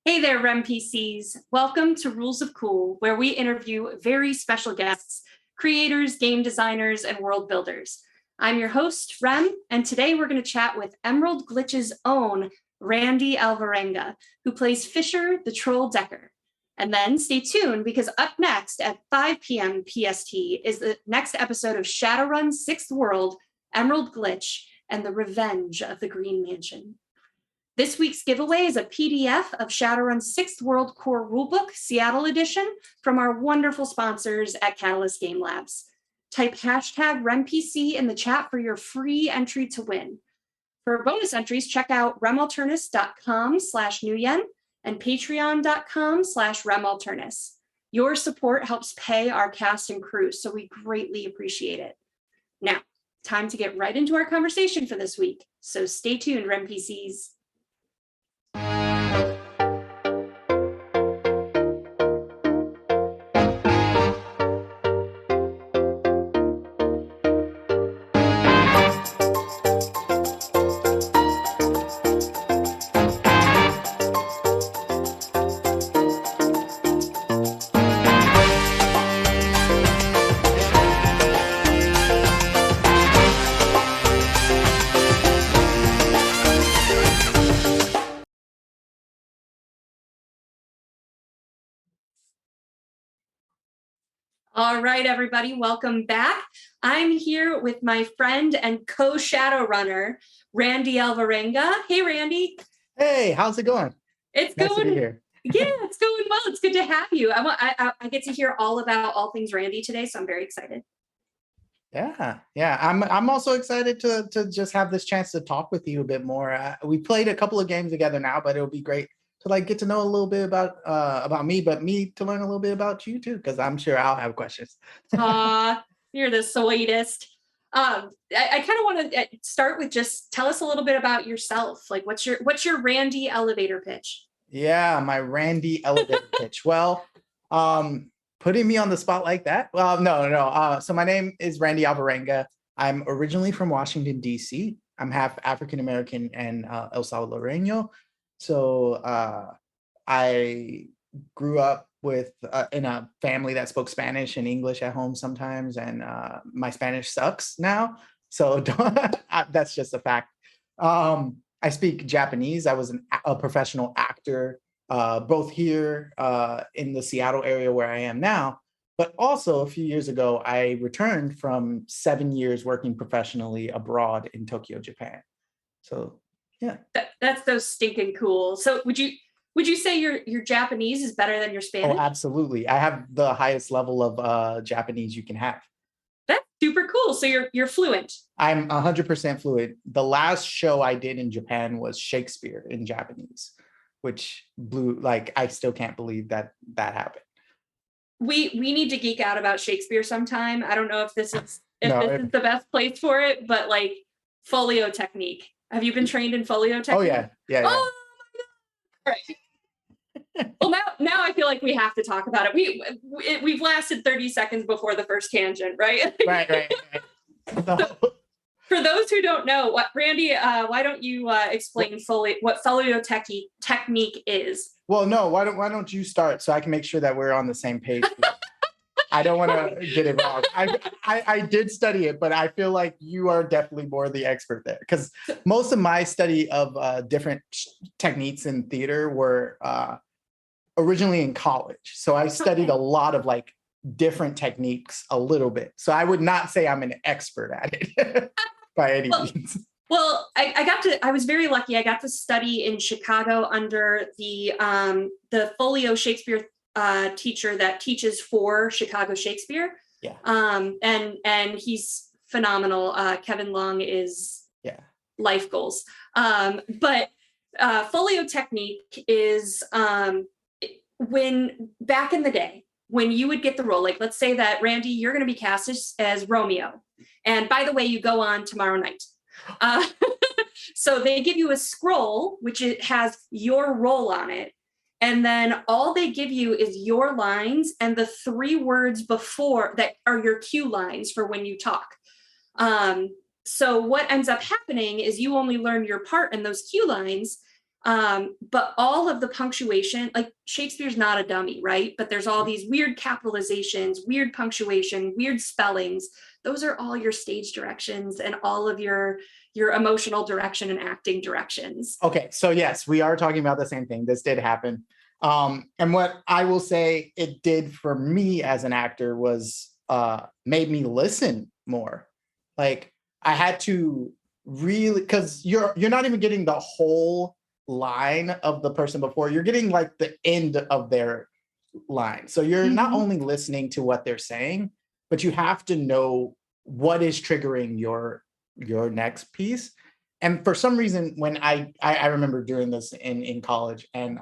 Hey there, REM-PCs. Welcome to Rules of Cool, where we interview very special guests, creators, game designers, and world builders. I'm your host, Rem, and today we're going to chat with Emerald Glitch's own Randy Alvarenga, who plays Fisher the Troll Decker. And then stay tuned, because up next at 5 p.m. PST is the next episode of Shadowrun's Sixth World, Emerald Glitch, and the Revenge of the Green Mansion. This week's giveaway is a PDF of Shadowrun's Sixth World Core Rulebook, Seattle Edition, from our wonderful sponsors at Catalyst Game Labs. Type hashtag REMPC in the chat for your free entry to win. For bonus entries, check out remalternis.com/nuyen and patreon.com/remalternis. Your support helps pay our cast and crew, so we greatly appreciate it. Now, time to get right into our conversation for this week. So stay tuned, REMPCs. All right, everybody, welcome back. I'm here with my friend and co-Shadowrunner, Randy Alvarenga. Hey, Randy. Hey, how's it going? It's nice going. To be here. Yeah, it's going well. It's good to have you. I get to hear all about all things Randy today, so I'm very excited. Yeah. I'm also excited to just have this chance to talk with you a bit more. We played a couple of games together now, but it'll be great to get to know a little bit about me, but me to learn a little bit about you too, because I'm sure I'll have questions. You're the sweetest. I kind of want to start with just tell us a little bit about yourself. Like, what's your Randy elevator pitch? Yeah, my Randy elevator pitch. Well, putting me on the spot like that? Well, no. So my name is Randy Alvarenga. I'm originally from Washington, D.C. I'm half African-American and El Salvadoreño. So I grew up in a family that spoke Spanish and English at home sometimes, and my Spanish sucks now. So that's just a fact. I speak Japanese. I was a professional actor, both here in the Seattle area where I am now, but also a few years ago, I returned from 7 years working professionally abroad in Tokyo, Japan. So yeah, that's so stinking cool. So would you say your Japanese is better than your Spanish? Oh, absolutely. I have the highest level of Japanese you can have. That's super cool. So you're fluent. I'm 100% fluent. The last show I did in Japan was Shakespeare in Japanese, which blew, I still can't believe that happened. We need to geek out about Shakespeare sometime. I don't know if this is the best place for it, but folio technique. Have you been trained in folio technique? Oh yeah. Oh my God. Right. Well, now I feel like we have to talk about it. We've lasted 30 seconds before the first tangent, right? Right. So, for those who don't know, Randy, why don't you explain what folio technique is? Well, no. Why don't you start so I can make sure that we're on the same page? I don't want to get it wrong. I did study it, but I feel like you are definitely more the expert there, because most of my study of different techniques in theater were originally in college. So I studied a lot of different techniques a little bit. So I would not say I'm an expert at it by any means. Well, I was very lucky. I got to study in Chicago under the folio Shakespeare teacher that teaches for Chicago Shakespeare. Yeah. And he's phenomenal. Kevin Long is life goals. But folio technique is when back in the day, when you would get the role, let's say that Randy, you're going to be cast as Romeo. And by the way, you go on tomorrow night. So they give you a scroll, which it has your role on it. And then all they give you is your lines and the 3 words before that are your cue lines for when you talk. So what ends up happening is you only learn your part in those cue lines. But all of the punctuation, like Shakespeare's not a dummy, right? But there's all these weird capitalizations, weird punctuation, weird spellings. Those are all your stage directions and all of your emotional direction and acting directions. Okay, so yes, we are talking about the same thing. This did happen. And what I will say it did for me as an actor was made me listen more. Like I had to really, because you're not even getting the whole line of the person before, you're getting like the end of their line. So you're not only listening to what they're saying, but you have to know what is triggering your next piece. And for some reason, when I remember doing this in college, and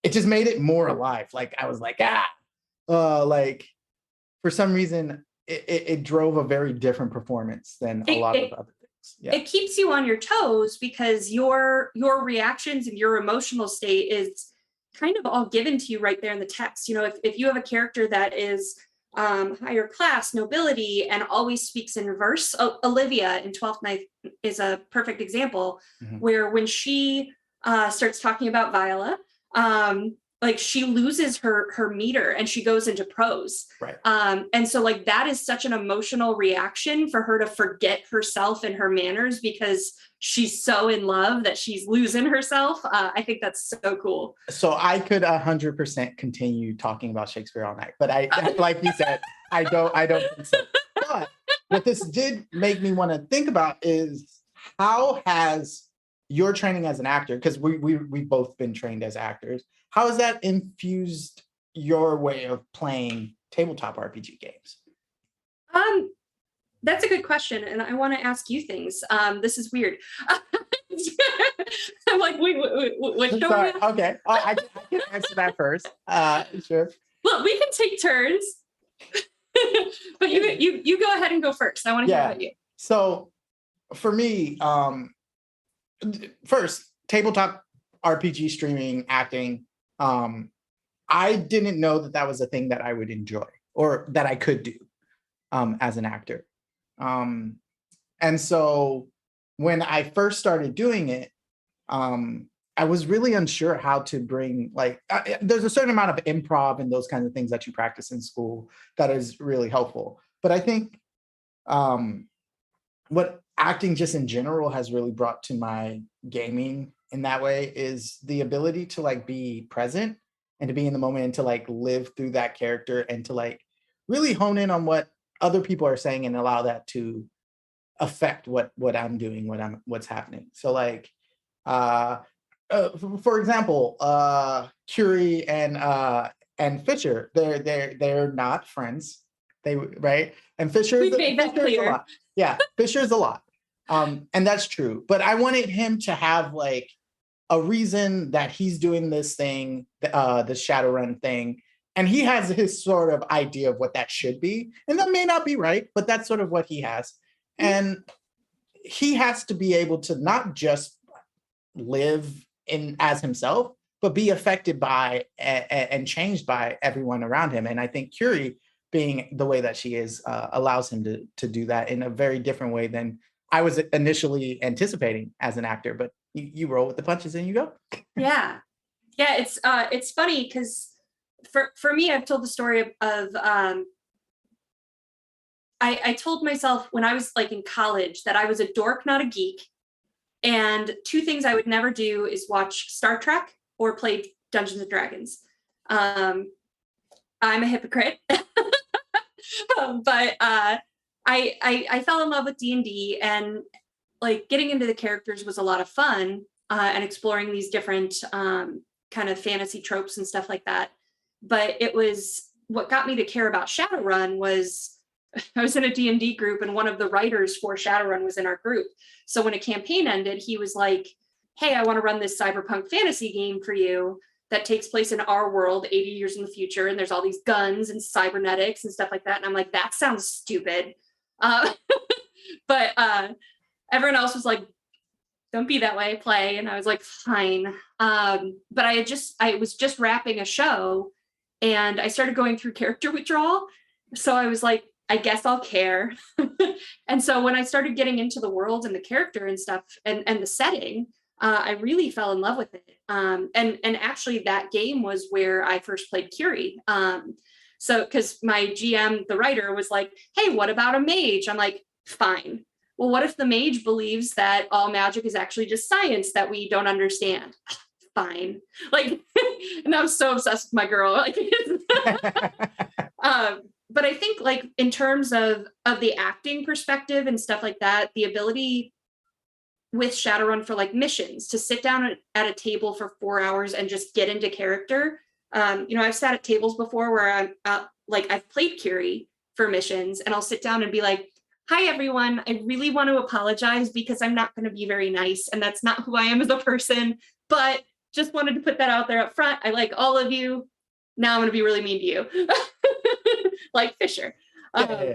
it just made it more alive. Like I was like, like for some reason, it drove a very different performance than a lot of other things. Yeah. It keeps you on your toes because your reactions and your emotional state is kind of all given to you right there in the text. You know, if you have a character that is higher class, nobility, and always speaks in verse. Olivia in 12th Night is a perfect example where when she starts talking about Viola, like she loses her meter and she goes into prose. Right. And so like that is such an emotional reaction for her to forget herself and her manners because she's so in love that she's losing herself. I think that's so cool. So I could 100% continue talking about Shakespeare all night, but I like you said, I don't think so. But what this did make me want to think about is how has your training as an actor, because we've both been trained as actors, how has that infused your way of playing tabletop RPG games? That's a good question, and I want to ask you things. This is weird. I'm like, wait, what? Sorry. Okay, I can answer that first. Sure. Well, we can take turns, but you go ahead and go first. I want to hear about you. So, for me, first tabletop RPG streaming acting. I didn't know that was a thing that I would enjoy or that I could do as an actor. And so when I first started doing it, I was really unsure how to bring there's a certain amount of improv and those kinds of things that you practice in school that is really helpful. But I think what acting just in general has really brought to my gaming in that way is the ability to like be present and to be in the moment and to like live through that character and to like really hone in on what other people are saying and allow that to affect what I'm doing, what's happening. So like, for example, Curie and Fisher, they're not friends. Right? And Fisher is a lot. Yeah, Fisher's a lot. And that's true. But I wanted him to have like a reason that he's doing this thing, the Shadowrun thing, and he has his sort of idea of what that should be. And that may not be right, but that's sort of what he has. And he has to be able to not just live as himself, but be affected by and changed by everyone around him. And I think Curie, being the way that she is, allows him to do that in a very different way than I was initially anticipating as an actor. But you roll with the punches and you go. Yeah. It's funny because for me, I've told the story of I told myself when I was like in college that I was a dork, not a geek. And two things I would never do is watch Star Trek or play Dungeons and Dragons. I'm a hypocrite. But I fell in love with D&D, and like getting into the characters was a lot of fun, and exploring these different kind of fantasy tropes and stuff like that. But it was what got me to care about Shadowrun was I was in a D&D group, and one of the writers for Shadowrun was in our group. So when a campaign ended, he was like, hey, I want to run this cyberpunk fantasy game for you that takes place in our world 80 years in the future. And there's all these guns and cybernetics and stuff like that. And I'm like, that sounds stupid. But everyone else was like, don't be that way, play. And I was like, fine. But I was just wrapping a show, and I started going through character withdrawal. So I was like, I guess I'll care. And so when I started getting into the world and the character and stuff and the setting, I really fell in love with it. And actually that game was where I first played Curie. So because my GM, the writer, was like, hey, what about a mage? I'm like, fine. Well, what if the mage believes that all magic is actually just science that we don't understand? Fine. Like, and I'm so obsessed with my girl. Like, but I think like in terms of the acting perspective and stuff like that, the ability with Shadowrun for like missions to sit down at a table for 4 hours and just get into character. I've sat at tables before where I'm like, I've played Curie for missions and I'll sit down and be like, hi, everyone. I really want to apologize because I'm not going to be very nice. And that's not who I am as a person, but just wanted to put that out there up front. I like all of you. Now I'm going to be really mean to you. Like Fisher. Yeah.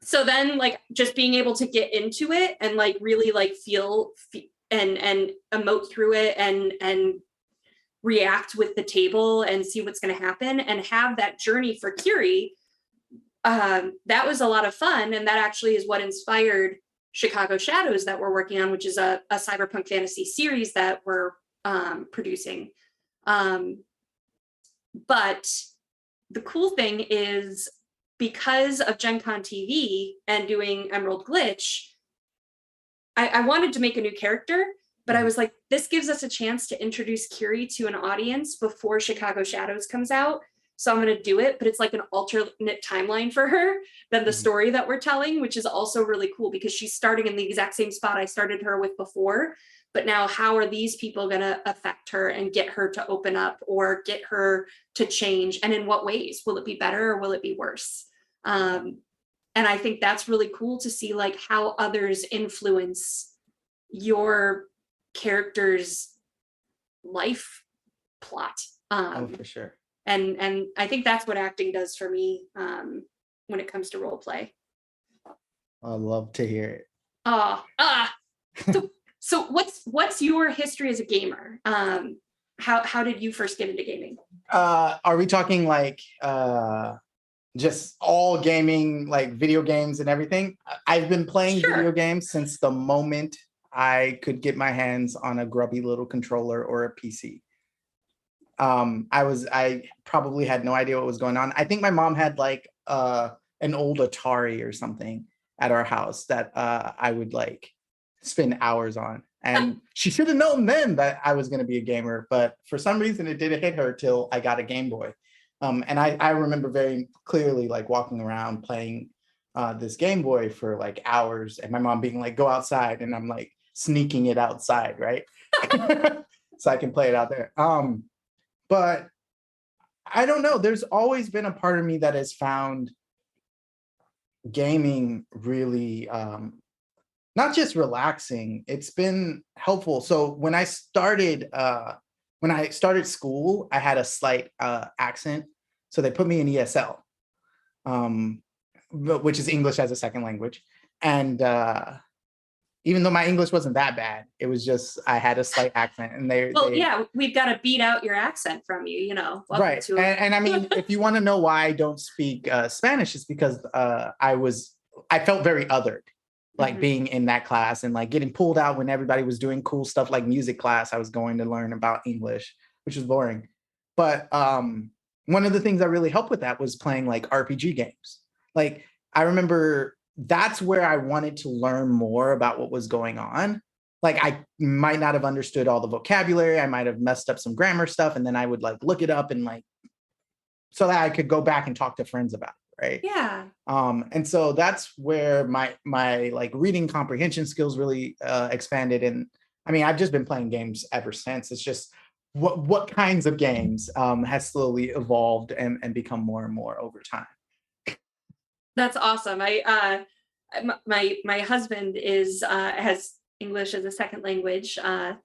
So then like just being able to get into it and like really like feel and emote through it and react with the table and see what's going to happen and have that journey for Curie, that was a lot of fun. And that actually is what inspired Chicago Shadows that we're working on, which is a cyberpunk fantasy series that we're producing. But the cool thing is, because of Gen Con TV and doing Emerald Glitch, I wanted to make a new character, but I was like, this gives us a chance to introduce Curie to an audience before Chicago Shadows comes out. So I'm going to do it, but it's like an alternate timeline for her than the story that we're telling, which is also really cool because she's starting in the exact same spot I started her with before. But now how are these people going to affect her and get her to open up or get her to change? And in what ways? Will it be better or will it be worse? And I think that's really cool to see like how others influence your character's life plot. For sure. And I think that's what acting does for me when it comes to role play. I love to hear it. So what's your history as a gamer? How did you first get into gaming? Are we talking like just all gaming, like video games and everything? I've been playing video games since the moment I could get my hands on a grubby little controller or a PC. I probably had no idea what was going on. I think my mom had like an old Atari or something at our house that I would like spend hours on. And she should have known then that I was going to be a gamer, but for some reason it didn't hit her till I got a Game Boy. And I remember very clearly like walking around playing this Game Boy for like hours and my mom being like, go outside. And I'm like sneaking it outside, right? So I can play it out there. But I don't know. There's always been a part of me that has found gaming really not just relaxing. It's been helpful. So when I started school, I had a slight accent. So they put me in ESL, which is English as a second language. And even though my English wasn't that bad, it was just I had a slight accent. And we've got to beat out your accent from you, Right. And I mean, if you want to know why I don't speak Spanish, it's because I felt very othered. Like being in that class and like getting pulled out when everybody was doing cool stuff like music class. I was going to learn about English, which was boring. But one of the things that really helped with that was playing like RPG games. Like I remember that's where I wanted to learn more about what was going on. Like I might not have understood all the vocabulary. I might have messed up some grammar stuff. And then I would like look it up and like, so that I could go back and talk to friends about it. Right. Yeah. And so that's where my like reading comprehension skills really expanded. And I mean, I've just been playing games ever since. It's just what kinds of games has slowly evolved and become more and more over time. That's awesome. My husband has English as a second language.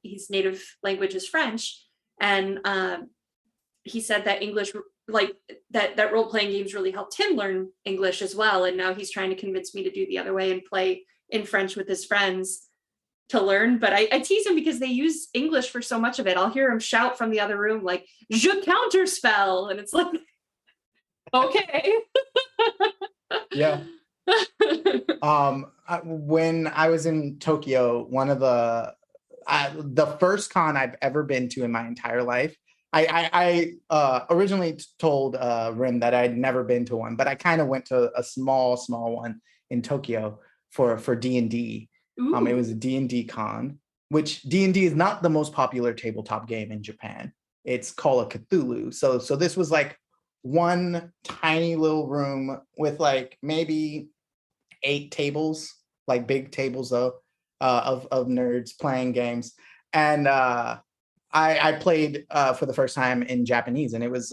His native language is French, and he said that English, like that role-playing games really helped him learn English as well. And now he's trying to convince me to do the other way and play in French with his friends to learn. But I tease him because they use English for so much of it. I'll hear him shout from the other room, like, "Je counterspell." And it's like, okay. Yeah. When I was in Tokyo, one of the the first con I've ever been to in my entire life. I originally told Rim that I'd never been to one, but I kind of went to a small one in Tokyo for D&D. It was a D&D con, which D&D is not the most popular tabletop game in Japan. It's Call of Cthulhu. So this was like one tiny little room with like maybe 8 tables, like big tables though, of nerds playing games. And I played for the first time in Japanese, and it was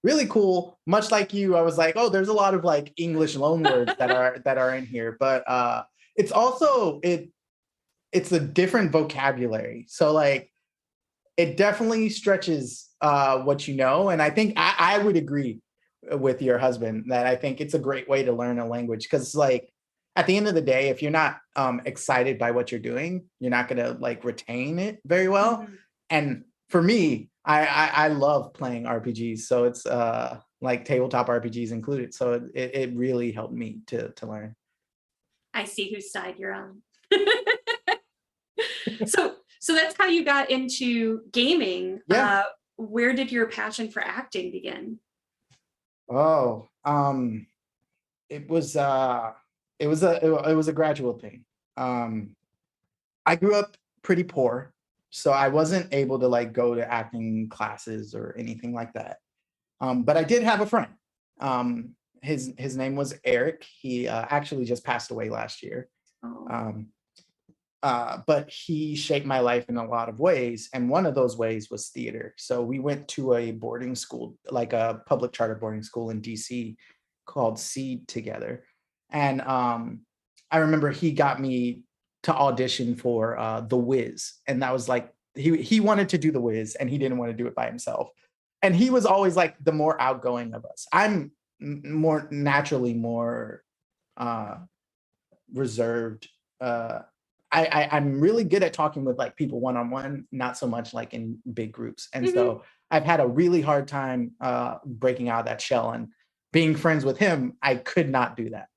really cool. Much like you, I was like, oh, there's a lot of like English loanwords that are in here, but it's also it's a different vocabulary. So like it definitely stretches what you know, and I think I would agree with your husband that I think it's a great way to learn a language, because like at the end of the day, if you're not excited by what you're doing, you're not going to like retain it very well. Mm-hmm. And for me, I love playing RPGs, so it's like tabletop RPGs included. So it really helped me to learn. I see whose side you're on. So that's how you got into gaming. Yeah. Where did your passion for acting begin? Oh, it was a gradual thing. I grew up pretty poor, so I wasn't able to like go to acting classes or anything like that. But I did have a friend. His name was Eric. He actually just passed away last year. Oh. But he shaped my life in a lot of ways, and one of those ways was theater. So we went to a boarding school, like a public charter boarding school in DC called Seed together. And I remember he got me to audition for The Wiz, and that was like he wanted to do The Wiz, and he didn't want to do it by himself. And he was always like the more outgoing of us. I'm more naturally more reserved. I'm really good at talking with like people one-on-one, not so much like in big groups. And so I've had a really hard time breaking out of that shell, and being friends with him, I could not do that.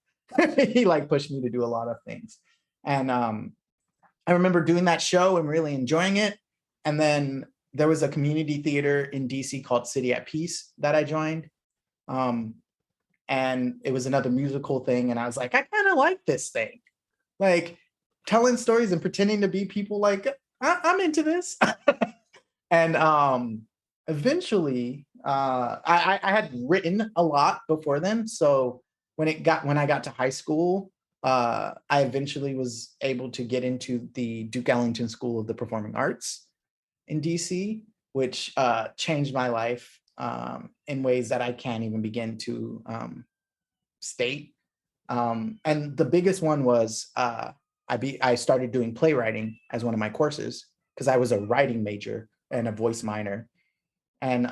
He like pushed me to do a lot of things. And I remember doing that show and really enjoying it. And then there was a community theater in DC called City at Peace that I joined. And it was another musical thing. And I was like, I kind of like this thing. Like, telling stories and pretending to be people, like I'm into this. And eventually I had written a lot before then, so when I got to high school, I eventually was able to get into the Duke Ellington School of the Performing Arts in DC, which changed my life in ways that I can't even begin to state. And the biggest one was I started doing playwriting as one of my courses, because I was a writing major and a voice minor. And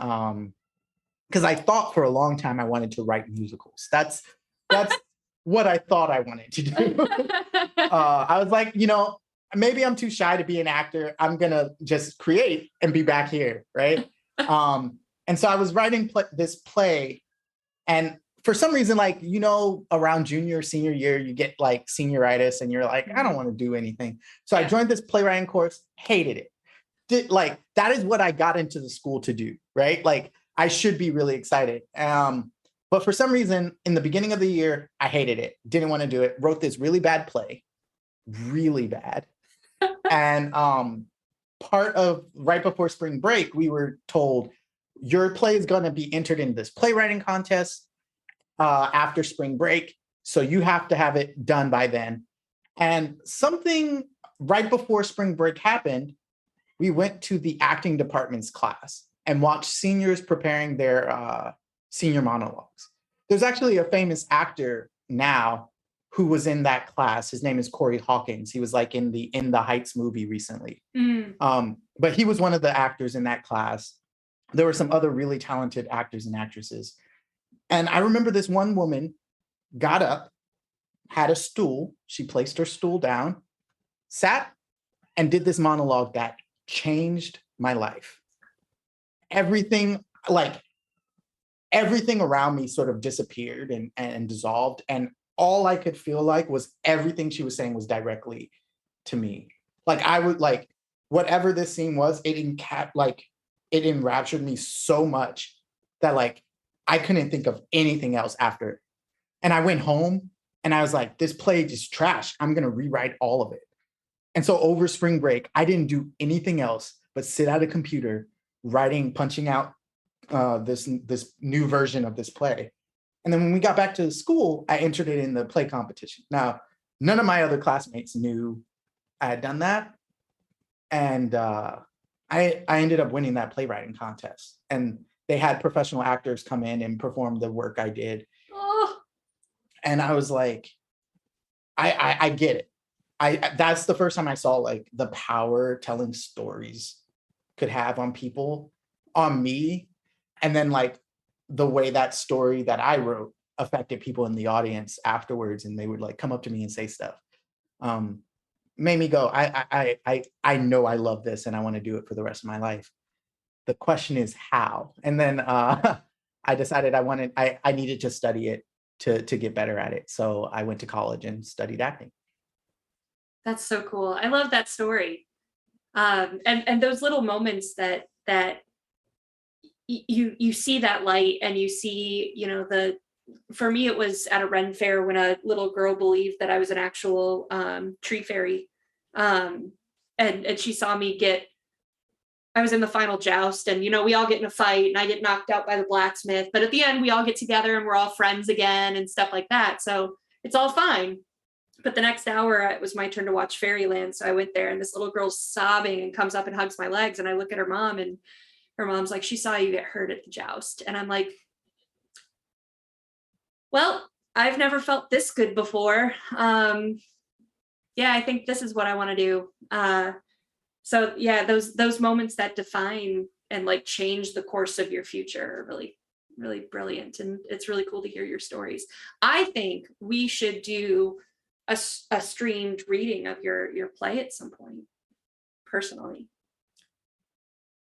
because I thought for a long time I wanted to write musicals. That's what I thought I wanted to do. I was like, maybe I'm too shy to be an actor. I'm going to just create and be back here, right? And so I was writing this play, and for some reason, like, around junior, senior year, you get like senioritis and you're like, I don't want to do anything. So I joined this playwriting course, hated it. That is what I got into the school to do, right? Like, I should be really excited. But for some reason, in the beginning of the year, I hated it, didn't want to do it, wrote this really bad play, really bad. And part of right before spring break, we were told, your play is going to be entered in this playwriting contest after spring break, so you have to have it done by then. And something right before spring break happened, we went to the acting department's class and watched seniors preparing their senior monologues. There's actually a famous actor now who was in that class. His name is Corey Hawkins. He was like in the Heights movie recently. But he was one of the actors in that class. There were some other really talented actors and actresses. And I remember this one woman got up, had a stool, she placed her stool down, sat, and did this monologue that changed my life. Everything around me sort of disappeared and dissolved. And all I could feel like was everything she was saying was directly to me. Like, I would like, whatever this scene was, it enraptured me so much that like I couldn't think of anything else after it. And I went home and I was like, this play is trash. I'm gonna rewrite all of it. And so over spring break, I didn't do anything else but sit at a computer, punching out this new version of this play. And then when we got back to school, I entered it in the play competition. Now, none of my other classmates knew I had done that. And I ended up winning that playwriting contest. And they had professional actors come in and perform the work I did. Oh, And I was like, I get it. That's the first time I saw like the power telling stories could have on people, on me. And then like the way that story that I wrote affected people in the audience afterwards, and they would like come up to me and say stuff. Made me go, I know I love this and I want to do it for the rest of my life. The question is how. And then I decided I needed to study it to get better at it. So I went to college and studied acting. that's so cool. I love that story. And those little moments that you see that light, and you see, for me, it was at a Ren fair when a little girl believed that I was an actual tree fairy. And she saw me I was in the final joust, and, we all get in a fight and I get knocked out by the blacksmith. But at the end, we all get together and we're all friends again and stuff like that. So it's all fine. But the next hour, it was my turn to watch Fairyland. So I went there, and this little girl's sobbing and comes up and hugs my legs. And I look at her mom, and her mom's like, she saw you get hurt at the joust. And I'm like, well, I've never felt this good before. Yeah, I think this is what I want to do. So yeah, those moments that define and like change the course of your future are really, really brilliant. And it's really cool to hear your stories. I think we should do a streamed reading of your play at some point, personally.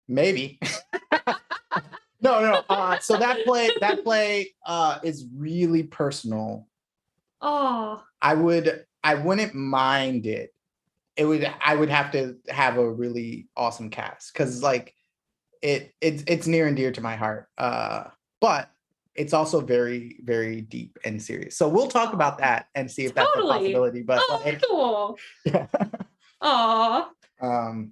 Maybe. No. So that play is really personal. Oh, I wouldn't mind it. I would have to have a really awesome cast, because like it's near and dear to my heart. But it's also very, very deep and serious. So we'll talk about that and see if that's a possibility. But cool. Yeah. Aw. Cool.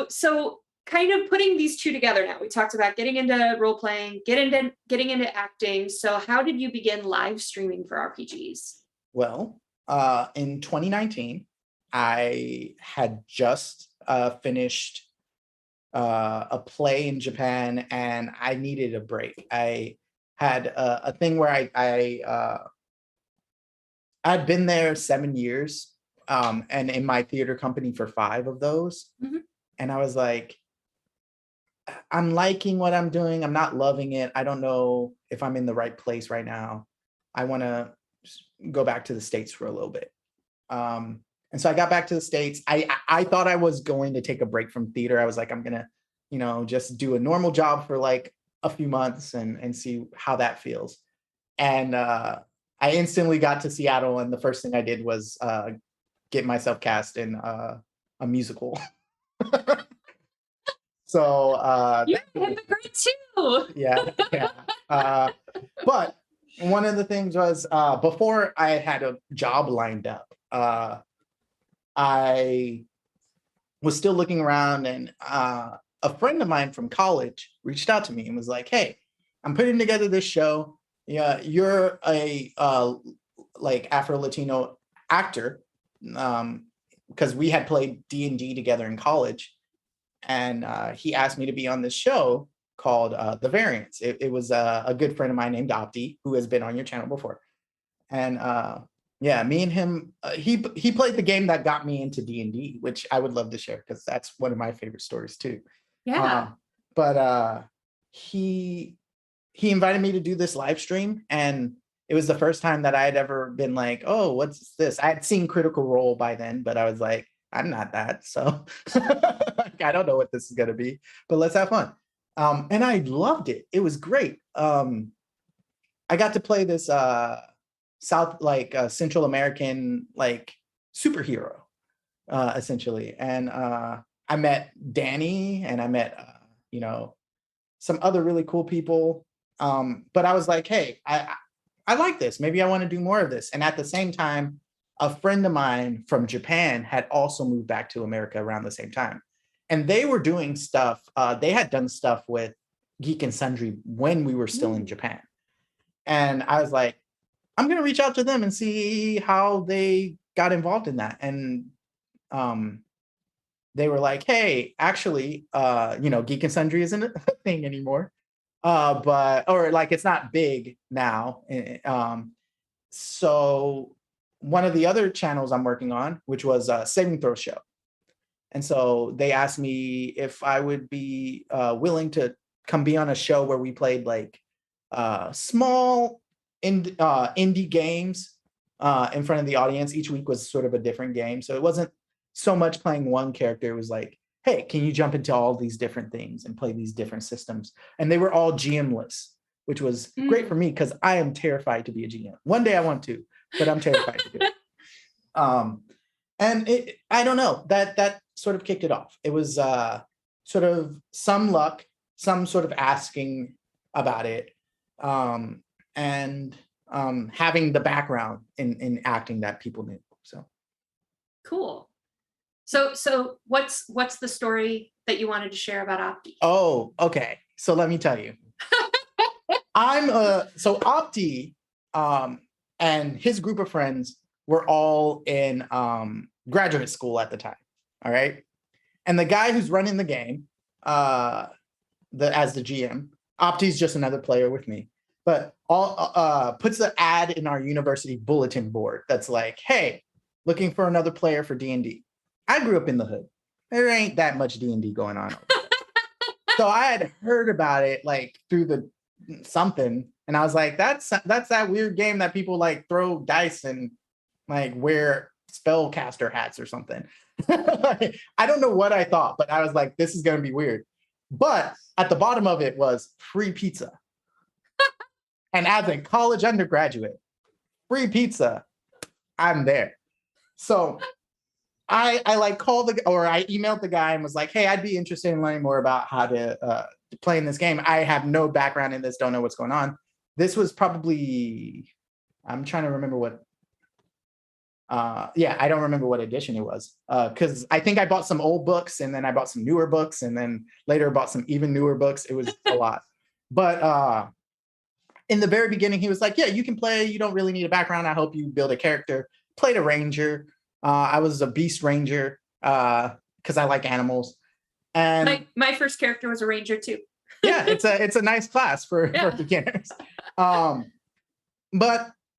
So kind of putting these two together now. We talked about getting into role playing, getting into acting. So how did you begin live streaming for RPGs? Well, in 2019, I had just finished a play in Japan, and I needed a break. I had a thing where I'd been there 7 years, and in my theater company for 5 of those. Mm-hmm. And I was like, I'm liking what I'm doing. I'm not loving it. I don't know if I'm in the right place right now. I want to go back to the States for a little bit. And so I got back to the States. I thought I was going to take a break from theater. I was like, I'm going to, just do a normal job for like a few months and see how that feels. And I instantly got to Seattle, and the first thing I did was get myself cast in a musical. So you're a hypocrite too. Yeah. But one of the things was before I had a job lined up, I was still looking around, and a friend of mine from college reached out to me and was like, "Hey, I'm putting together this show. Yeah, you're a like Afro-Latino actor, because we had played D&D together in college, and he asked me to be on this show called The Variants. It was a good friend of mine named Opti, who has been on your channel before, and yeah, me and him, he played the game that got me into D&D, which I would love to share because that's one of my favorite stories too. Yeah. But he invited me to do this live stream, and it was the first time that I had ever been like, oh, what's this? I had seen Critical Role by then, but I was like, I'm not that, so I don't know what this is gonna be, but let's have fun. And I loved it. It was great. I got to play this Central American like superhero, essentially. And I met Danny, and I met some other really cool people. But I was like, hey, I like this. Maybe I want to do more of this. And at the same time, a friend of mine from Japan had also moved back to America around the same time. And they were doing stuff. They had done stuff with Geek and Sundry when we were still in Japan. And I was like, I'm going to reach out to them and see how they got involved in that. And they were like, hey, actually, Geek and Sundry isn't a thing anymore. Or like it's not big now. So one of the other channels I'm working on, which was a Saving Throw Show. And so they asked me if I would be willing to come be on a show where we played like small indie games in front of the audience. Each week was sort of a different game. So it wasn't so much playing one character. It was like, hey, can you jump into all these different things and play these different systems? And they were all GM-less, which was great for me because I am terrified to be a GM. One day I want to, but I'm terrified to do it. And I don't know, that sort of kicked it off. It was sort of some luck, some sort of asking about it, and having the background in acting that people knew. So cool. So what's the story that you wanted to share about Opti? Oh, okay. So let me tell you. So Opti and his group of friends were all in graduate school at the time. All right. And the guy who's running the game, as the GM, Opti's just another player with me, but all puts the ad in our university bulletin board that's like, hey, looking for another player for D&D. I grew up in the hood. There ain't that much D&D going on. So I had heard about it like through something, and I was like, that's that weird game that people like throw dice and like wear spellcaster hats or something. I don't know what I thought, but I was like, this is gonna be weird. But at the bottom of it was free pizza. And as a college undergraduate, free pizza, I'm there. So I like I emailed the guy and was like, hey, I'd be interested in learning more about how to play in this game. I have no background in this, don't know what's going on. This was probably, I'm trying to remember what, I don't remember what edition it was. Because I think I bought some old books and then I bought some newer books and then later bought some even newer books. It was a lot. But in the very beginning, he was like, yeah, you can play. You don't really need a background. I hope you build a character. Played a ranger. I was a beast ranger because I like animals. And my first character was a ranger too. Yeah, it's a nice class for beginners. But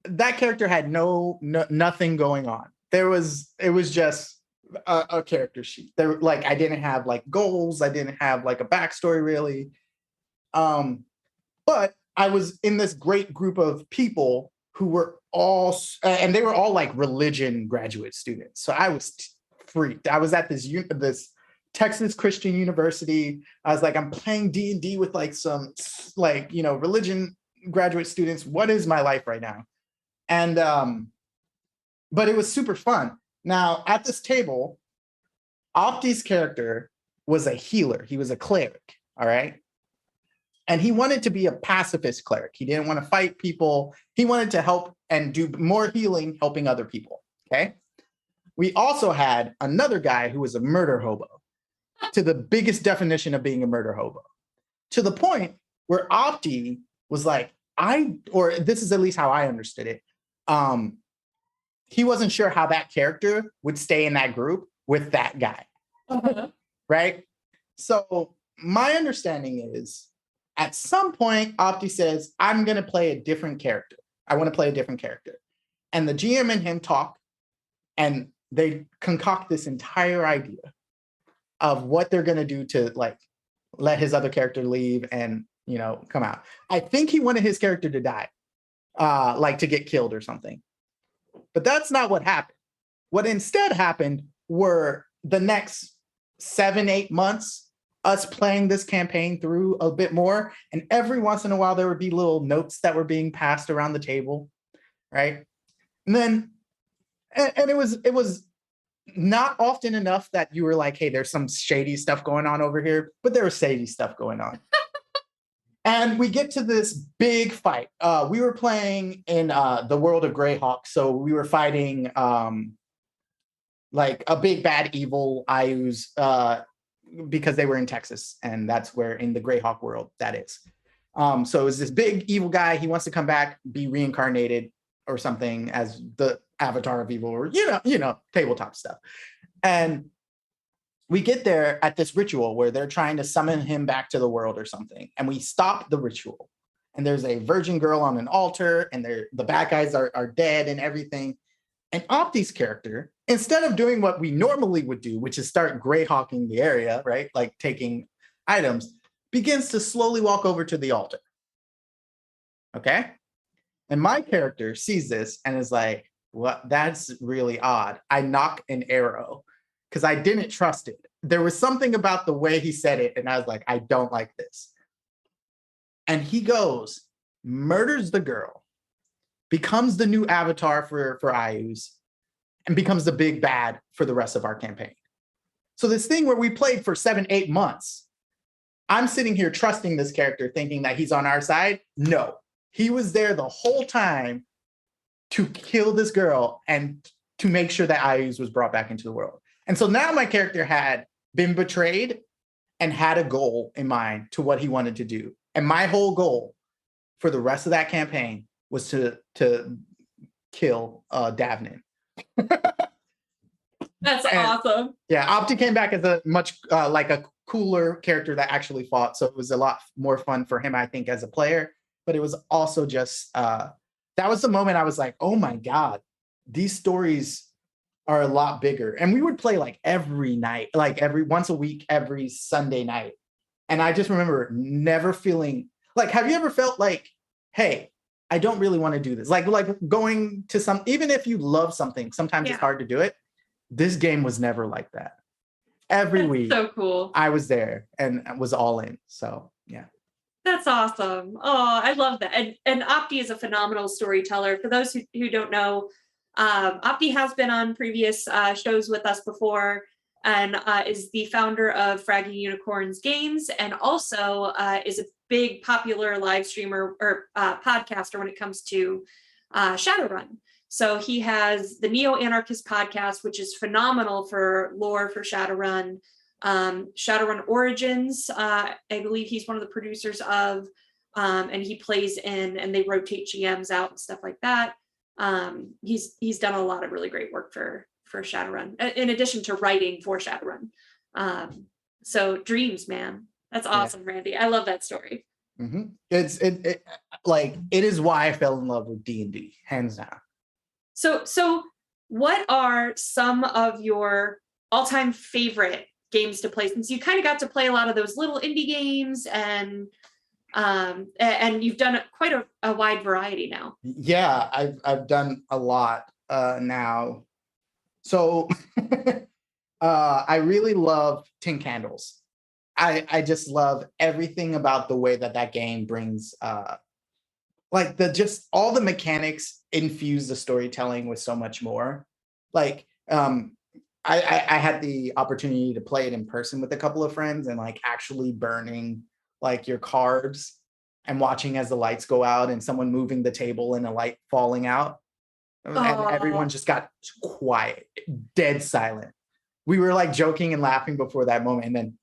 that character had nothing going on. It was just a character sheet. I didn't have like goals. I didn't have like a backstory really. But I was in this great group of people who were all, and they were all like religion graduate students. So I was freaked. I was at this Texas Christian University. I was like, I'm playing D&D with like some religion graduate students. What is my life right now? And but it was super fun. Now at this table, Opti's character was a healer. He was a cleric. All right. And he wanted to be a pacifist cleric. He didn't want to fight people. He wanted to help and do more healing, helping other people. Okay. We also had another guy who was a murder hobo, to the biggest definition of being a murder hobo, to the point where Opti was like, or this is at least how I understood it. He wasn't sure how that character would stay in that group with that guy. Right. So my understanding is, at some point, Opti says, I'm going to play a different character. I want to play a different character. And the GM and him talk, and they concoct this entire idea of what they're going to do to like let his other character leave and, come out. I think he wanted his character to die, like to get killed or something. But that's not what happened. What instead happened were the next 7-8 months us playing this campaign through a bit more. And every once in a while, there would be little notes that were being passed around the table, right? And then, and it was not often enough that you were like, hey, there's some shady stuff going on over here, but there was shady stuff going on. And we get to this big fight. We were playing in the world of Greyhawk, so we were fighting like a big bad evil Ayus because they were in Texas, and that's where in the Greyhawk world that is. So it was this big evil guy. He wants to come back, be reincarnated or something as the avatar of evil, or tabletop stuff. And we get there at this ritual where they're trying to summon him back to the world or something. And we stop the ritual. And there's a virgin girl on an altar, and the bad guys are dead and everything. And Opti's character, instead of doing what we normally would do, which is start greyhawking the area, right? Like taking items, begins to slowly walk over to the altar. Okay? And my character sees this and is like, well, that's really odd. I knock an arrow because I didn't trust it. There was something about the way he said it, and I was like, I don't like this. And he goes, murders the girl, becomes the new avatar for Ayus, and becomes the big bad for the rest of our campaign. So this thing where we played for 7-8 months, I'm sitting here trusting this character, thinking that he's on our side. No, he was there the whole time to kill this girl and to make sure that Ayus was brought back into the world. And so now my character had been betrayed and had a goal in mind to what he wanted to do. And my whole goal for the rest of that campaign was to kill Davnin. That's awesome. Yeah, Opti came back as a much like a cooler character that actually fought. So it was a lot more fun for him, I think, as a player. But it was also just, that was the moment I was like, oh my God, these stories are a lot bigger. And we would play like every night, like once a week, every Sunday night. And I just remember never feeling like, have you ever felt like, hey, I don't really want to do this? Like going to even if you love something, sometimes it's hard to do it. This game was never like that. Every week, so cool. I was there and was all in. So yeah. That's awesome. Oh, I love that. And Opti is a phenomenal storyteller. For those who don't know, Opti has been on previous shows with us before, and is the founder of Fraggy Unicorns Games, and also is a big popular live streamer or podcaster when it comes to Shadowrun. So he has the Neo Anarchist podcast, which is phenomenal for lore for Shadowrun. Shadowrun Origins, I believe he's one of the producers of, and he plays in, and they rotate GMs out and stuff like that. He's done a lot of really great work for Shadowrun, in addition to writing for Shadowrun. So dreams, man. That's awesome, yeah. Randy. I love that story. Mm-hmm. It is why I fell in love with D&D, hands down. So what are some of your all-time favorite games to play, since you kind of got to play a lot of those little indie games, and you've done quite a wide variety now? Yeah, I've done a lot now. So I really love Tin Candles. I just love everything about the way that game brings like just all the mechanics infuse the storytelling with so much more. Like I had the opportunity to play it in person with a couple of friends, and like actually burning like your cards and watching as the lights go out and someone moving the table and a light falling out. And everyone just got quiet, dead silent. We were like joking and laughing before that moment. And then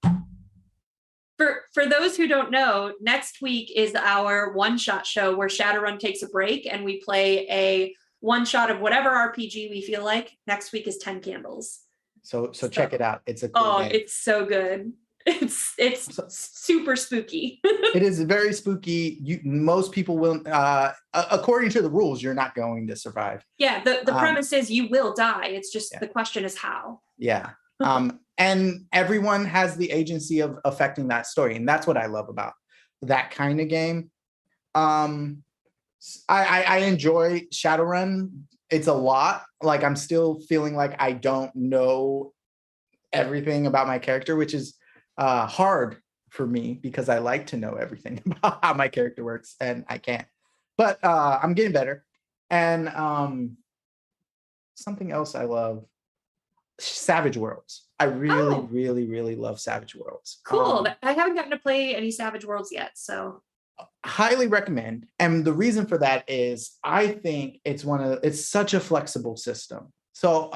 for those who don't know, next week is our one-shot show where Shadowrun takes a break and we play a one-shot of whatever RPG we feel like. Next week is 10 Candles. So check it out. It's a cool game. It's so good. It's super spooky. It is very spooky. Most people will, according to the rules, you're not going to survive. Yeah, the premise is you will die. It's just the question is how. Yeah. And everyone has the agency of affecting that story. And that's what I love about that kind of game. I enjoy Shadowrun. It's a lot. Like I'm still feeling like I don't know everything about my character, which is hard for me because I like to know everything about how my character works, and I can't. But I'm getting better. And something else I love. Savage Worlds. I really, Oh. really love Savage Worlds. Cool. I haven't gotten to play any Savage Worlds yet, so Highly recommend. And the reason for that is I think it's such a flexible system. So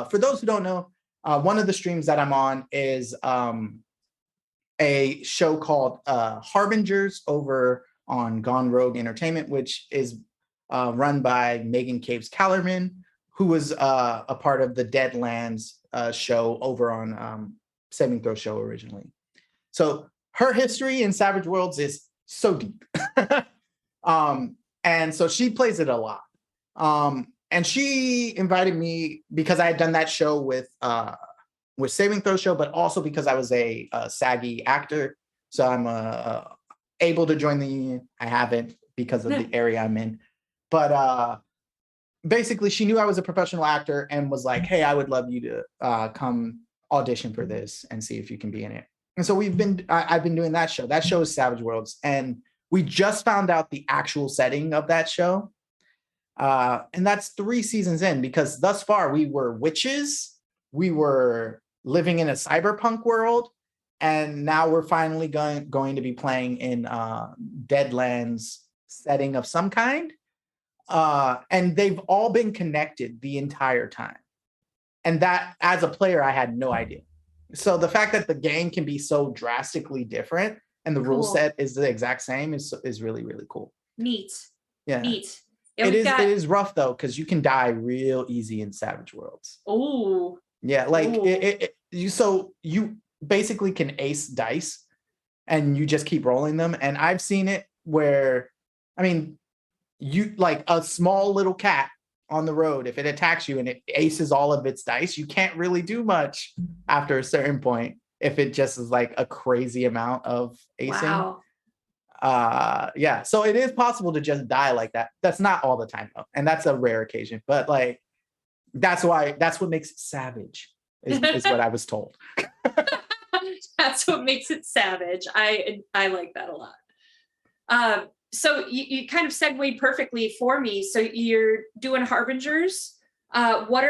for those who don't know, one of the streams that I'm on is a show called Harbingers over on Gone Rogue Entertainment, which is run by Megan Caves Callerman, who was a part of the Deadlands show over on Saving Throw Show originally. So her history in Savage Worlds is so deep. And so she plays it a lot. And she invited me because I had done that show with Saving Throw Show, but also because I was a SAGgy actor. So I'm able to join the union. I haven't because of the area I'm in. But basically, she knew I was a professional actor and was like, hey, I would love you to come audition for this and see if you can be in it. And so I've been doing that show. That show is Savage Worlds. And we just found out the actual setting of that show. And that's 3 seasons in, because thus far we were witches. We were living in a cyberpunk world. And now we're finally going to be playing in Deadlands setting of some kind. And they've all been connected the entire time. And that, as a player, I had no idea. So the fact that the game can be so drastically different and the rule set is the exact same is really, really cool. Neat. Yeah. Neat. Yeah, it is rough though, because you can die real easy in Savage Worlds. Oh. Yeah, like you basically can ace dice and you just keep rolling them. And I've seen it where, I mean, you like a small little cat on the road, if it attacks you and it aces all of its dice, you can't really do much after a certain point if it just is like a crazy amount of acing. Wow. Yeah, so it is possible to just die like that. That's not all the time though, and that's a rare occasion, but like that's what makes it savage is what I was told. That's what makes it savage. I like that a lot. So you kind of segued perfectly for me. So you're doing Harbingers. What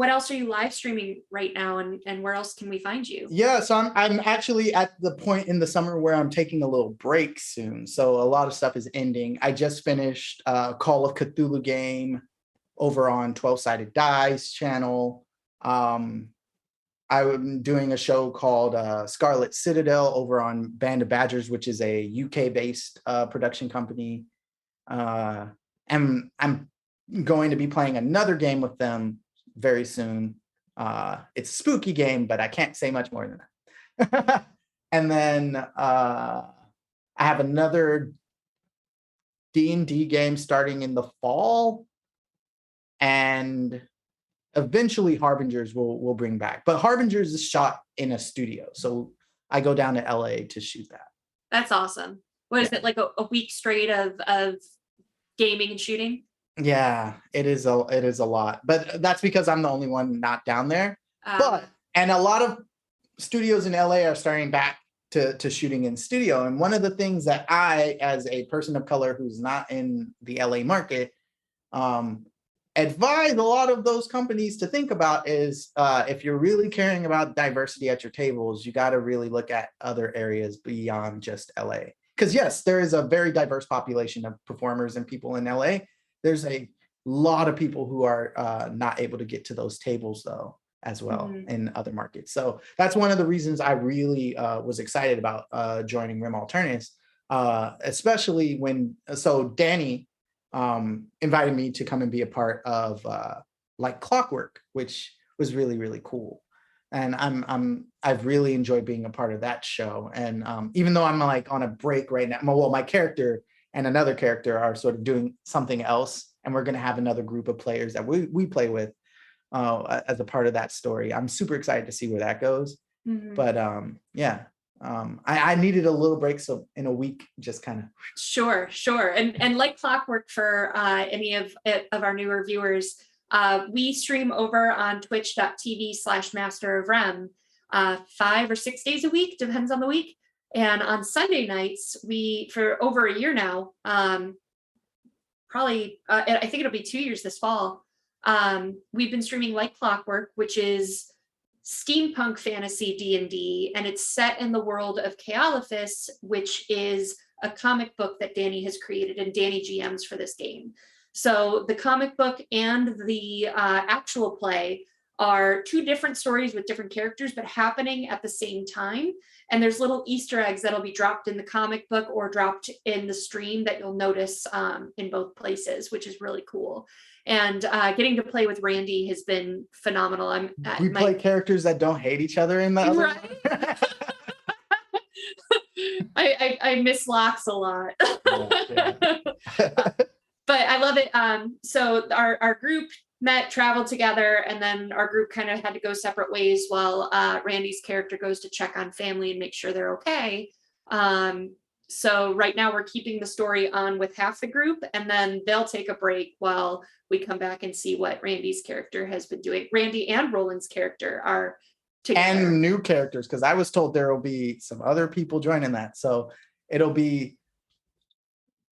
else are you live streaming right now, and where else can we find you? Yeah, so I'm actually at the point in the summer where I'm taking a little break soon. So a lot of stuff is ending. I just finished Call of Cthulhu game over on 12-Sided Dice channel. I'm doing a show called Scarlet Citadel over on Band of Badgers, which is a UK-based production company. And I'm going to be playing another game with them very soon. It's a spooky game, but I can't say much more than that. And then I have another D&D game starting in the fall. And eventually Harbingers will bring back. But Harbingers is shot in a studio. So I go down to LA to shoot that. That's awesome. What is it, like a week straight of gaming and shooting? Yeah, it is a lot. But that's because I'm the only one not down there. And a lot of studios in LA are starting back to shooting in studio. And one of the things that I, as a person of color who's not in the LA market, advise a lot of those companies to think about is if you're really caring about diversity at your tables, you got to really look at other areas beyond just LA. Because yes, there is a very diverse population of performers and people in LA. There's a lot of people who are not able to get to those tables though, as well in other markets. So that's one of the reasons I really was excited about joining Rim Alternis, especially when, Danny invited me to come and be a part of like Clockwork, which was really, really cool. And I've really enjoyed being a part of that show. And even though I'm like on a break right now, well, my character and another character are sort of doing something else, and we're going to have another group of players that we play with as a part of that story. I'm super excited to see where that goes. But yeah, I needed a little break, so in a week, just kind of. Sure. And like Clockwork, for any of our newer viewers, we stream over on twitch.tv/Master of Rem 5 or 6 days a week, depends on the week. And on Sunday nights, for over a year now, probably, I think it'll be 2 years this fall, we've been streaming Like Clockwork, which is steampunk fantasy D&D, and it's set in the world of Kael'thas, which is a comic book that Danny has created, and Danny GMs for this game. So the comic book and the actual play are two different stories with different characters, but happening at the same time. And there's little Easter eggs that'll be dropped in the comic book or dropped in the stream that you'll notice in both places, which is really cool. And getting to play with Randy has been phenomenal. We play characters that don't hate each other in the other right? I miss Lox a lot. But I love it. So our group traveled together, and then our group kind of had to go separate ways while Randy's character goes to check on family and make sure they're okay. So right now we're keeping the story on with half the group, and then they'll take a break while we come back and see what Randy's character has been doing. Randy and Roland's character are together. And new characters, because I was told there will be some other people joining that. So it'll be,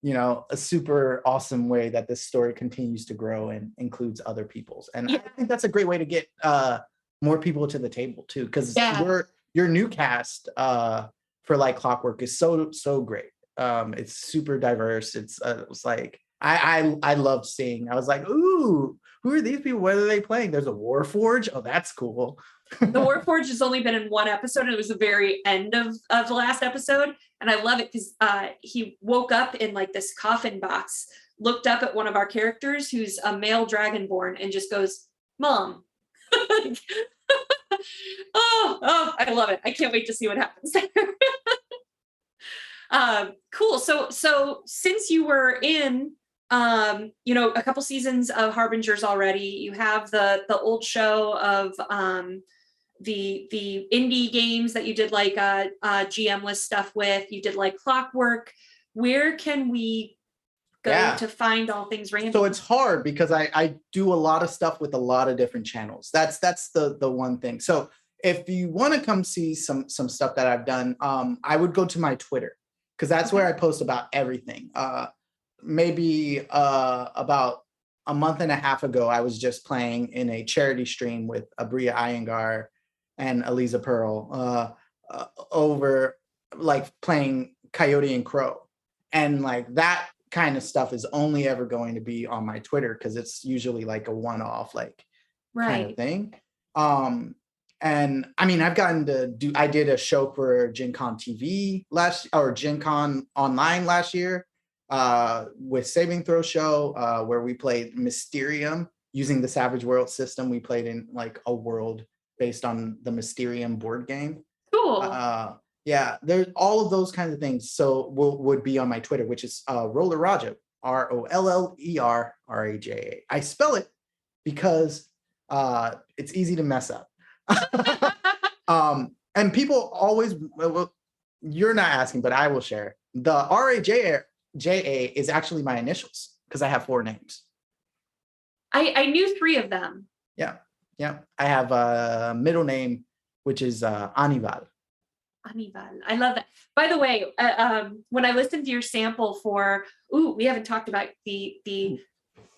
a super awesome way that this story continues to grow and includes other people's. And I think that's a great way to get more people to the table too, because your new cast for Like Clockwork is so great. It's super diverse. It's like I loved seeing. I was like, ooh, who are these people? What are they playing? There's a Warforge. Oh, that's cool. The Warforge has only been in one episode, and it was the very end of the last episode. And I love it because he woke up in like this coffin box, looked up at one of our characters who's a male dragonborn, and just goes, "Mom." oh, I love it. I can't wait to see what happens there. Cool. So since you were in a couple seasons of Harbingers already, you have the old show of the indie games that you did like GM-less stuff with. You did like Clockwork. Where can we go to find all things Randy? So it's hard because I do a lot of stuff with a lot of different channels. That's the one thing. So if you want to come see some stuff that I've done, I would go to my Twitter, because that's where I post about everything. Maybe about a month and a half ago, I was just playing in a charity stream with Abria Iyengar and Eliza Pearl over like playing Coyote and Crow. And like that kind of stuff is only ever going to be on my Twitter, because it's usually like a one-off kind of thing. And I mean, I've gotten to I did a show for Gen Con TV Gen Con Online last year with Saving Throw Show, where we played Mysterium using the Savage World system. We played in like a world based on the Mysterium board game. Cool. There's all of those kinds of things. So would be on my Twitter, which is Roller Raja, ROLLERRAJA. I spell it because it's easy to mess up. And people always, you're not asking, but I will share. The RAJA is actually my initials, because I have 4 names. I knew 3 of them. Yeah. I have a middle name, which is Anival. I love that. By the way, when I listened to your sample for, we haven't talked about we're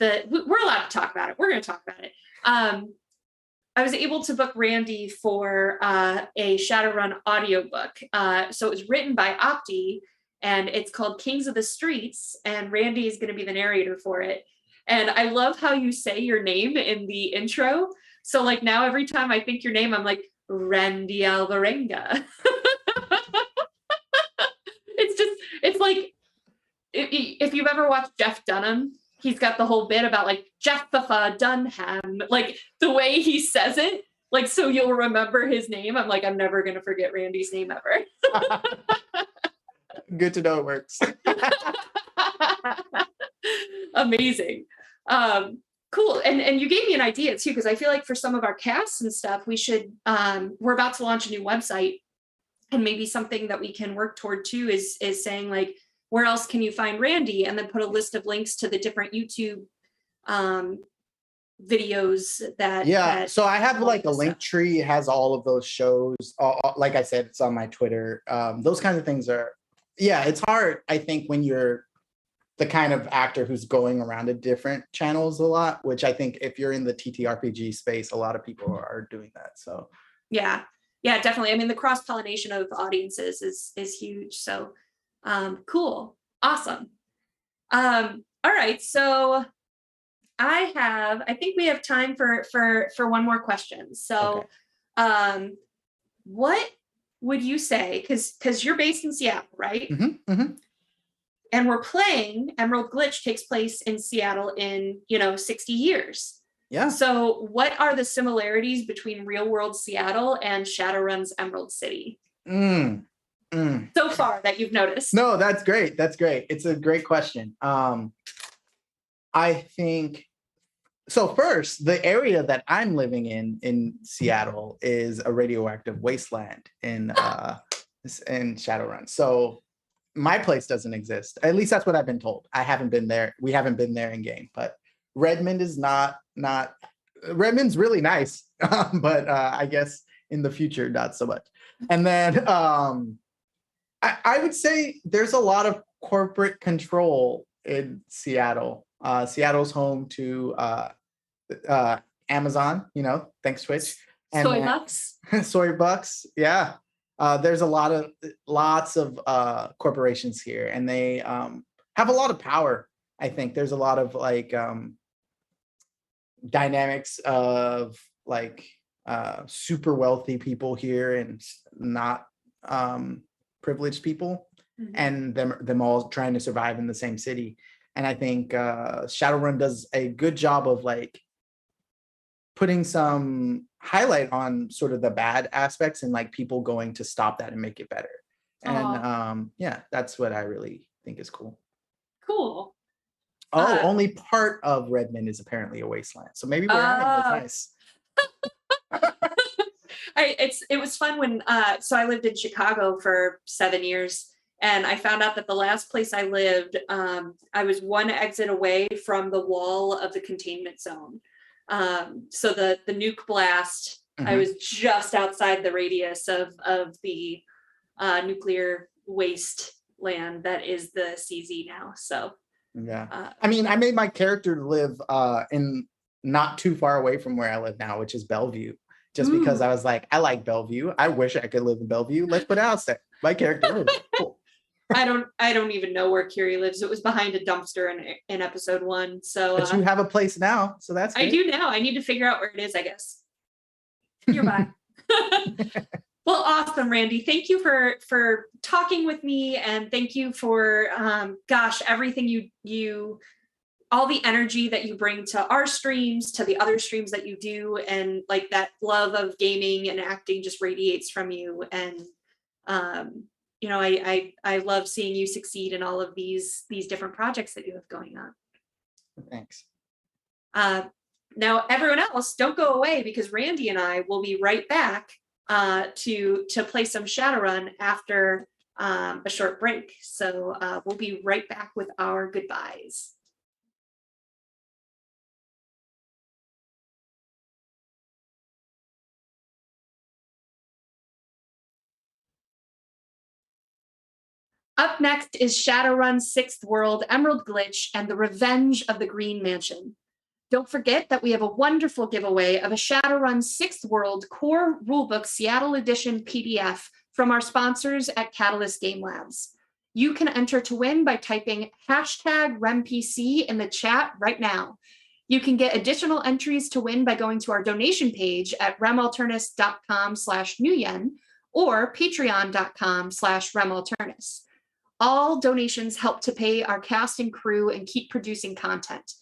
allowed to talk about it. We're going to talk about it. I was able to book Randy for a Shadowrun audiobook. So it was written by Opti, and it's called Kings of the Streets, and Randy is going to be the narrator for it. And I love how you say your name in the intro. So like now every time I think your name, I'm like, Randy Alvarenga. It's like, if you've ever watched Jeff Dunham, he's got the whole bit about like Jeffa Dunham, like the way he says it, like, so you'll remember his name. I'm like, I'm never going to forget Randy's name ever. Good to know it works. Amazing. Cool. And you gave me an idea too, because I feel like for some of our casts and stuff, we should, we're about to launch a new website, and maybe something that we can work toward too is saying like, where else can you find Randy? And then put a list of links to the different YouTube videos that. So I have like a link tree. It has all of those shows. Like I said, it's on my Twitter. Those kinds of things are, it's hard, I think, when you're the kind of actor who's going around to different channels a lot, which I think if you're in the TTRPG space, a lot of people are doing that. So Yeah. Yeah, definitely. I mean, the cross-pollination of audiences is huge. So cool. Awesome. All right. So I think we have time for one more question. Okay. So what would you say, because you're based in Seattle, right? And we're playing Emerald Glitch takes place in Seattle in 60 years. Yeah. So what are the similarities between real world Seattle and Shadowrun's Emerald City so far that you've noticed? No, that's great. That's great. It's a great question. I think so. First, the area that I'm living in Seattle is a radioactive wasteland in Shadowrun. So my place doesn't exist. At least that's what I've been told. I haven't been there. We haven't been there in game, but Redmond is not. Redmond's really nice, but I guess in the future not so much. And then I would say there's a lot of corporate control in Seattle. Seattle's home to Amazon, thanks Twitch. And Soy bucks. Soy bucks, yeah. There's lots of corporations here, and they have a lot of power. I think there's a lot of dynamics of super wealthy people here and not privileged people, and them all trying to survive in the same city. And I think Shadowrun does a good job of putting some highlight on sort of the bad aspects and people going to stop that and make it better. And yeah, that's what I really think is cool. Cool. Only part of Redmond is apparently a wasteland, so maybe where I am is nice. It was fun when so I lived in Chicago for 7 years, and I found out that the last place I lived, I was one exit away from the wall of the containment zone. So the nuke blast, I was just outside the radius of the nuclear wasteland that is the CZ now. So yeah, I mean, I made my character live in not too far away from where I live now, which is Bellevue, just because I was like, I like Bellevue. I wish I could live in Bellevue. Let's put it out there. My character lives. Cool. I don't even know where Curie lives. It was behind a dumpster in episode 1. So but you have a place now, so that's great. I do now. I need to figure out where it is, I guess. Nearby. Well, awesome, Randy. Thank you for talking with me, and thank you for everything you all the energy that you bring to our streams, to the other streams that you do, and that love of gaming and acting just radiates from you. And I love seeing you succeed in all of these different projects that you have going on. Thanks. Now, everyone else, don't go away, because Randy and I will be right back to play some Shadowrun after a short break. So we'll be right back with our goodbyes. Up next is Shadowrun's 6th world, Emerald Glitch, and the Revenge of the Green Mansion. Don't forget that we have a wonderful giveaway of a Shadowrun 6th world core rulebook Seattle edition PDF from our sponsors at Catalyst Game Labs. You can enter to win by typing #RemPC in the chat right now. You can get additional entries to win by going to our donation page at remalternis.com/nuyen or patreon.com/remalternis. All donations help to pay our cast and crew and keep producing content.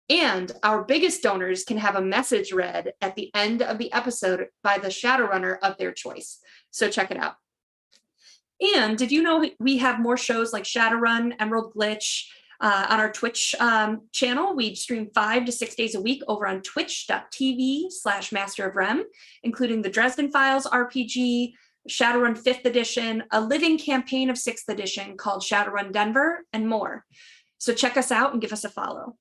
And our biggest donors can have a message read at the end of the episode by the Shadowrunner of their choice. So check it out. And did you know we have more shows like Shadowrun, Emerald Glitch on our Twitch channel? We stream 5 to 6 days a week over on twitch.tv/masterofrem, including the Dresden Files RPG, Shadowrun 5th edition, a living campaign of 6th edition called Shadowrun Denver, and more. So check us out and give us a follow.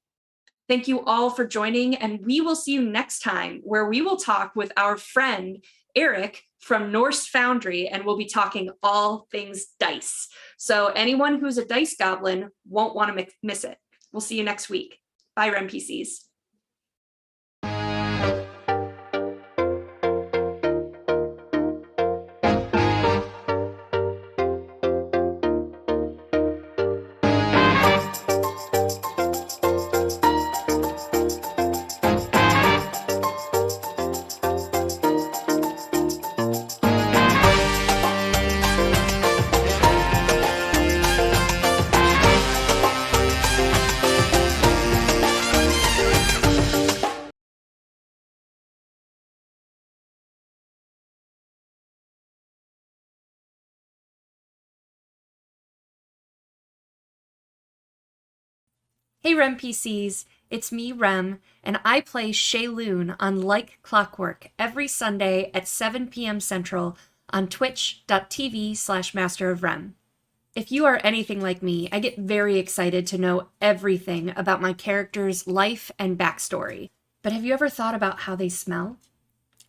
Thank you all for joining, and we will see you next time, where we will talk with our friend Eric from Norse Foundry, and we'll be talking all things dice. So anyone who's a dice goblin won't want to miss it. We'll see you next week. Bye, RemPCs. Hey Rem PCs, it's me Rem, and I play Shaylun on Like Clockwork every Sunday at 7 p.m. Central on twitch.tv/masterofrem. If you are anything like me, I get very excited to know everything about my character's life and backstory. But have you ever thought about how they smell?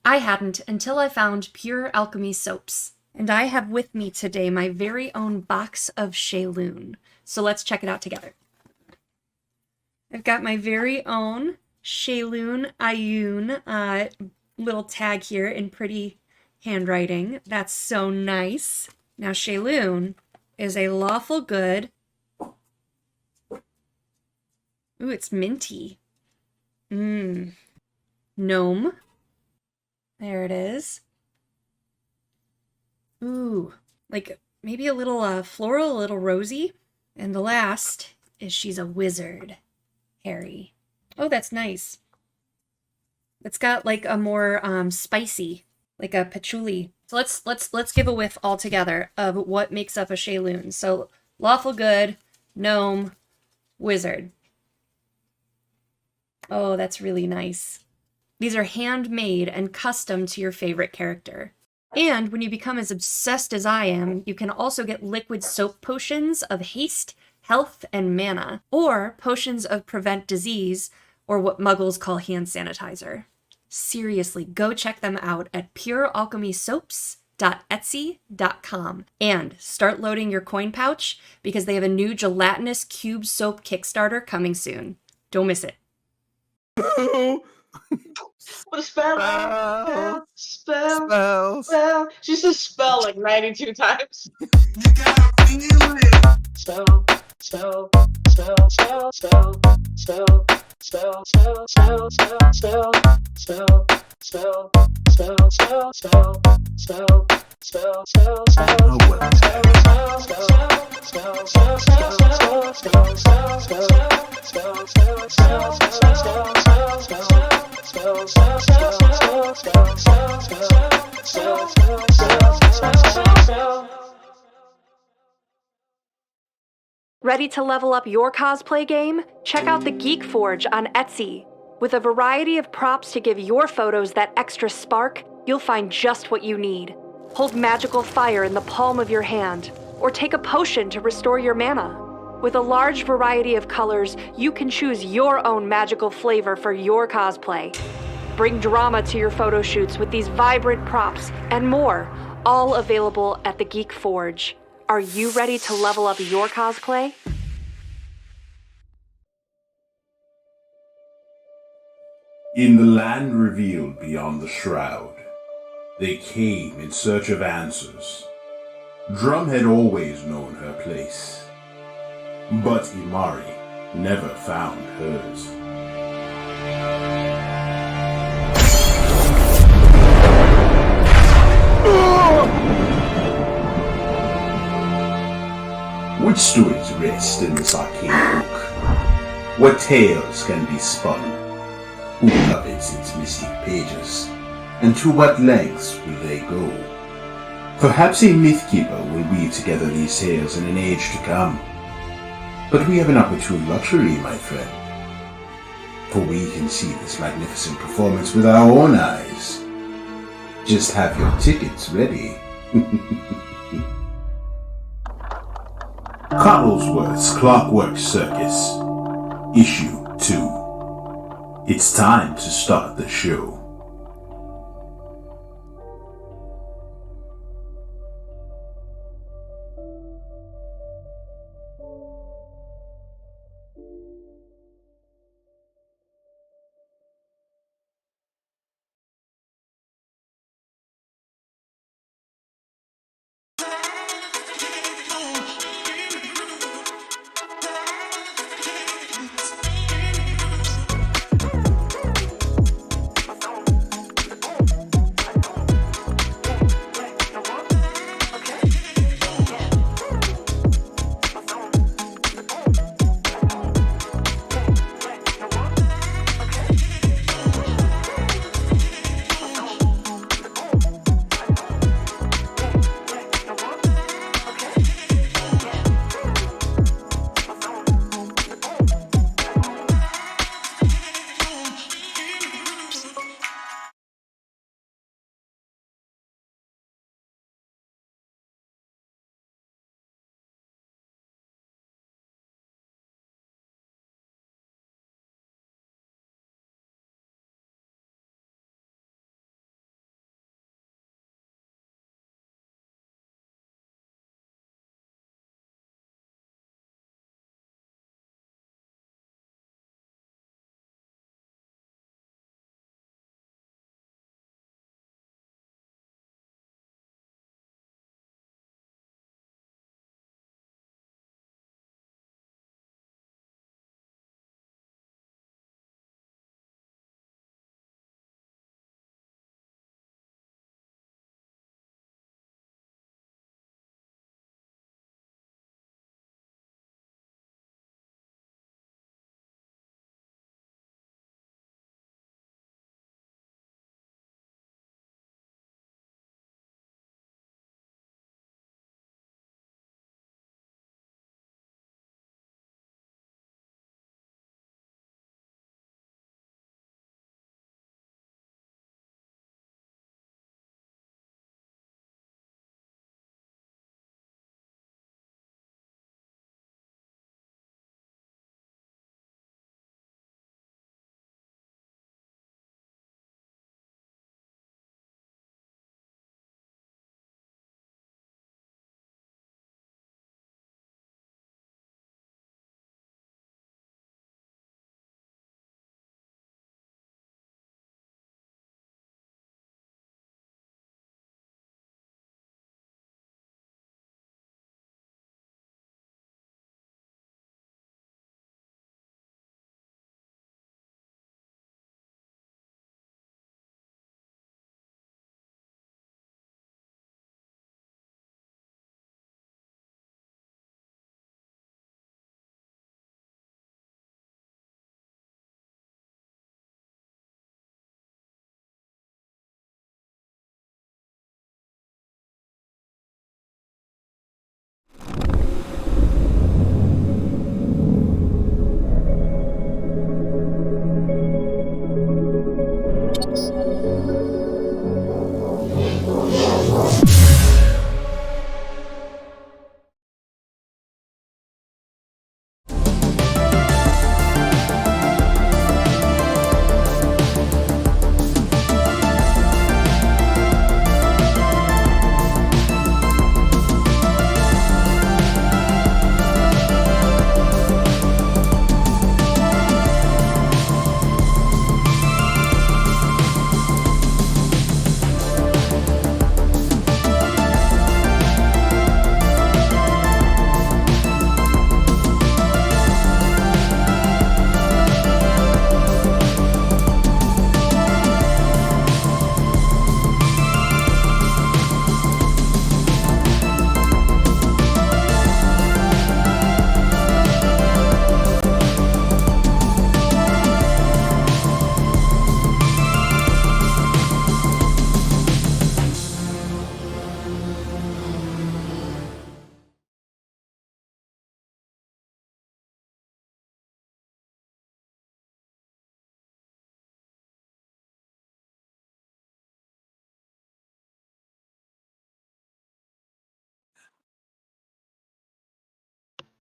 I hadn't until I found Pure Alchemy soaps. And I have with me today my very own box of Shaylun. So let's check it out together. I've got my very own Shaylun Ayun little tag here in pretty handwriting. That's so nice. Now Shaylun is a lawful good. Ooh, it's minty. Gnome. There it is. Ooh, like maybe a little floral, a little rosy. And the last is she's a wizard. Harry. Oh, that's nice. It's got like a more spicy, like a patchouli. So let's give a whiff all together of what makes up a Shaylun. So lawful good, gnome, wizard. Oh, that's really nice. These are handmade and custom to your favorite character. And when you become as obsessed as I am, you can also get liquid soap potions of haste, health, and mana, or potions of prevent disease, or what muggles call hand sanitizer. Seriously, go check them out at purealchemysoaps.etsy.com and start loading your coin pouch because they have a new gelatinous cube soap Kickstarter coming soon. Don't miss it. What a spell! Spell! She says spell like 92 times. You gotta feel it. Spell. Ready to level up your cosplay game? Check out the Geek Forge on Etsy. With a variety of props to give your photos that extra spark, you'll find just what you need. Hold magical fire in the palm of your hand, or take a potion to restore your mana. With a large variety of colors, you can choose your own magical flavor for your cosplay. Bring drama to your photo shoots with these vibrant props and more, all available at the Geek Forge. Are you ready to level up your cosplay? In the land revealed beyond the shroud, they came in search of answers. Drum had always known her place, but Imari never found hers. Which stories rest in this arcane book? What tales can be spun? Who covets its mystic pages? And to what lengths will they go? Perhaps a Mythkeeper will weave together these tales in an age to come. But we have an opportune luxury, my friend. For we can see this magnificent performance with our own eyes. Just have your tickets ready. Cottlesworth's Clockwork Circus, Issue 2. It's time to start the show.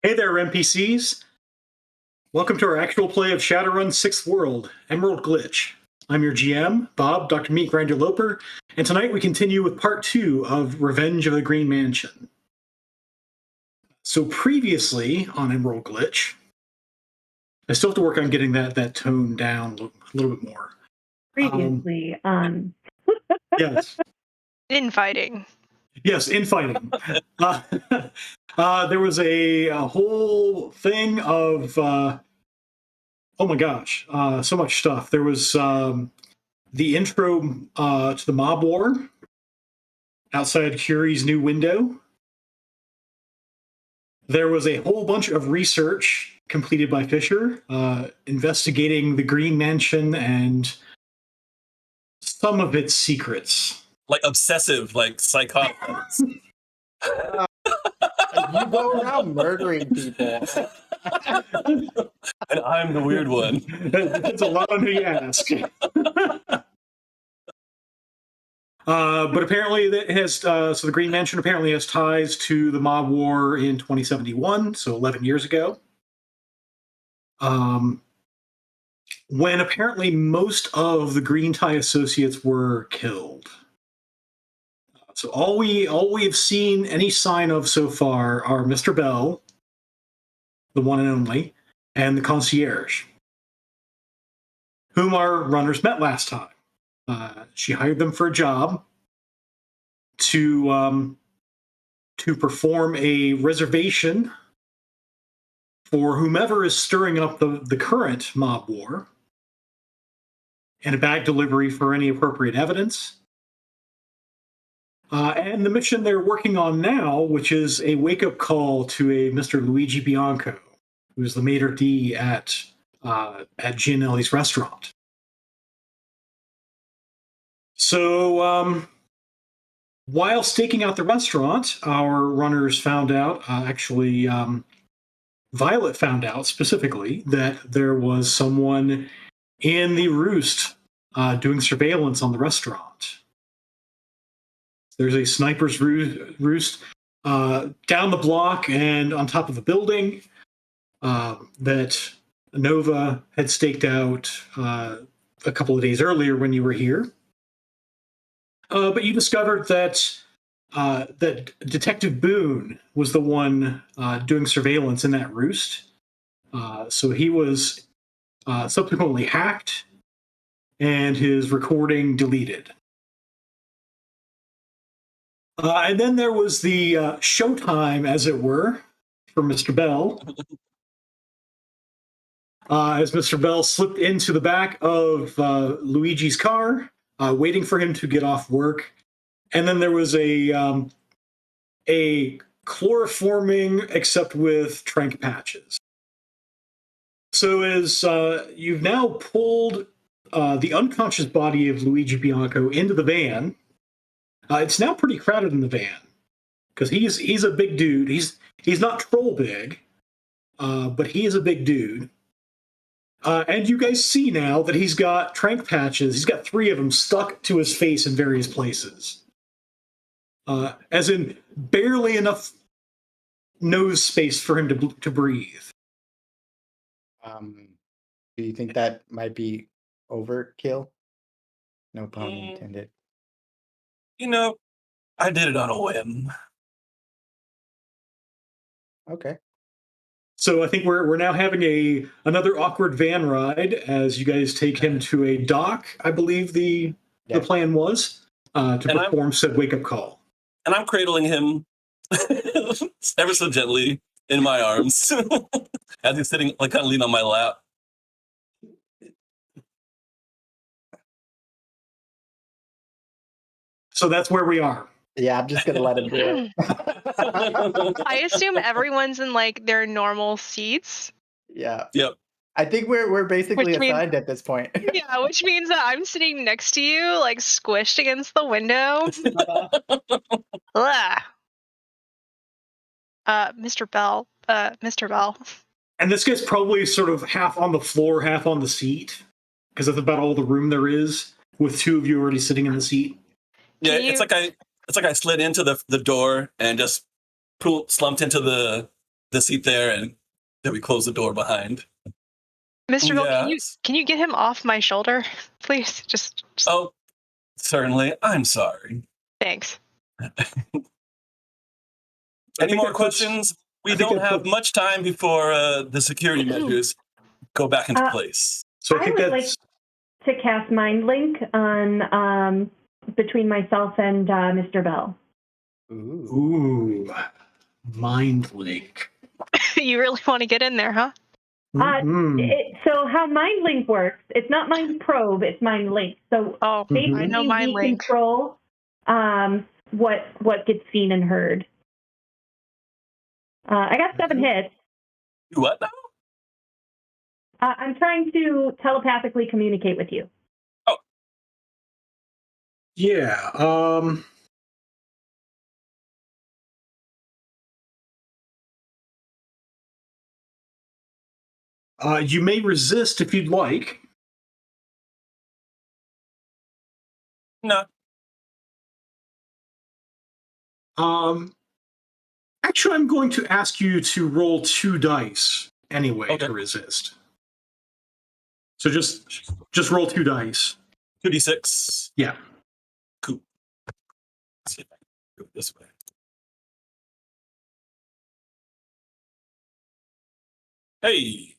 Hey there, NPCs. Welcome to our actual play of Shadowrun's 6th World, Emerald Glitch. I'm your GM, Bob, Dr. Meat Grinder Loper, and tonight we continue with part 2 of Revenge of the Green Mansion. So previously on Emerald Glitch, I still have to work on getting that tone down a little bit more. Previously Yes. Infighting. Yes, infighting. There was a whole thing of, oh my gosh, so much stuff. There was the intro to the mob war outside Curie's new window. There was a whole bunch of research completed by Fisher, investigating the Green Mansion and some of its secrets. Like obsessive, like psychotic. You go around murdering people. And I'm the weird one. It's a lot on who you ask. But apparently it has, so the Green Mansion apparently has ties to the mob war in 2071, so 11 years ago. When apparently most of the Green Tie associates were killed. So all we have seen any sign of so far are Mr. Bell, the one and only, and the concierge, whom our runners met last time. She hired them for a job to perform a reservation for whomever is stirring up the current mob war, and a bag delivery for any appropriate evidence. And the mission they're working on now, which is a wake-up call to a Mr. Luigi Bianco, who's the maitre d' at Gianelli's restaurant. So, while staking out the restaurant, our runners found out, Violet found out specifically that there was someone in the roost doing surveillance on the restaurant. There's a sniper's roost down the block and on top of a building that Nova had staked out a couple of days earlier when you were here. But you discovered that Detective Boone was the one doing surveillance in that roost. So he was subsequently hacked and his recording deleted. And then there was the showtime, as it were, for Mr. Bell. As Mr. Bell slipped into the back of Luigi's car, waiting for him to get off work. And then there was a chloroforming, except with trank patches. So as you've now pulled the unconscious body of Luigi Bianco into the van, it's now pretty crowded in the van because he's a big dude. He's not troll big, but he is a big dude. And you guys see now that he's got trank patches. He's got 3 of them stuck to his face in various places. As in barely enough nose space for him to breathe. Do you think that might be overkill? No pun intended. You know, I did it on a whim. Okay. So I think we're now having another awkward van ride as you guys take him to a dock. I believe the plan was to perform said wake-up call. And I'm cradling him ever so gently in my arms as he's sitting, like, kind of leaning on my lap. So that's where we are. Yeah, I'm just gonna let him do it. I assume everyone's in like their normal seats. Yeah. Yep. I think we're basically Which means- assigned at this point. Yeah, which means that I'm sitting next to you, like squished against the window. Ugh. Mr. Bell. Mr. Bell. And this guy's probably sort of half on the floor, half on the seat, because that's about all the room there is, with 2 of you already sitting in the seat. Yeah, it's like I slid into the door and just slumped into the the seat there, and then we close the door behind. Mr. Bill, Yes. can you get him off my shoulder, please? Just Oh, certainly. I'm sorry. thanks. Any more questions? We don't have much time before the security measures go back into place. So I I think would that's like to cast Mind Link on between myself and Mr. Bell. ooh, mind link. You really want to get in there, huh? Mhm. So how Mind Link works, it's not Mind Probe, it's Mind Link. So Oh, basically I know Mind we Link. control what gets seen and heard. I got 7 hits. You what now? I'm trying to telepathically communicate with you. Yeah. You may resist if you'd like. No. Actually, I'm going to ask you to roll 2 dice anyway Okay. to resist. So just roll 2 dice. 2d6. Yeah. Cool. Let's see if I can do it this way. Hey.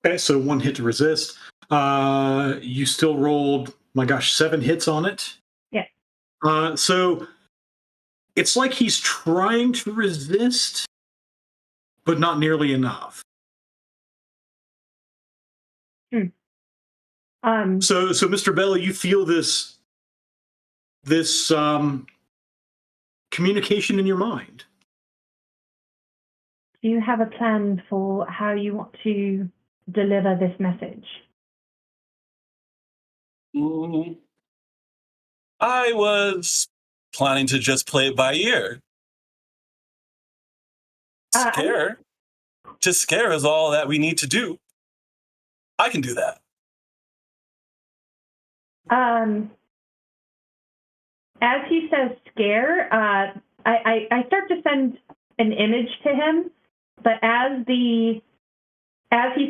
Okay, so 1 hit to resist. You still rolled, my gosh, 7 hits on it. Yeah. So it's like he's trying to resist, but not nearly enough. So Mr. Bell, you feel this communication in your mind. Do you have a plan for how you want to deliver this message? I was planning to just play it by ear. Scare. To scare is all that we need to do. I can do that. As he says scare, I start to send an image to him, but as he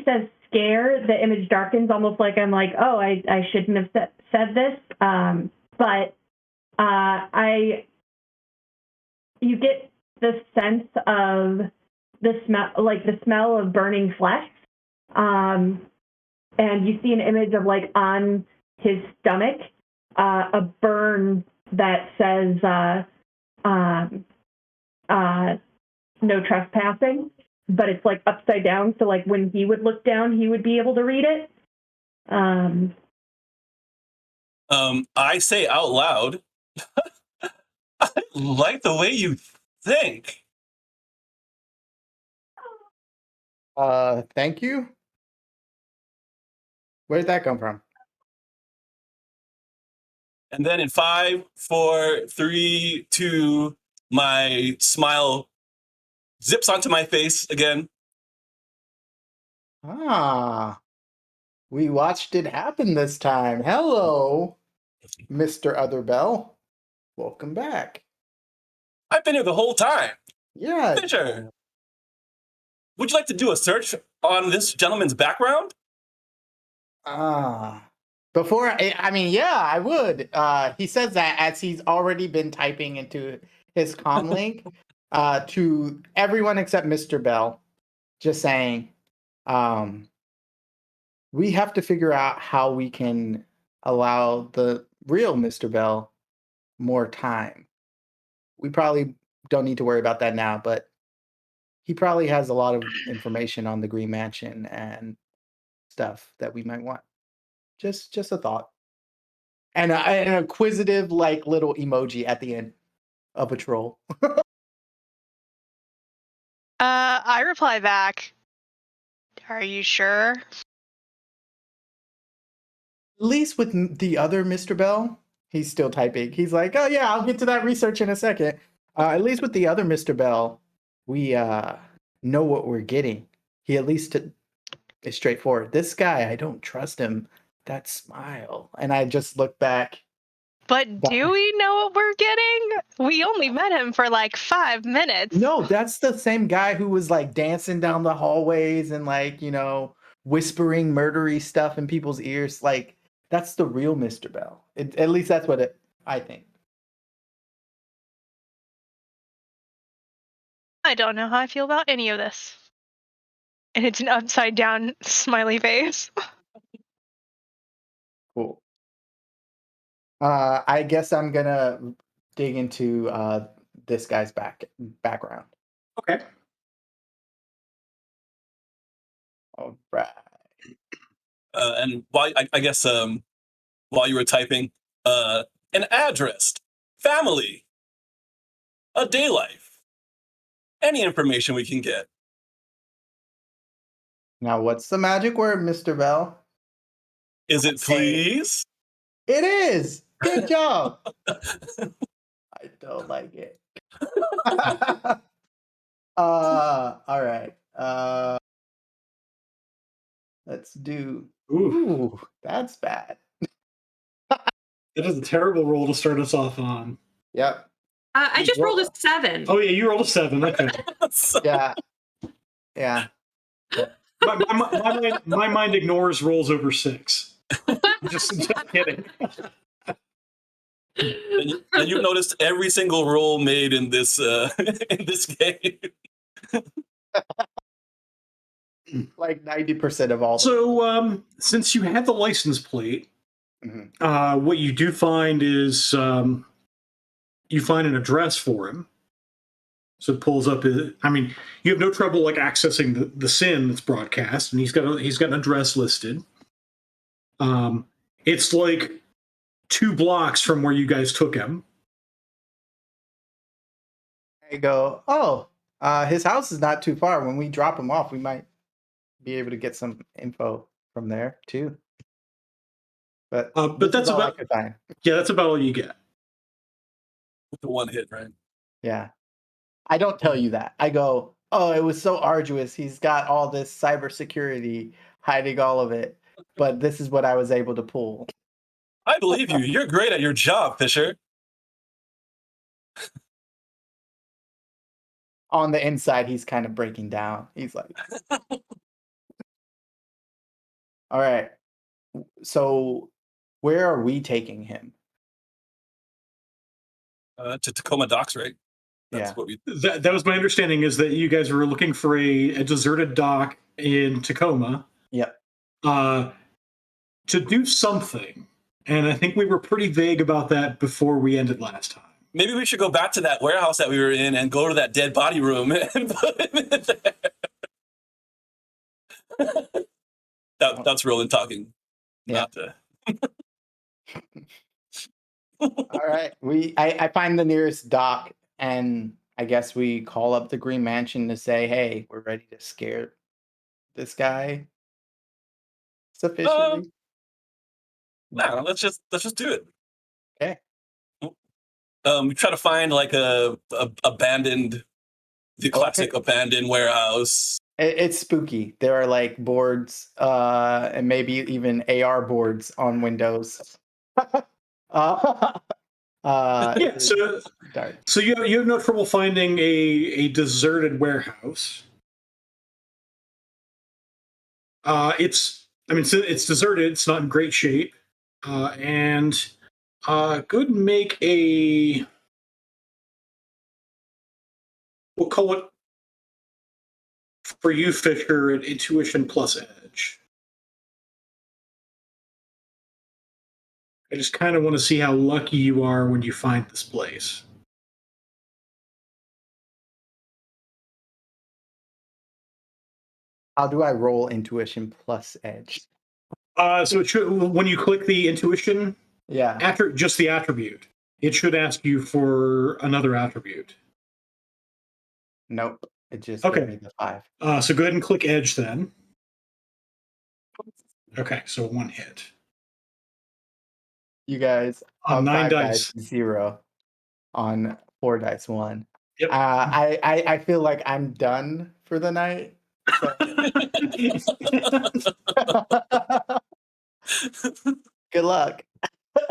says scare, the image darkens almost like I'm like, oh, I shouldn't have said this. But you get the sense of the smell of burning flesh. And you see an image of like on his stomach, a burn that says no trespassing, but it's like upside down. So like when he would look down, he would be able to read it. I say out loud, I like the way you think. Thank you. Where did that come from? And then in 5, 4, 3, 2, my smile zips onto my face again. We watched it happen this time. Hello, Mr. Otherbell. Welcome back. I've been here the whole time. Yeah. Fisher, would you like to do a search on this gentleman's background? Before, I mean, yeah, I would. He says that as he's already been typing into his comm link to everyone except Mr. Bell, just saying, we have to figure out how we can allow the real Mr. Bell more time. We probably don't need to worry about that now, but he probably has a lot of information on the Green Mansion and stuff that we might want. Just a thought. And an inquisitive, like, little emoji at the end of a troll. I reply back. Are you sure? At least with the other Mr. Bell, he's still typing. He's like, oh yeah, I'll get to that research in a second. At least with the other Mr. Bell, we know what we're getting. He at least is straightforward. This guy, I don't trust him. That smile. And I just look back But do we know what we're getting? We only met him for like 5 minutes. No, that's the same guy who was like dancing down the hallways and like, whispering murdery stuff in people's ears. Like, that's the real Mr. Bell. At least that's what I think. I don't know how I feel about any of this. And it's an upside down smiley face. Cool. I guess I'm gonna dig into this guy's background. Okay. All right. And I guess while you were typing, an address, family, a day life, any information we can get. Now, what's the magic word, Mr. Bell? Is it please? It is. Good job. I don't like it. All right. Let's do. Ooh, that's bad. That is a terrible roll to start us off on. Yep. I just rolled a 7. Oh yeah, you rolled a 7. Okay. Yeah. Yeah. My mind ignores rolls over 6. Just kidding. And you've noticed every single roll made in this game. Like 90% of all. So, since you had the license plate, what you do find is you find an address for him. So it pulls up. You have no trouble like accessing the SIN that's broadcast, and he's got an address listed. It's like 2 blocks from where you guys took him. I go, oh, his house is not too far. When we drop him off, we might be able to get some info from there too. But that's all about I could find. Yeah, that's about all you get. With the one hit, right? Yeah. I don't tell you that. I go, oh, it was so arduous. He's got all this cybersecurity hiding all of it. But this is what I was able to pull. I believe you. You're great at your job, Fisher. On the inside, he's kind of breaking down. He's like, all right. So where are we taking him? To Tacoma Docks, right? That's Yeah. what we. That was my understanding, is that you guys were looking for a deserted dock in Tacoma. Yep. To do something. And I think we were pretty vague about that before we ended last time. Maybe we should go back to that warehouse that we were in and go to that dead body room and put him in there. That's Roland talking. Yeah. Not All right. I find the nearest dock, and I guess we call up the Green Mansion to say, hey, we're ready to scare this guy sufficiently. No, let's just do it. Okay. We try to find like the classic abandoned warehouse. It's spooky. There are like boards, and maybe even AR boards on windows. Yeah, so you have no trouble finding a deserted warehouse. It's deserted. It's not in great shape, and go ahead and make a. We'll call it for you, Fisher, an intuition plus edge. I just kind of want to see how lucky you are when you find this place. How do I roll intuition plus edge? So it should, when you click the intuition, Yeah. just the attribute, it should ask you for another attribute. Nope. It just Okay. gave me the 5. So go ahead and click edge then. Okay, so 1 hit. You guys On 9 5 dice. 0. On 4 dice 1. Yep. I feel like I'm done for the night. So. Good luck.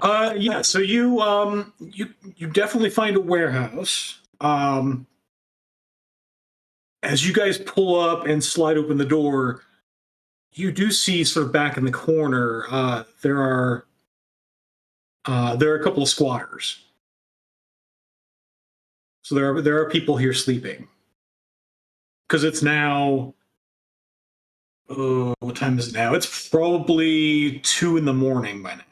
Yeah. So you definitely find a warehouse. As you guys pull up and slide open the door, you do see sort of back in the corner. There are a couple of squatters. So there are people here sleeping because it's now. Oh, what time is it now? It's probably 2 in the morning by now.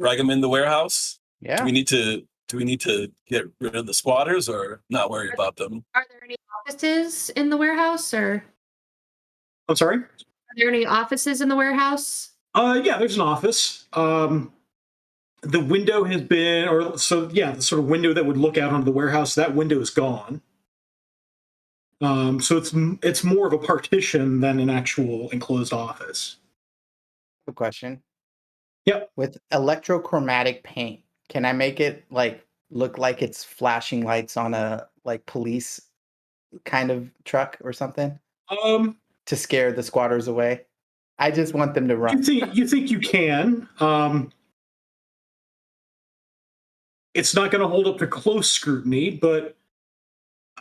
Drag them in the warehouse. Yeah. Do we need to get rid of the squatters or not worry about them? Are there any offices in the warehouse, or I'm sorry? are there any offices in the warehouse? Yeah, there's an office. The window has been, or so yeah, the sort of window that would look out onto the warehouse. That window is gone. So it's more of a partition than an actual enclosed office. A question. Yep. With electrochromatic paint, can I make it like look like it's flashing lights on a like police kind of truck or something to scare the squatters away? I just want them to run. You think you can? It's not going to hold up to close scrutiny, but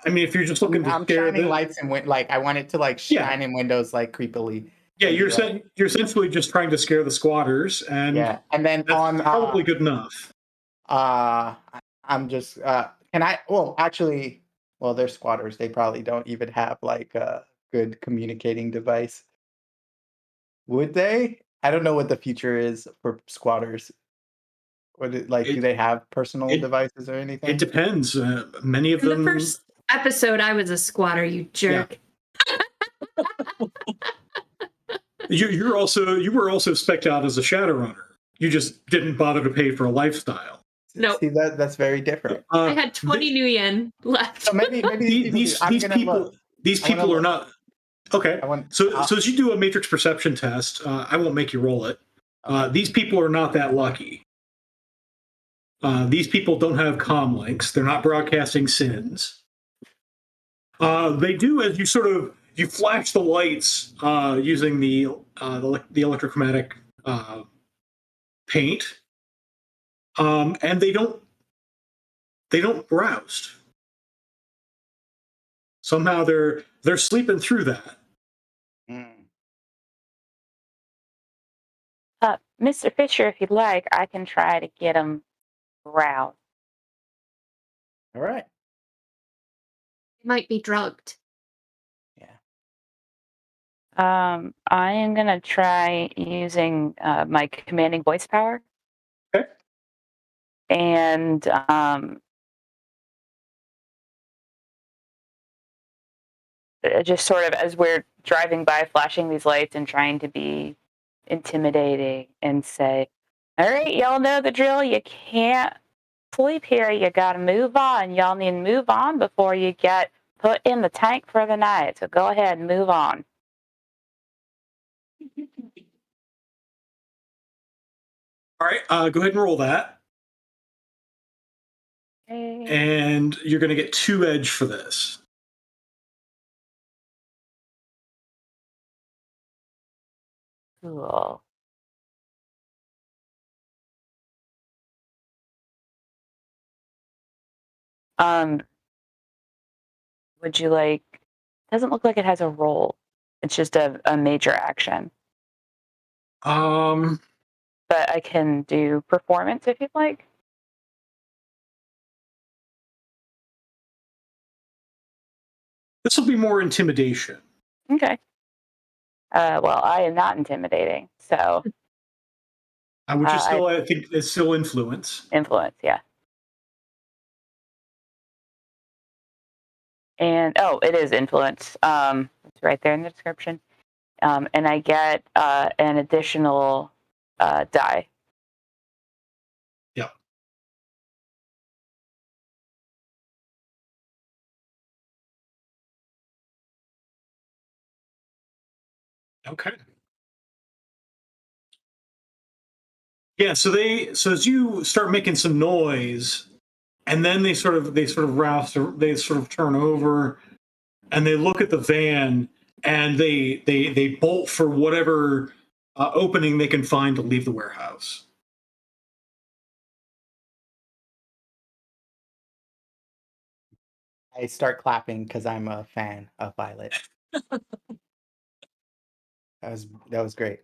I mean, if you're just looking to I'm scare shining lights and like I want it to like shine in windows like creepily. Yeah, you're essentially just trying to scare the squatters, and yeah, and then that's on probably good enough. I'm just can I? Well, actually, well, they're squatters. They probably don't even have like a good communicating device. Would they? I don't know what the future is for squatters. Do they have personal devices or anything? It depends. Many of In them. the first episode, I was a squatter. You jerk. You were also spec'd out as a Shadowrunner. You just didn't bother to pay for a lifestyle. No. See that's very different. I had 20 new yen left. So maybe these people are not okay. So as you do a matrix perception test, I won't make you roll it. These people are not that lucky. These people don't have comm links. They're not broadcasting sins. They do as you flash the lights using the electrochromatic paint, and they don't roust. Somehow they're sleeping through that. Mr. Fisher, if you'd like, I can try to get them roused. All right. Might be drugged. I am going to try using my commanding voice power. Okay. And just sort of as we're driving by, flashing these lights and trying to be intimidating and say, all right, y'all know the drill. You can't sleep here. You got to move on. Y'all need to move on before you get put in the tank for the night. So go ahead and move on. All right, go ahead and roll that. Okay. And you're going to get 2 edge for this. Cool. Would you like? Doesn't look like it has a roll. It's just a major action. But I can do performance if you'd like. This will be more intimidation. Okay. Well, I am not intimidating, so. Which is still, I think, it's still influence. Influence, yeah. And it is influence. It's right there in the description. And I get an additional die. Yeah. Okay. Yeah, so as you start making some noise, and then they sort of rouse, they sort of turn over, and they look at the van, and they bolt for whatever opening they can find to leave the warehouse. I start clapping because I'm a fan of Violet. That was great.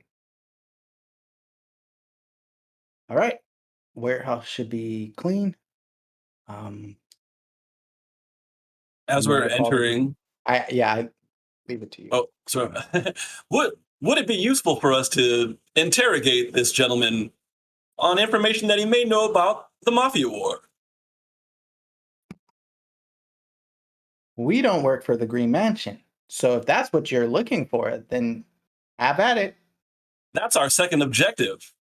All right, warehouse should be clean. As You we're wanna call the group? entering, I leave it to you. oh, sorry. Would it be useful for us to interrogate this gentleman on information that he may know about the Mafia War? We don't work for the Green Mansion, so if that's what you're looking for, then have at it. That's our second objective.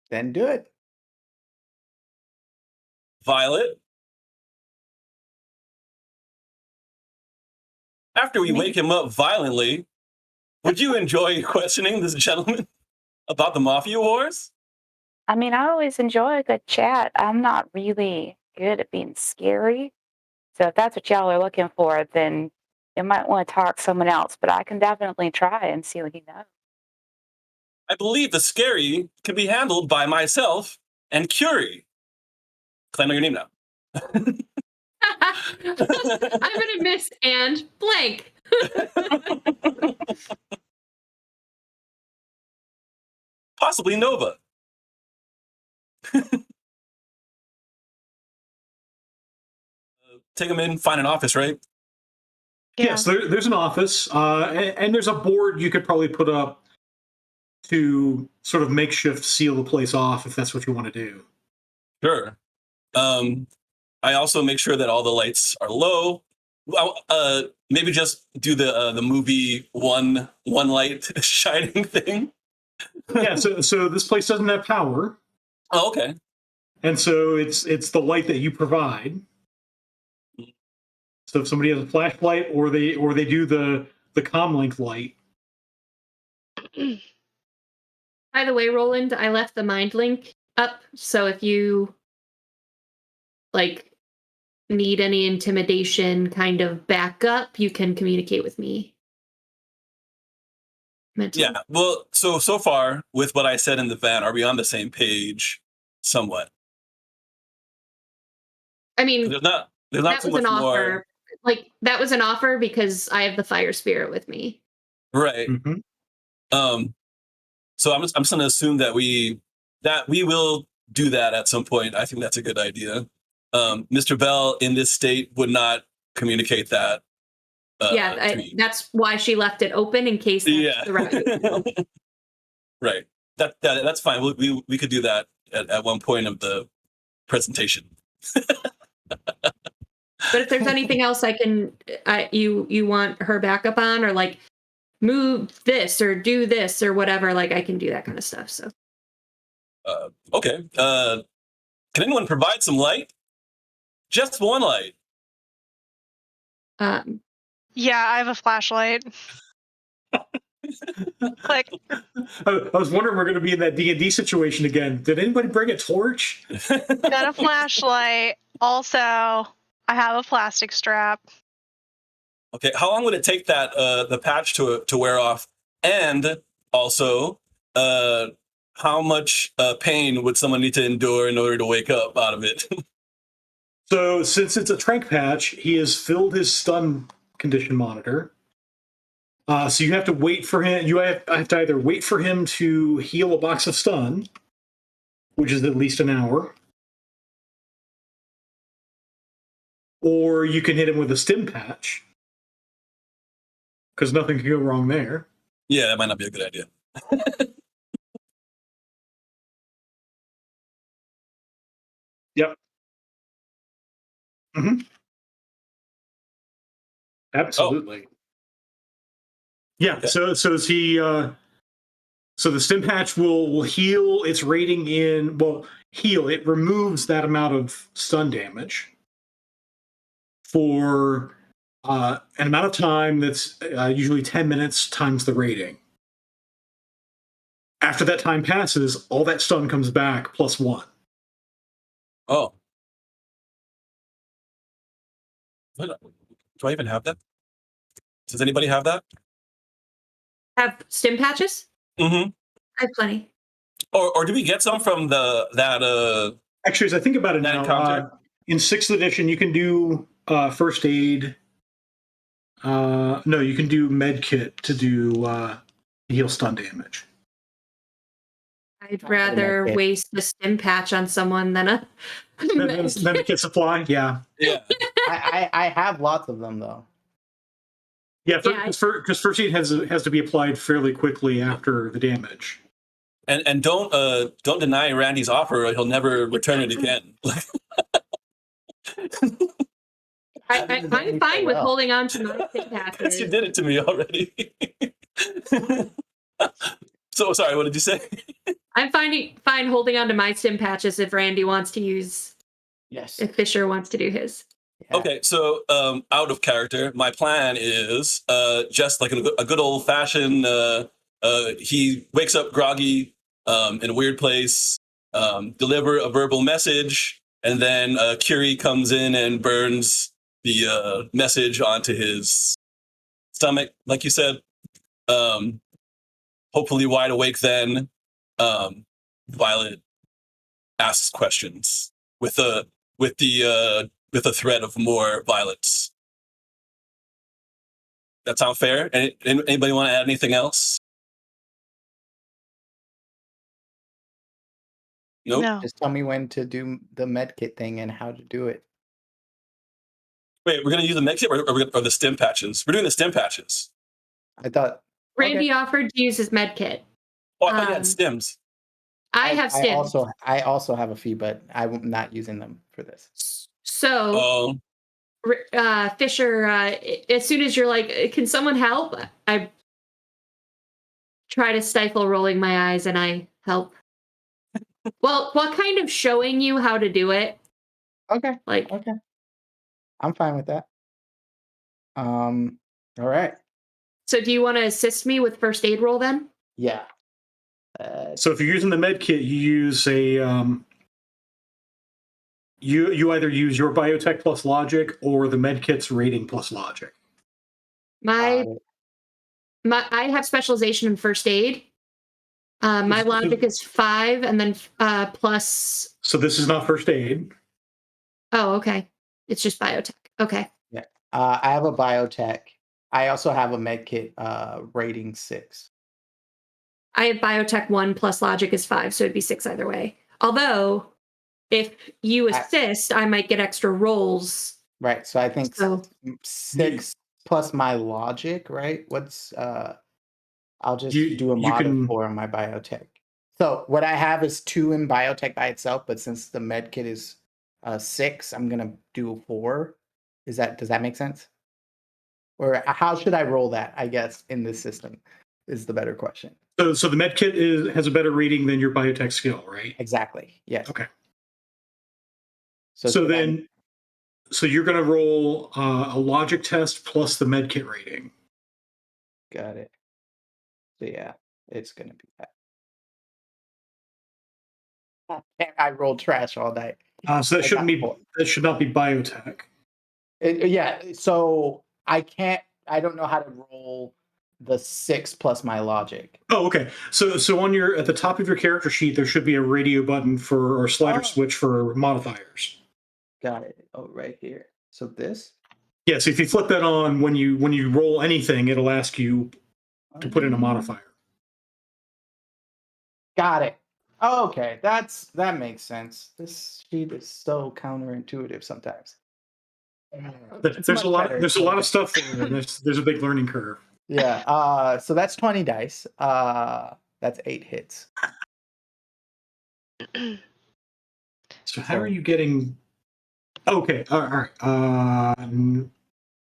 Then do it. Violet, after we wake him up violently, would you enjoy questioning this gentleman about the Mafia Wars? I mean, I always enjoy a good chat. I'm not really good at being scary. So if that's what y'all are looking for, then you might want to talk to someone else. But I can definitely try and see what he knows. I believe the scary can be handled by myself and Curie. Because I know your name now. I'm gonna miss and blank. Possibly Nova. Take him in, find an office, right? Yeah. Yes, there's an office, and there's a board you could probably put up to sort of makeshift seal the place off if that's what you want to do. Sure. I also make sure that all the lights are low. Well, maybe just do the movie one light shining thing. Yeah, so this place doesn't have power. Oh, okay. And so it's the light that you provide. So if somebody has a flashlight or they do the comlink light. By the way, Roland, I left the mind link up, so if you need any intimidation kind of backup, you can communicate with me. Mentally. Yeah. Well, so far with what I said in the van, are we on the same page? Somewhat. I mean, there's not that too was much an offer. more. That was an offer because I have the fire spirit with me. Right. Mm-hmm. So I'm just going to assume that we will do that at some point. I think that's a good idea. Mr. Bell in this state would not communicate that. That's why she left it open in case that's the route you would go. Right. That's fine. We could do that at one point of the presentation. But if there's anything else you want her backup on, or move this or do this or whatever, I can do that kind of stuff. So. Okay. Can anyone provide some light? Just one light. Yeah, I have a flashlight. Click. I was wondering we're going to be in that D&D situation again. Did anybody bring a torch? Got a flashlight. Also, I have a plastic strap. Okay. How long would it take that the patch to wear off? And also, how much pain would someone need to endure in order to wake up out of it? So since it's a trank patch, he has filled his stun condition monitor. So you have to wait for him. I have to either wait for him to heal a box of stun, which is at least an hour, or you can hit him with a stim patch, because nothing can go wrong there. Yeah, that might not be a good idea. Yep. Mm-hmm. Absolutely. Oh. Yeah. Okay. So is he? So the stim patch will heal its rating in heal. It removes that amount of stun damage for an amount of time that's usually 10 minutes times the rating. After that time passes, all that stun comes back +1. Oh. Do I even have that? Does anybody have that? Have stim patches? Mm-hmm. I have plenty. Or do we get some from that? Actually, as I think about it That now, encounter? in 6th edition, you can do first aid. No, you can do med kit to do heal stun damage. I'd rather medkit. waste a stim patch on someone than a Then the kit supply, yeah. Yeah. I have lots of them though. Yeah, Yeah, because first aid has to be applied fairly quickly after the damage. And don't deny Randy's offer, or he'll never return it again. I'm fine with holding on to my stim Because patches. you did it to me already. So sorry, what did you say? I'm fine holding on to my stim patches if Randy wants to use, Yes. if Fisher wants to do his. Yeah. Okay, so out of character, my plan is just like a good old fashioned. He wakes up groggy in a weird place, deliver a verbal message, and then Curie comes in and burns the message onto his stomach, like you said. Hopefully wide awake then. Violet asks questions with the threat of more violence. That sound fair? Anybody want to add anything else? Nope. No. Just tell me when to do the medkit thing and how to do it. Wait, we're gonna use the medkit or the stim patches? We're doing the stim patches. I thought Randy offered to use his med kit. Oh, I thought you had stims. I have stims. I also have a few, but I'm not using them for this. So, Fisher, as soon as you're like, can someone help? I try to stifle rolling my eyes and I help. Well, what kind of showing you how to do it? Okay. Okay. I'm fine with that. All right. So do you want to assist me with first aid roll then? Yeah. So if you're using the med kit, you use a you either use your biotech plus logic or the med kit's rating plus logic. I have specialization in first aid. My logic is 5 and then plus. So this is not first aid. Oh, okay. It's just biotech. Okay. Yeah. I have a biotech. I also have a med kit rating 6. I have biotech 1 plus logic is 5, so it'd be 6 either way. Although, if you assist, I might get extra rolls. Right. So I think 6 plus my logic, right? What's I'll just do a mod of 4 on my biotech. So what I have is 2 in biotech by itself, but since the med kit is 6, I'm gonna do 4. Does that make sense? Or how should I roll that? I guess in this system is the better question. So the med kit has a better rating than your biotech skill, right? Exactly. Yes. Okay. So you're going to roll a logic test plus the med kit rating. Got it. So yeah, it's going to be that. I rolled trash all night. So that should not be biotech. Yeah. So I don't know how to roll the 6 plus my logic. Oh, okay. So on at the top of your character sheet, there should be a radio button or slider switch for modifiers. Got it. Oh, right here. So this? Yeah, so if you flip that on when you roll anything, it'll ask you to put in a modifier. Got it. Oh, okay. That makes sense. This sheet is so counterintuitive sometimes. There's a lot of stuff there. There's a big learning curve. Yeah. So that's 20 dice. That's 8 hits. So how are you getting? Okay. All right.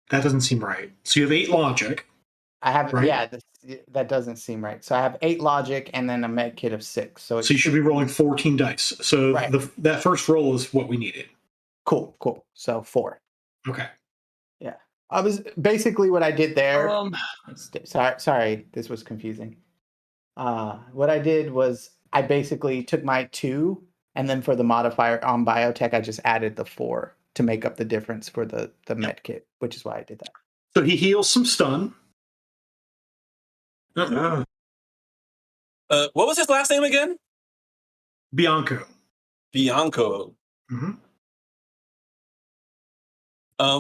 That doesn't seem right. So you have 8 logic. I have right? Yeah. That doesn't seem right. So I have 8 logic and then a med kit of 6. So you should be rolling 14 dice. So right. that first roll is what we needed. Cool. So 4. Okay. Yeah. I was basically what I did there. Sorry, this was confusing. What I did was I basically took my 2, and then for the modifier on biotech, I just added the 4 to make up the difference for the med kit, which is why I did that. So he heals some stun. What was his last name again? Bianco. Bianco. Mm-hmm.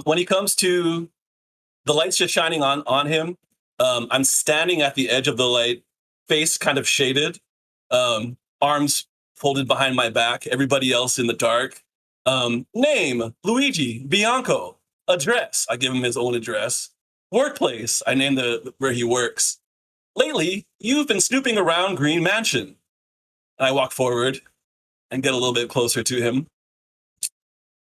When he comes to the light's just shining on him, I'm standing at the edge of the light, face kind of shaded, arms folded behind my back, everybody else in the dark. Name, Luigi Bianco. Address, I give him his own address. Workplace, I name where he works. Lately, you've been snooping around Green Mansion. And I walk forward and get a little bit closer to him.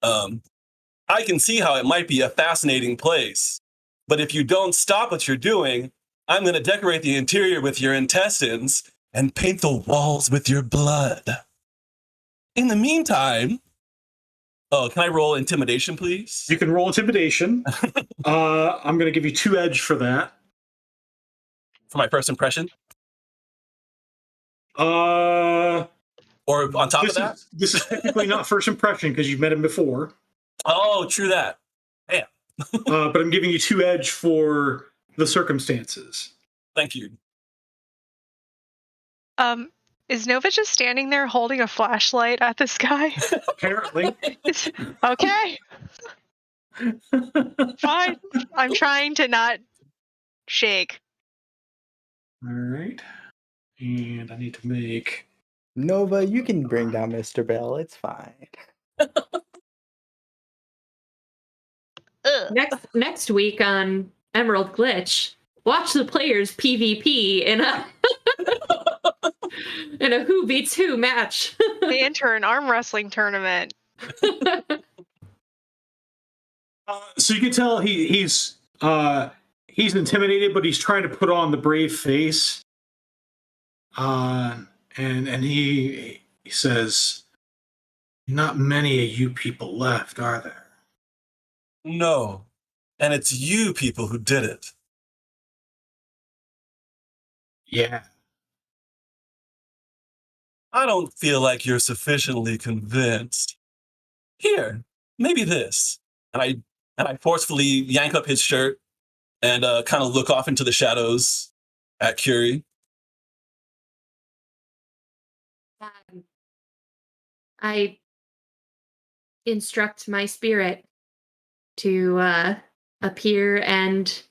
I can see how it might be a fascinating place. But if you don't stop what you're doing, I'm going to decorate the interior with your intestines and paint the walls with your blood. In the meantime, can I roll intimidation, please? You can roll intimidation. I'm going to give you 2 edge for that. For my first impression? Or on top of that? This is technically not first impression because you've met him before. Oh, true that. Damn. But I'm giving you 2 edge for the circumstances. Thank you. Is Nova just standing there holding a flashlight at the sky? Apparently. Okay. Fine. I'm trying to not shake. All right. And I need to make... Nova, you can bring down Mr. Bell. It's fine. Next week on Emerald Glitch, watch the players PvP in a in a who beats who match. They enter an arm wrestling tournament. So you can tell he's intimidated, but he's trying to put on the brave face. And he says, "Not many of you people left, are there?" No. And it's you people who did it. Yeah. I don't feel like you're sufficiently convinced. Here, maybe this. And I forcefully yank up his shirt and kind of look off into the shadows at Curie. I instruct my spirit to appear and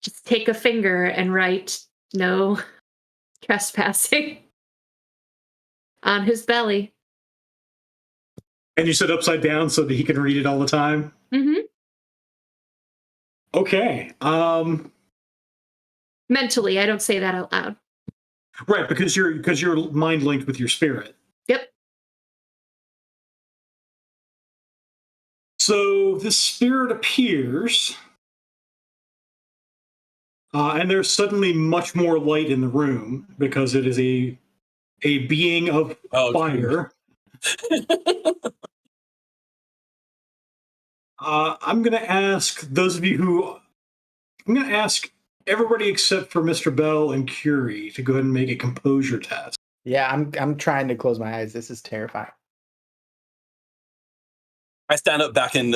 just take a finger and write "no trespassing" on his belly. And you sit upside down so that he can read it all the time? Mm-hmm. Okay. Mentally, I don't say that out loud. Right, because you're mind linked with your spirit. Yep. So the spirit appears, and there's suddenly much more light in the room because it is a being of fire. I'm going to ask everybody except for Mr. Bell and Curie to go ahead and make a composure test. Yeah, I'm trying to close my eyes. This is terrifying. I stand up back in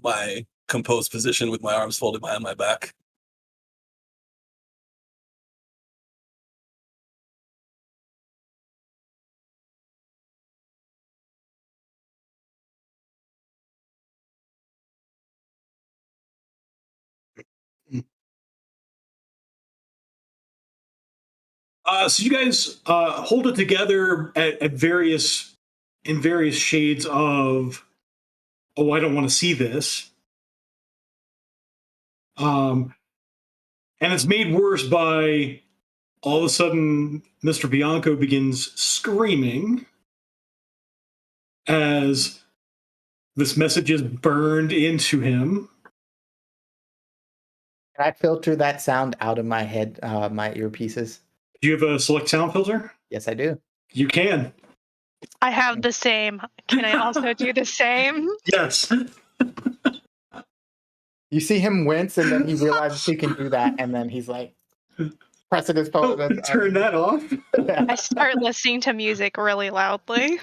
my composed position with my arms folded behind my back. So you guys hold it together in various shades of, oh, I don't want to see this. And it's made worse by all of a sudden Mr. Bianco begins screaming as this message is burned into him. Can I filter that sound out of my head, my earpieces? Do you have a select sound filter? Yes, I do. You can. I have the same. Can I also do the same? Yes. You see him wince, and then he realizes he can do that, and then he's like pressing his phone. Oh, turn that off. I start listening to music really loudly.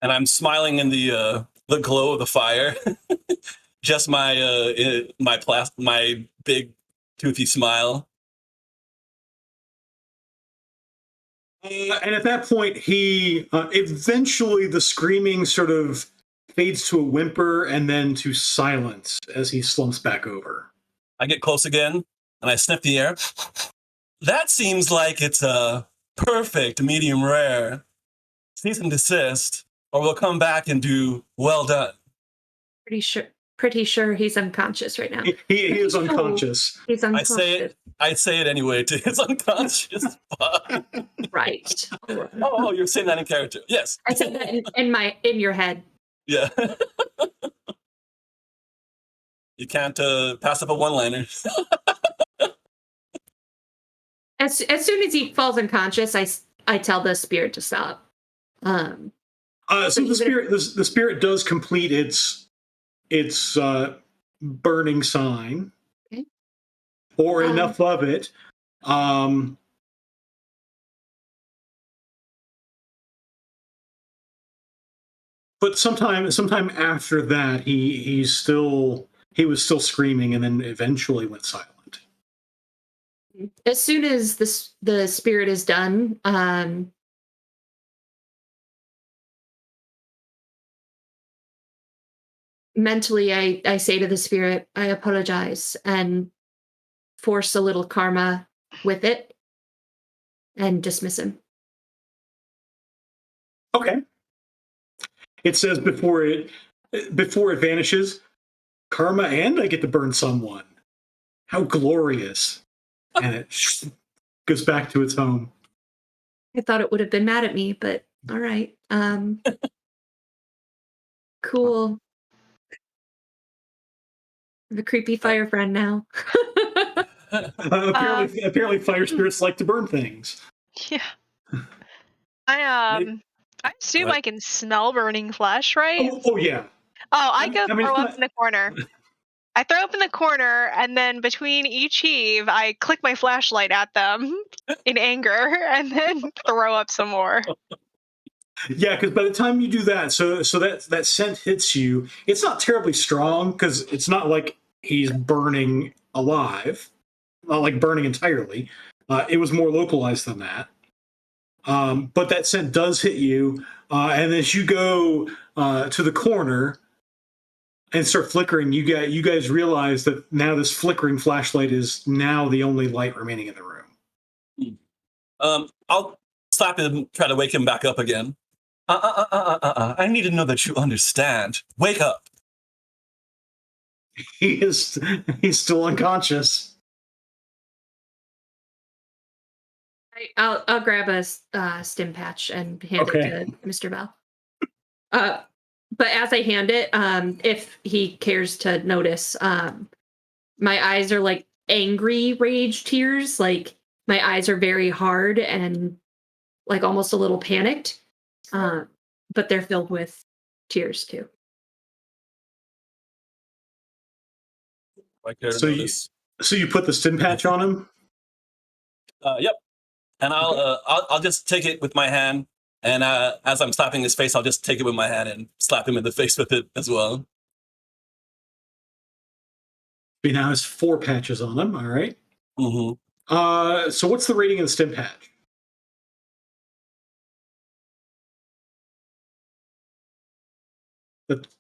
And I'm smiling in the the glow of the fire. Just my big toothy smile. And at that point, he eventually the screaming sort of fades to a whimper and then to silence as he slumps back over. I get close again and I sniff the air. That seems like it's a perfect medium rare. Cease and desist, or we'll come back and do well done. Pretty sure he's unconscious right now. He is unconscious. He's unconscious. I say it anyway to his unconscious body. Right. Oh, you're saying that in character. Yes. I said that in your head. Yeah. You can't pass up a one-liner. As soon as he falls unconscious, I tell the spirit to stop. So the spirit does complete its burning sign, okay. Or enough of it. But sometime after that, he was still screaming, and then eventually went silent. As soon as the spirit is done, mentally I say to the spirit, I apologize, and force a little karma with it and dismiss him. Okay. It says before it vanishes, karma, and I get to burn someone. How glorious. And it goes back to its home. I thought it would have been mad at me, but all right. Cool. The creepy fire friend now. Apparently fire spirits like to burn things. Yeah. I assume I can smell burning flesh, right? Oh yeah. Oh, I throw up in the corner. I throw up in the corner, and then between each heave, I click my flashlight at them in anger, and then throw up some more. Yeah, because by the time you do that, so that scent hits you, it's not terribly strong because it's not like he's burning alive, not like burning entirely. It was more localized than that. But that scent does hit you, and as you go to the corner and start flickering, you guys realize that now this flickering flashlight is now the only light remaining in the room. I'll slap him, try to wake him back up again. I need to know that you understand. Wake up. He's still unconscious. I'll grab a stim patch and hand it to Mr. Bell. But as I hand it, if he cares to notice, my eyes are like angry rage tears. Like my eyes are very hard and like almost a little panicked. But they're filled with tears too. So you put the stim patch on him? Yep. And I'll just take it with my hand, and as I'm slapping his face, I'll just take it with my hand and slap him in the face with it as well. He now has 4 patches on him. All right. Mm-hmm. So what's the rating of the stim patch?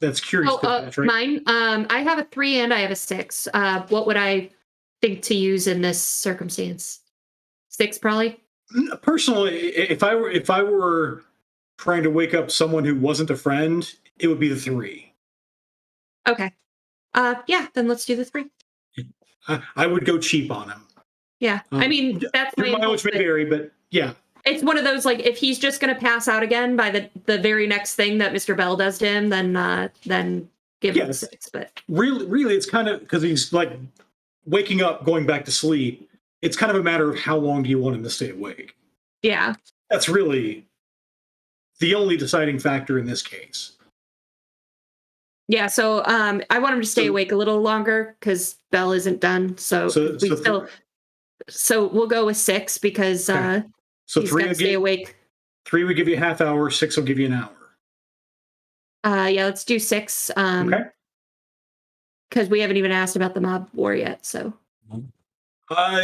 That's curious. Patch, right? Mine. I have a 3 and I have a 6. What would I think to use in this circumstance? 6 probably. Personally, if I were trying to wake up someone who wasn't a friend, it would be the 3. Okay. Yeah, then let's do the 3. I would go cheap on him. Yeah, I mean that's your mileage may vary, but yeah. It's one of those, like, if he's just going to pass out again by the very next thing that Mr. Bell does to him, then give him 6. But really, it's kind of because he's like waking up, going back to sleep. It's kind of a matter of how long do you want him to stay awake. Yeah, that's really the only deciding factor in this case. Yeah, so I want him to stay awake a little longer because Bell isn't done. So we'll go with 6 because so he's 3 got to stay awake. 3 would give you a half hour. 6 will give you an hour. Yeah, let's do 6. Okay. Because we haven't even asked about the mob war yet, so.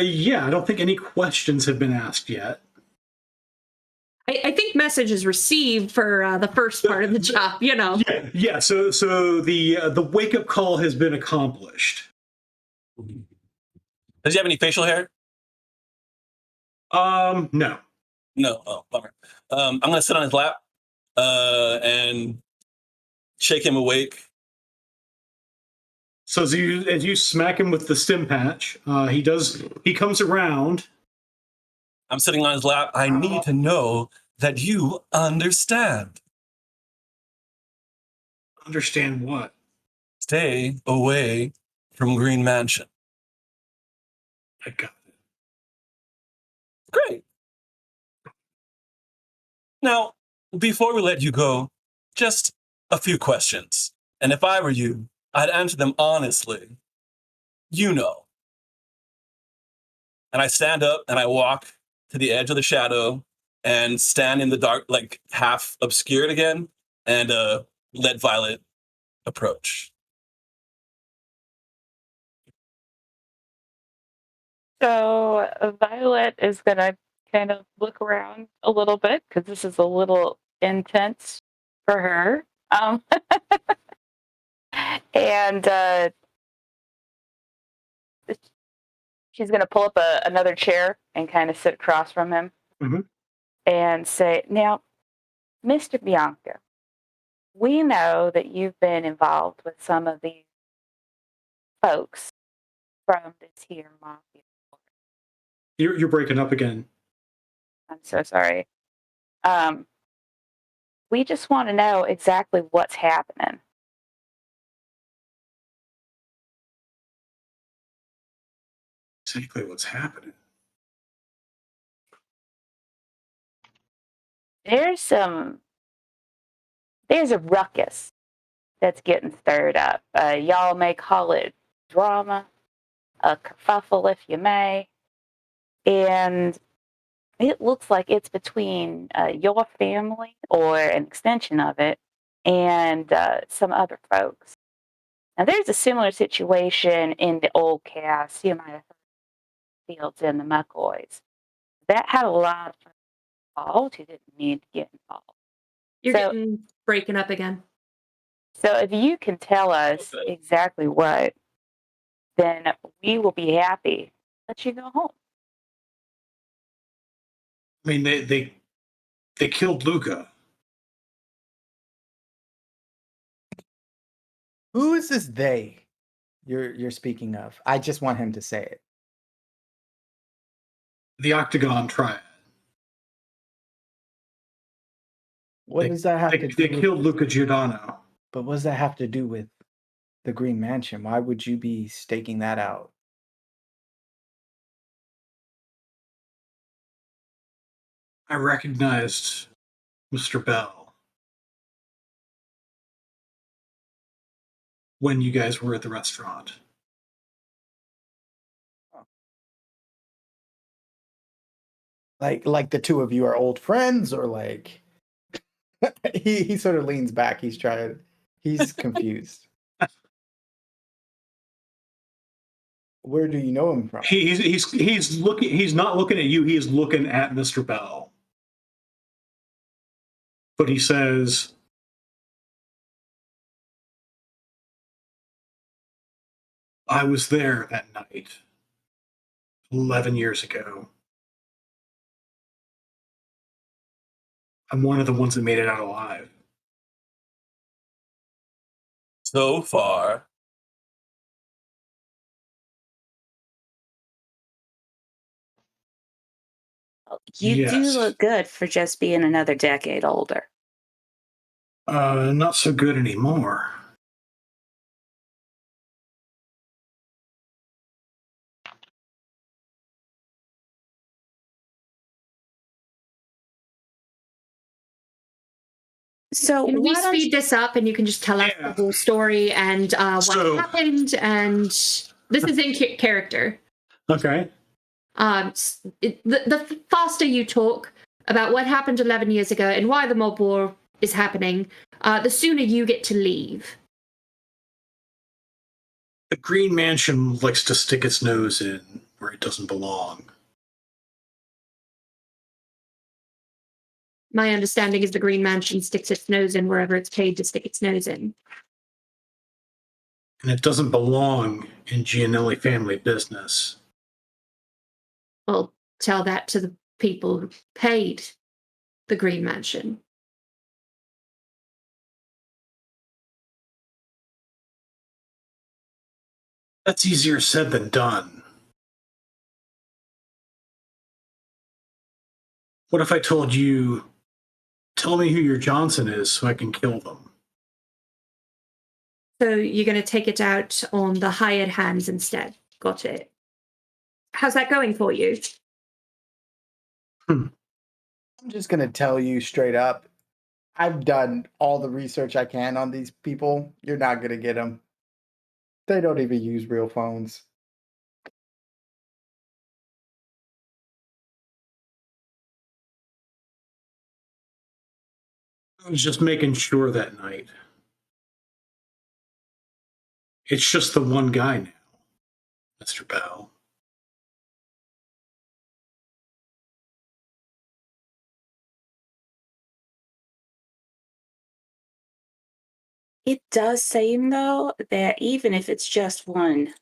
Yeah, I don't think any questions have been asked yet. I think message is received for the first part of the job, you know. Yeah. So the wake up call has been accomplished. Does he have any facial hair? No. No. Oh, bummer. I'm gonna sit on his lap and shake him awake. So as you smack him with the stim patch, he comes around. I'm sitting on his lap. I need to know that you understand. Understand what? Stay away from Green Mansion. I got it. Great. Now, before we let you go, just a few questions. And if I were you, I'd answer them honestly. You know. And I stand up and I walk to the edge of the shadow and stand in the dark, like half obscured again, and let Violet approach. So Violet is going to kind of look around a little bit because this is a little intense for her. And she's going to pull up another chair and kind of sit across from him and say, now, Mr. Bianca, we know that you've been involved with some of these folks from this here mafia. You're breaking up again. I'm so sorry. We just want to know exactly what's happening. Exactly what's happening. There's a ruckus that's getting stirred up. Y'all may call it drama, a kerfuffle if you may, and it looks like it's between your family or an extension of it and some other folks. Now, there's a similar situation in the old cast. You might have heard Fields and the McCoys. That had a lot of involved who didn't need to get involved. You're getting breaking up again. So if you can tell us exactly what, then we will be happy to let you go home. I mean, they killed Luca. Who is this they you're speaking of? I just want him to say it. The Octagon Triad. What does that have to do They killed Luca Giordano. But what does that have to do with the Green Mansion? Why would you be staking that out? I recognized Mr. Bell when you guys were at the restaurant. Like the two of you are old friends, or like he sort of leans back. He's confused. Where do you know him from? He's looking. He's not looking at you. He is looking at Mr. Bell. But he says, I was there that night 11 years ago. I'm one of the ones that made it out alive. So far. You do look good for just being another decade older. Not so good anymore. So can we speed this up and you can just tell us the whole story and what happened? And this is in character. Okay. The faster you talk about what happened 11 years ago and why the mob war is happening, the sooner you get to leave. The Green Mansion likes to stick its nose in where it doesn't belong. My understanding is the Green Mansion sticks its nose in wherever it's paid to stick its nose in. And it doesn't belong in Gianelli family business. I'll tell that to the people who paid the Green Mansion. That's easier said than done. What if I told you, tell me who your Johnson is so I can kill them? So you're going to take it out on the hired hands instead. Got it. How's that going for you? I'm just going to tell you straight up. I've done all the research I can on these people. You're not going to get them. They don't even use real phones. I was just making sure that night. It's just the one guy now, Mr. Bell. It does seem, though, that even if it's just one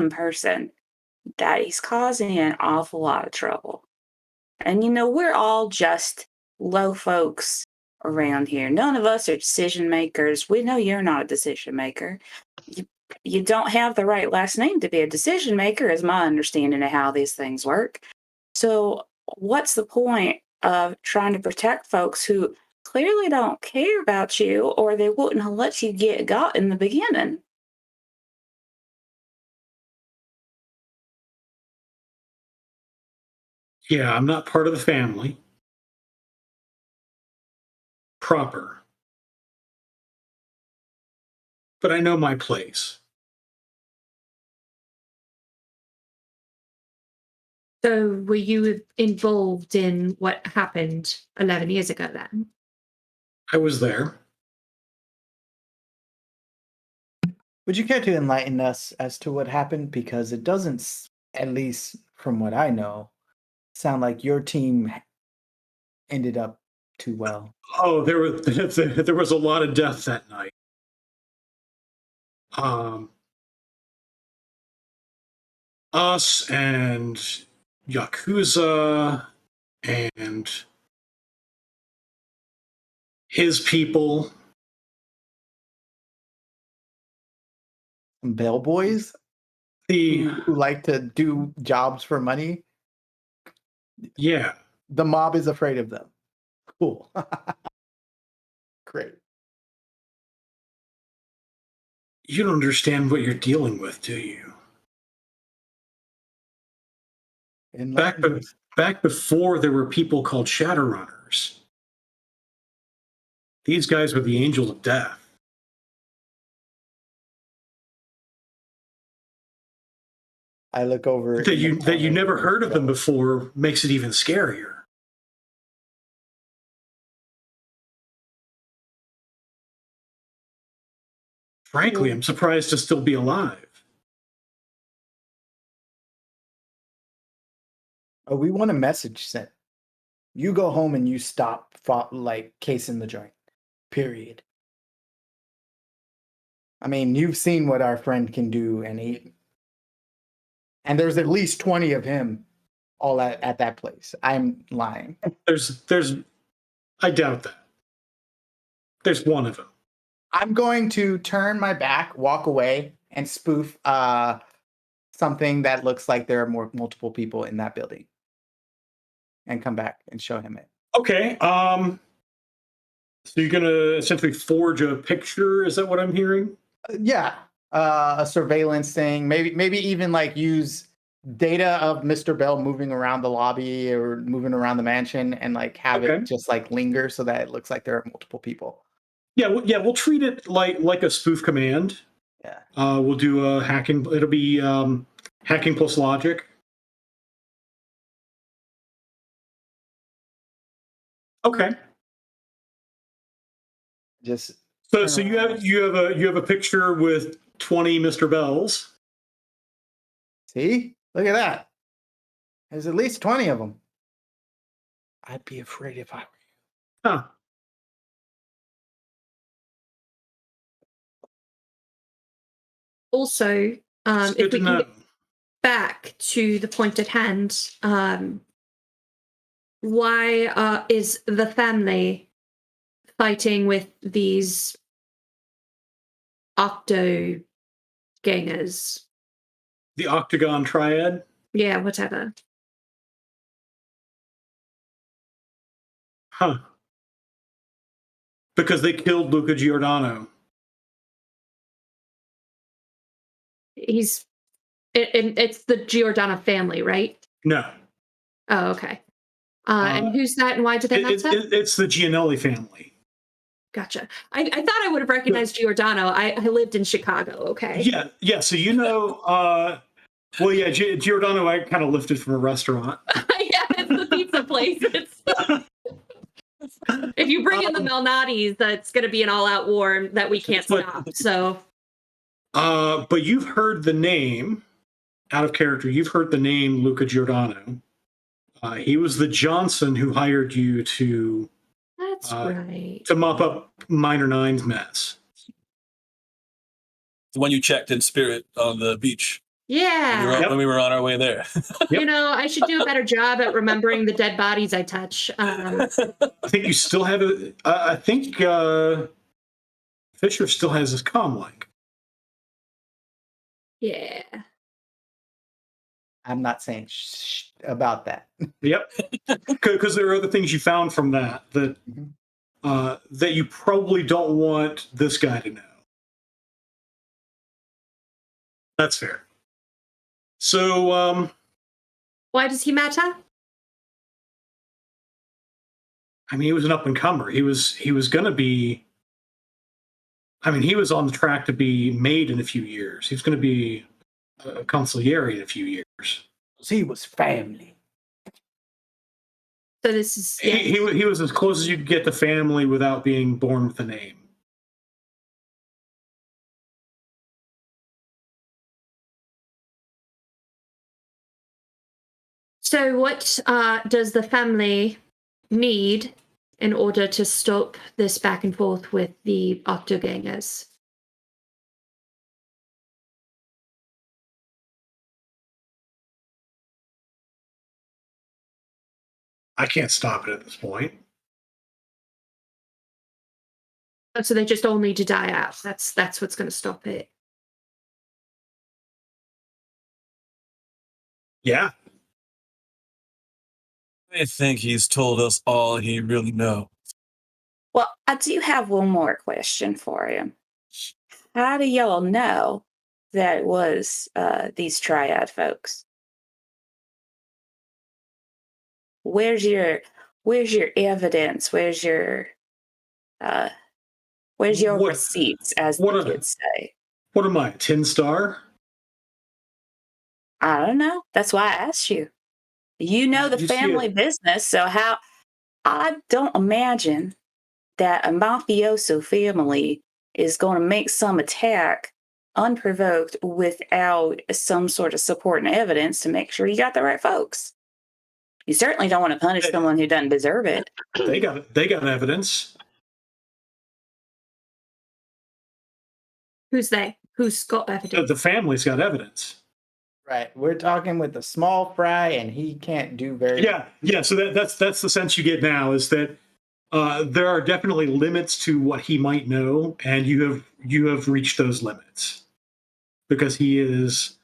person, that he's causing an awful lot of trouble. And we're all just low folks around here. None of us are decision makers. We know you're not a decision maker. You don't have the right last name to be a decision maker, is my understanding of how these things work. So what's the point of trying to protect folks who clearly don't care about you, or they wouldn't have let you get got in the beginning? Yeah, I'm not part of the family. Proper. But I know my place. So were you involved in what happened 11 years ago then? I was there. Would you care to enlighten us as to what happened? Because it doesn't, at least from what I know, sound like your team ended up too well. Oh, there was a lot of death that night. Us and Yakuza and his people. Bellboys who like to do jobs for money. Yeah. The mob is afraid of them. Cool. Great. You don't understand what you're dealing with, do you? Back before there were people called Shadowrunners, these guys were the angels of death. I look over that you never heard of them before makes it even scarier. Frankly, I'm surprised to still be alive. Oh, we want a message sent. You go home and you stop casing the joint. Period. I mean, you've seen what our friend can do, and there's at least 20 of him all at that place. I'm lying. I doubt that. There's one of them. I'm going to turn my back, walk away, and spoof something that looks like there are multiple people in that building, and come back and show him it. Okay. So you're gonna essentially forge a picture? Is that what I'm hearing? Yeah. A surveillance thing. Maybe even use data of Mr. Bell moving around the lobby or moving around the mansion, and have it just linger so that it looks like there are multiple people. Yeah, we'll treat it like a spoof command. Yeah. We'll do a hacking. It'll be hacking plus logic. Okay. Just So you have a picture with 20 Mr. Bells. see, look at that. There's at least 20 of them. I'd be afraid if I were you. Huh. Also, It's if good we to can know. get back to the point at hand, why is the family fighting with these octo gangers? The Octagon Triad. Yeah, whatever. Huh. Because they killed Luca Giordano. It's the Giordano family, right? No. Oh, okay. And who's that and why did they mess up? It's the Gianelli family. Gotcha. I thought I would have recognized Giordano. I lived in Chicago, okay? Yeah. So well, yeah, Giordano I kind of lifted from a restaurant. Yeah, it's the pizza place. If you bring in the Malnati's, that's going to be an all-out war that we can't stop. So, but you've heard the name, out of character. You've heard the name Luca Giordano. He was the Johnson who hired you to. That's right. To mop up Minor Nine's mess. The one you checked in spirit on the beach. Yeah. When we were on our way there. You know, I should do a better job at remembering the dead bodies I touch. I think you still have it. I think Fisher still has his comm link. Yeah. I'm not saying about that. Yep. Because there are other things you found from that that you probably don't want this guy to know. That's fair. So, why does he matter? I mean, he was an up and comer. He was going to be. I mean, he was on the track to be made in a few years. He was going to be a consigliere in a few years. He was family. So this is he was as close as you could get to family without being born with a name. So what does the family need in order to stop this back and forth with the Octogangers? I can't stop it at this point. So they just all need to die out. That's what's going to stop it. Yeah. I think he's told us all he really knows. Well, I do have one more question for you. How do y'all know that it was these triad folks? Where's your evidence? Where's your receipts, as the kids say? What am I, a 10 star? I don't know. That's why I asked you. You know the family business, so how? I don't imagine that a mafioso family is going to make some attack unprovoked without some sort of support and evidence to make sure you got the right folks. You certainly don't want to punish someone who doesn't deserve it. They got evidence. Who's they? Who's got evidence? The family's got evidence. Right. We're talking with a small fry, and he can't do very. Yeah. So that's the sense you get now is that there are definitely limits to what he might know, and you have reached those limits because he is.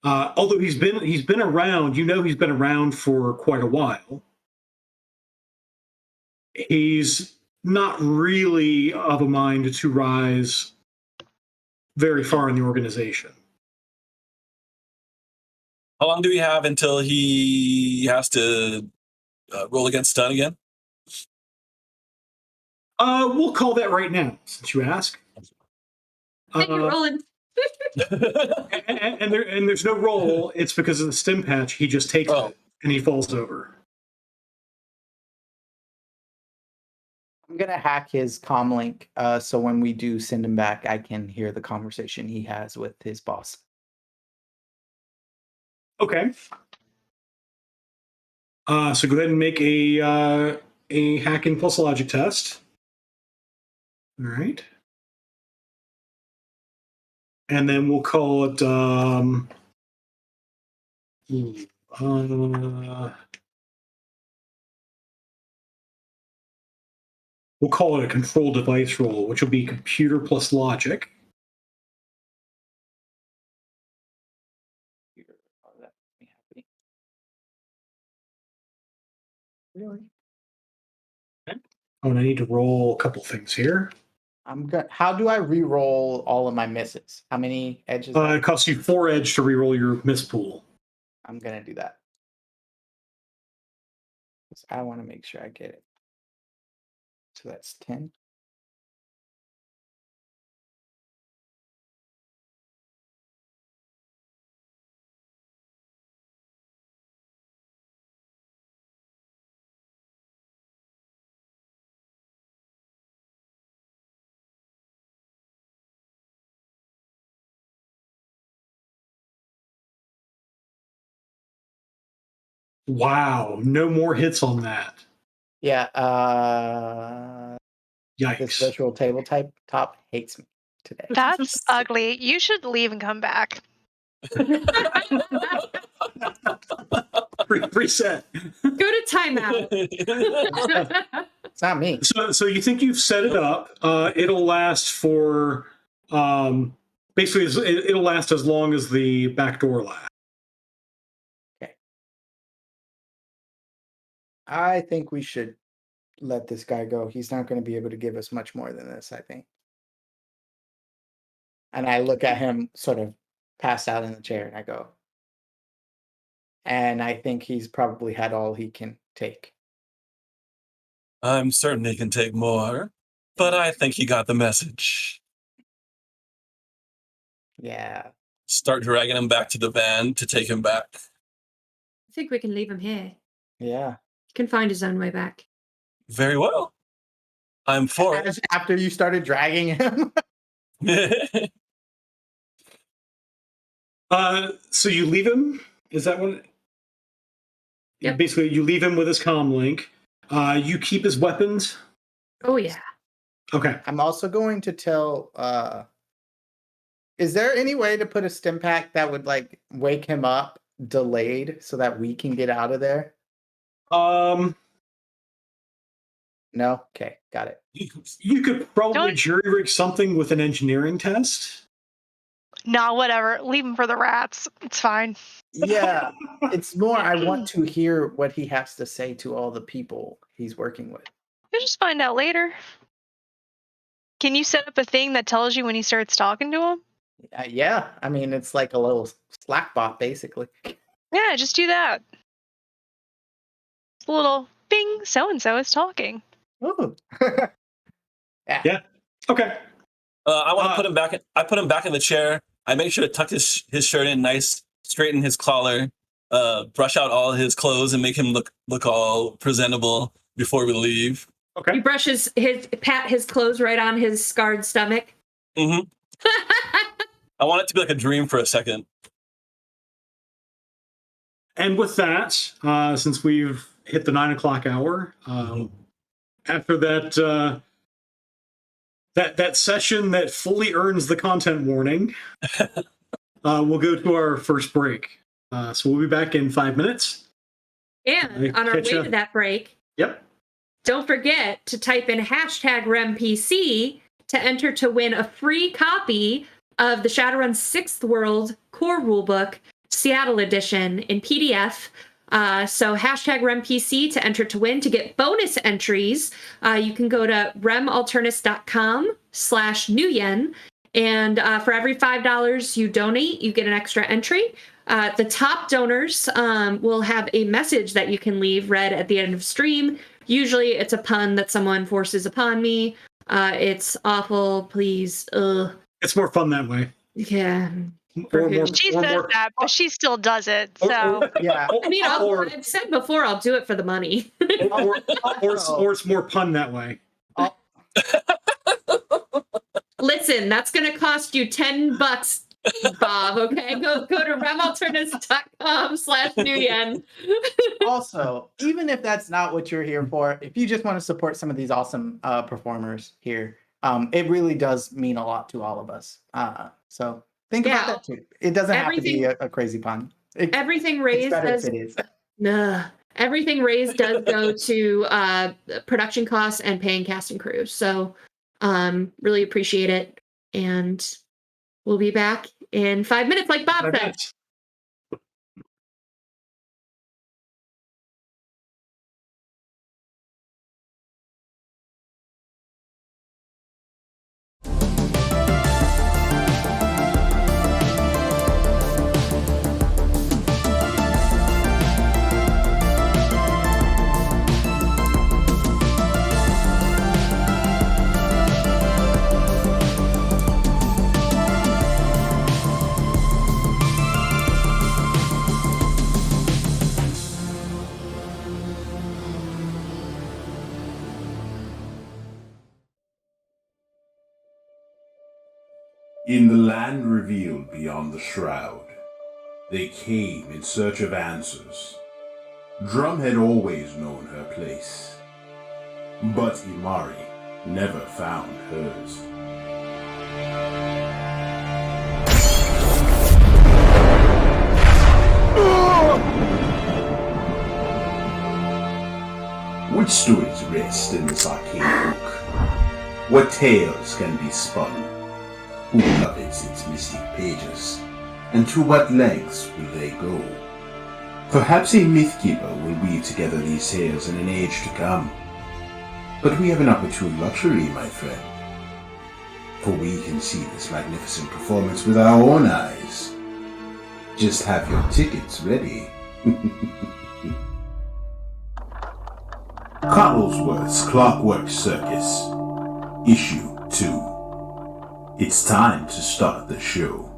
Although he's been around, he's been around for quite a while. He's not really of a mind to rise very far in the organization. How long do we have until he has to roll against stun again? We'll call that right now, since you ask. You're rolling. and there's no roll. It's because of the stim patch. He just takes it and he falls over. I'm gonna hack his comm link, so when we do send him back, I can hear the conversation he has with his boss. Okay. So go ahead and make a hacking plus logic test. All right. And then we'll call it we'll call it a control device roll, which will be computer plus logic. Oh, that makes me happy. Really? Okay. Oh, and I need to roll a couple things here. I'm good. How do I re-roll all of my misses? How many edges? It costs you 4 edge to reroll your miss pool. I'm gonna do that. 'Cause I want to make sure I get it. So that's 10. Wow, no more hits on that. Yeah. This Yikes. virtual table top hates me today. That's ugly. You should leave and come back. Reset. Go to timeout. It's not me. So you think you've set it up. It'll last for basically it'll last as long as the back door lasts. Okay. I think we should let this guy go. He's not going to be able to give us much more than this, I think. And I look at him sort of passed out in the chair and I go, and I think he's probably had all he can take. I'm certain he can take more, but I think he got the message. Yeah. Start dragging him back to the van to take him back. I think we can leave him here. Yeah. He can find his own way back. Very well. I'm for it. After you started dragging him. So you leave him? Is that what? Yep. Basically, you leave him with his comm link. You keep his weapons. Oh yeah. Okay. I'm also going to tell. Is there any way to put a stim pack that would like wake him up delayed so that we can get out of there? No. Okay, got it. You could probably jury rig something with an engineering test. Nah, whatever. Leave him for the rats. It's fine. Yeah, it's more. I want to hear what he has to say to all the people he's working with. You'll just find out later. Can you set up a thing that tells you when he starts talking to him? Yeah, I mean it's like a little Slack bot, basically. Yeah, just do that. It's a little bing. So and so is talking. Ooh. Yeah. Okay. I want to put him back. I put him back in the chair. I make sure to tuck his shirt in nice, straighten his collar, brush out all his clothes, and make him look all presentable before we leave. Okay. He brushes pat his clothes right on his scarred stomach. Mm-hmm. I want it to be like a dream for a second. And with that, since we've hit the 9 o'clock hour, after that that session that fully earns the content warning, we'll go to our first break. So we'll be back in 5 minutes. And on our way to that break, yep, don't forget to type in #RemPC to enter to win a free copy of the Shadowrun 6th World Core Rulebook, Seattle Edition in PDF. So #RemPC to enter to win. To get bonus entries, you can go to remalternis.com/Nuyen. And for every $5 you donate, you get an extra entry. The top donors will have a message that you can leave read at the end of stream. Usually it's a pun that someone forces upon me. It's awful, please. It's more fun that way. Yeah. She says that, but she still does it. So yeah. I mean, I've said before, I'll do it for the money. or it's more pun that way. Listen, that's going to cost you $10, Bob. Okay, go to remalternis.com/Nguyen. Also, even if that's not what you're here for, if you just want to support some of these awesome performers here, it really does mean a lot to all of us. So think about that too. It doesn't have to be a crazy pun. Everything raised does. It is. Everything raised does go to production costs and paying cast and crew. So really appreciate it. And we'll be back in 5 minutes, like Bob said. In the land revealed beyond the shroud, they came in search of answers. Drum had always known her place, but Imari never found hers. Which stories rest in this arcane book? What tales can be spun? Who covets its mystic pages? And to what lengths will they go? Perhaps a mythkeeper will weave together these tales in an age to come. But we have an opportune luxury, my friend. For we can see this magnificent performance with our own eyes. Just have your tickets ready. Cobblesworth's Clockwork Circus, Issue 2. It's time to start the show.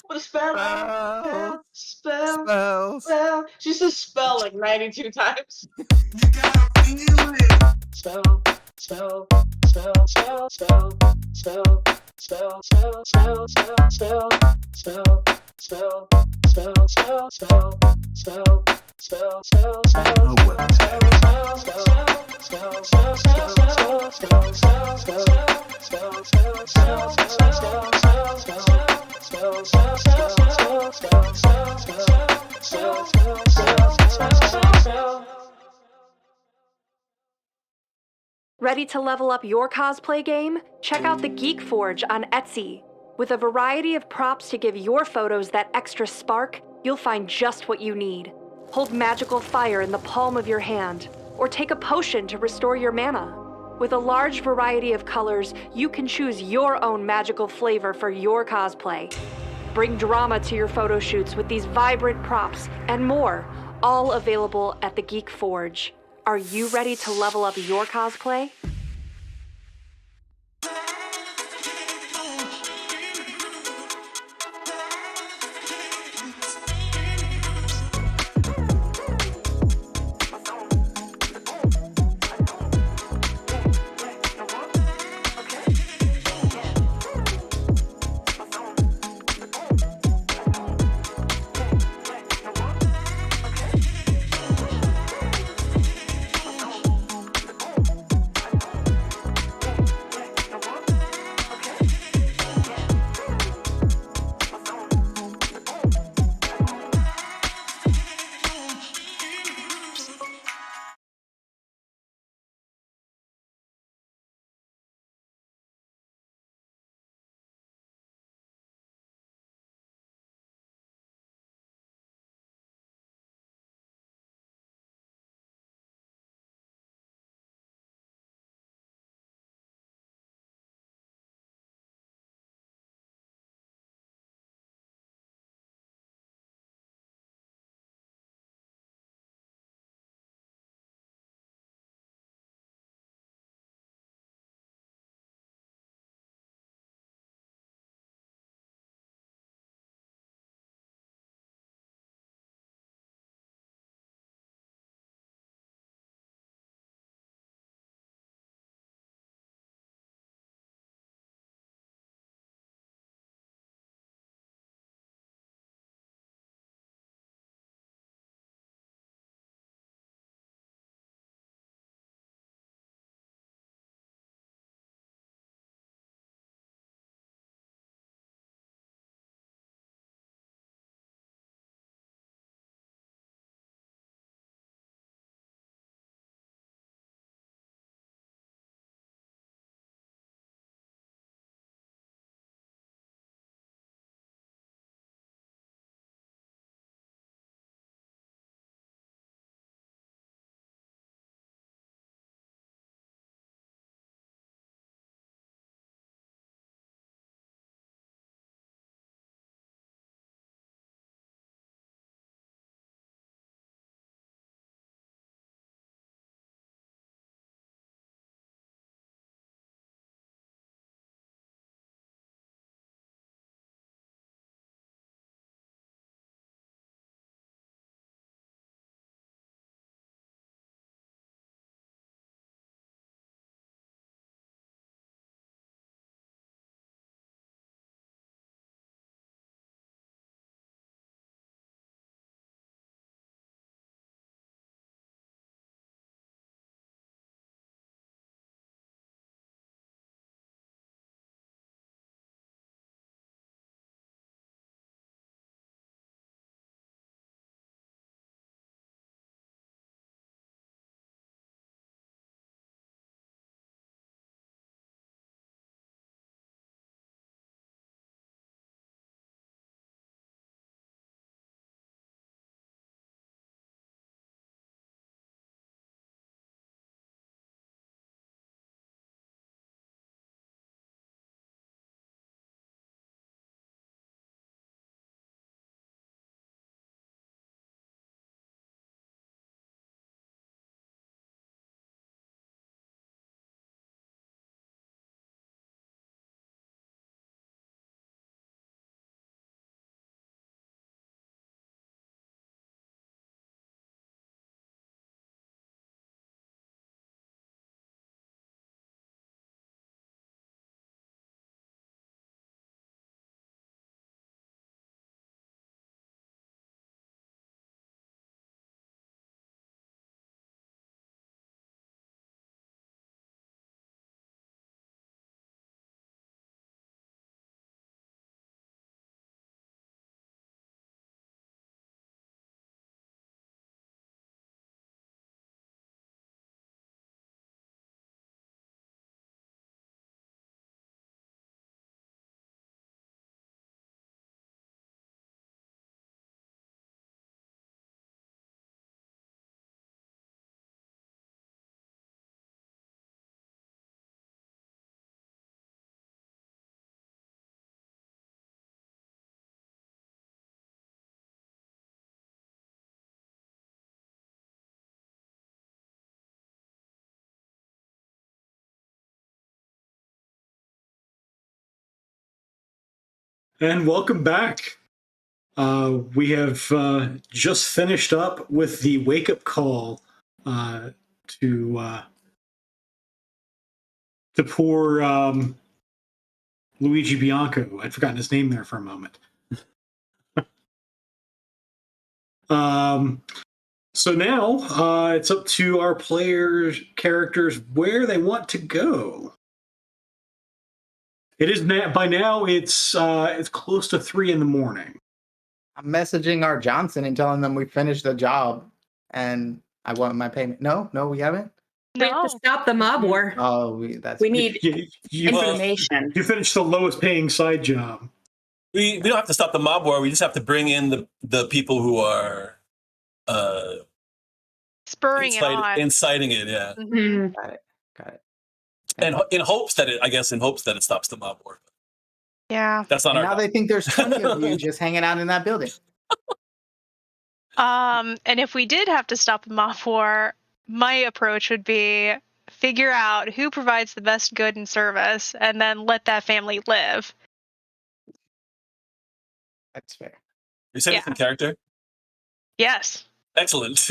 What a spell. She says spell like 92 times. Spell. Ready to level up your cosplay game? Check out the Geek Forge on Etsy. With a variety of props to give your photos that extra spark, you'll find just what you need. Hold magical fire in the palm of your hand, or take a potion to restore your mana. With a large variety of colors, you can choose your own magical flavor for your cosplay. Bring drama to your photo shoots with these vibrant props and more, all available at the Geek Forge. Are you ready to level up your cosplay? And welcome back. We have just finished up with the wake-up call to poor Luigi Bianco. I'd forgotten his name there for a moment. So now it's up to our players' characters where they want to go. It is by now. It's close to 3 a.m. I'm messaging our Johnson and telling them we finished the job and I want my payment. No, we haven't. We have to stop the mob war. Oh, We need information. You finished the lowest paying side job. We don't have to stop the mob war. We just have to bring in the people who are spurring it on, inciting it. Yeah. Mm-hmm. Got it. And in hopes that it stops the mob war. Yeah. That's not and our. Now job. they think there's 20 of you just hanging out in that building. And if we did have to stop the mob war, my approach would be figure out who provides the best good and service, and then let that family live. That's fair. You said it's in character? Yes. Excellent.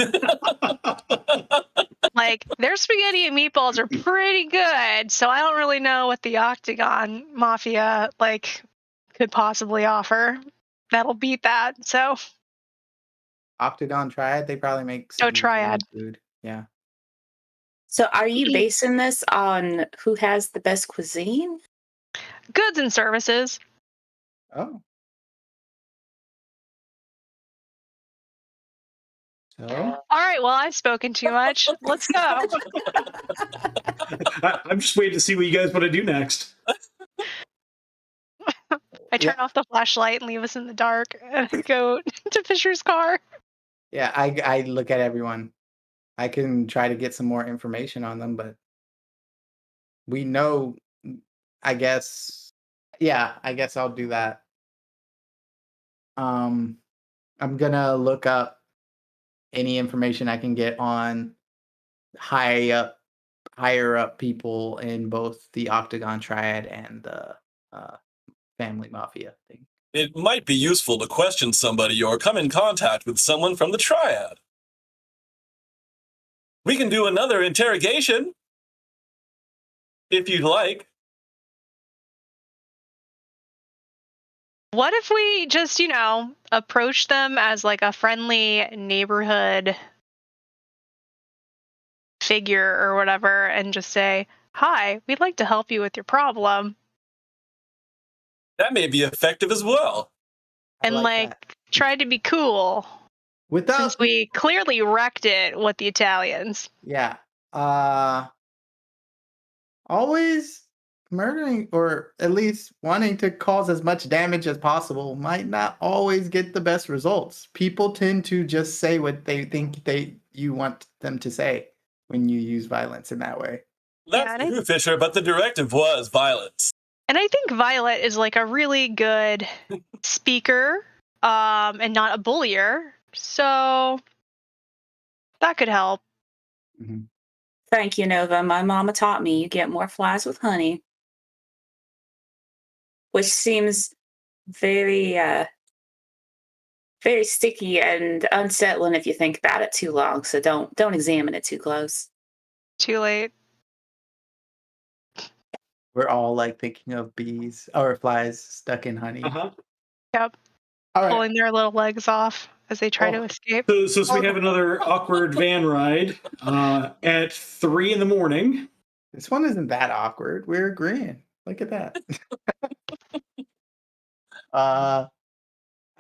Like, their spaghetti and meatballs are pretty good, so I don't really know what the Octagon Mafia, could possibly offer that'll beat that, so... Octagon Triad, they probably make some Triad. food. Yeah. So are you basing this on who has the best cuisine? Goods and services. Oh. So? All right, well, I've spoken too much. Let's go. I'm just waiting to see what you guys want to do next. I turn off the flashlight and leave us in the dark and go to Fisher's car. Yeah, I look at everyone. I can try to get some more information on them, but we know, I guess. Yeah, I guess I'll do that. I'm gonna look up any information I can get on higher up people in both the Octagon Triad and the Family Mafia thing. It might be useful to question somebody or come in contact with someone from the Triad. We can do another interrogation, if you'd like. What if we just, approach them as a friendly neighborhood figure or whatever and just say, "Hi, we'd like to help you with your problem." That may be effective as well. And try to be cool. Since we clearly wrecked it with the Italians. Yeah. Always murdering or at least wanting to cause as much damage as possible might not always get the best results. People tend to just say what they think you want them to say when you use violence in that way. That's true, Fisher, but the directive was violence. And I think Violet is a really good speaker, and not a bullier. So that could help. Mm-hmm. Thank you, Nova. My mama taught me you get more flies with honey. Which seems very, very sticky and unsettling if you think about it too long. So don't examine it too close. Too late. We're all thinking of bees or flies stuck in honey. Yep. All right. Pulling their little legs off as they try to escape. So we have another awkward van ride at 3 a.m. This one isn't that awkward. We're agreeing. Look at that. I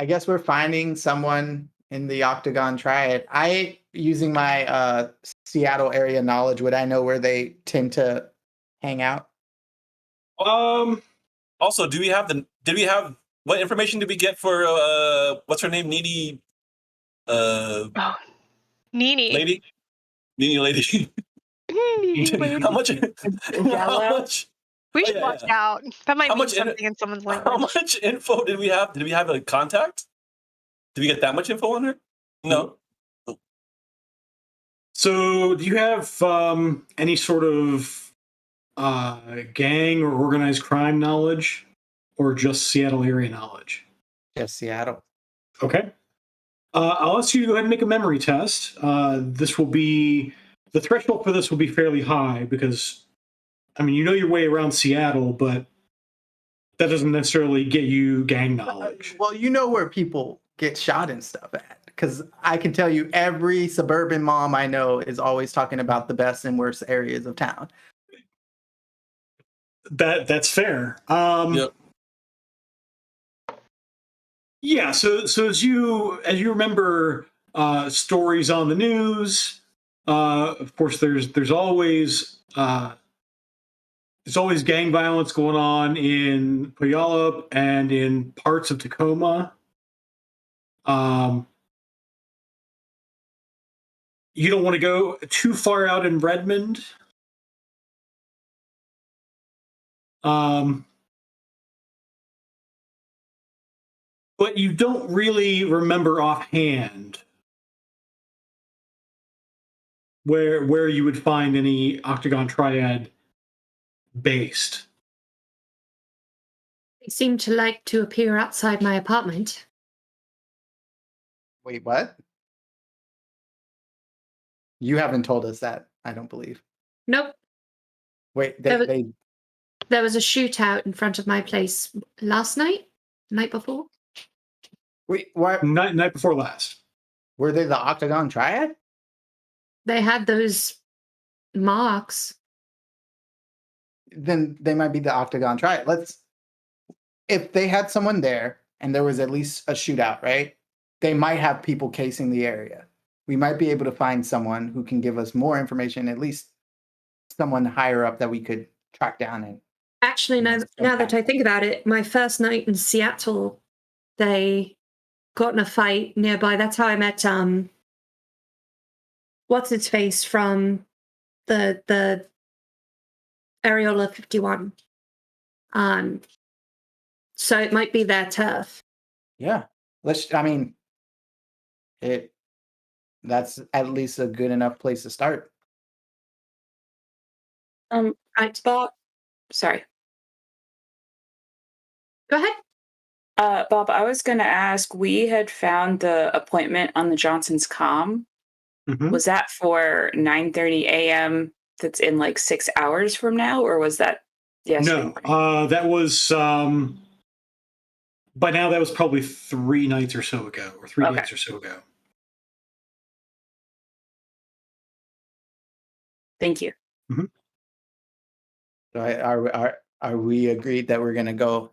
guess we're finding someone in the Octagon Triad. Using my Seattle area knowledge, would I know where they tend to hang out? Also, what information did we get for what's her name? Nini Nini. Lady? Nini Lady. How much? We should watch out. That might mean something in someone's language. How much info did we have? Did we have a contact? Did we get that much info on her? No. So do you have any sort of gang or organized crime knowledge? or just Seattle area knowledge? Just Seattle. Okay. I'll ask you to go ahead and make a memory test. This will be the threshold for this will be fairly high because, I mean, you know your way around Seattle, but that doesn't necessarily get you gang knowledge. Well, you know where people get shot and stuff at. Because I can tell you every suburban mom I know is always talking about the best and worst areas of town. That's fair. Yep. Yeah. So as you remember stories on the news, of course there's always gang violence going on in Puyallup and in parts of Tacoma. You don't want to go too far out in Redmond. But you don't really remember offhand where you would find any Octagon Triad based. They seem to like to appear outside my apartment. Wait, what? You haven't told us that, I don't believe. Nope. Wait, There was a shootout in front of my place last night? Night before? Wait, what? Night before last. Were they the Octagon Triad? They had those marks. Then they might be the Octagon Triad. If they had someone there and there was at least a shootout, right? They might have people casing the area. We might be able to find someone who can give us more information, at least someone higher up that we could track down and. Actually, now that I think about it, my first night in Seattle, they got in a fight nearby. That's how I met what's its face from the Areola 51. So it might be their turf. Yeah. That's at least a good enough place to start. Bob, sorry. Go ahead. Bob, I was going to ask, we had found the appointment on the Johnson's comm. Mm-hmm. Was that for 9:30 a.m. that's in like 6 hours from now, or was that yesterday? No, that was by now that was probably 3 nights or so ago, or 3 days or so ago. Thank you. Mm-hmm. So are we agreed that we're gonna go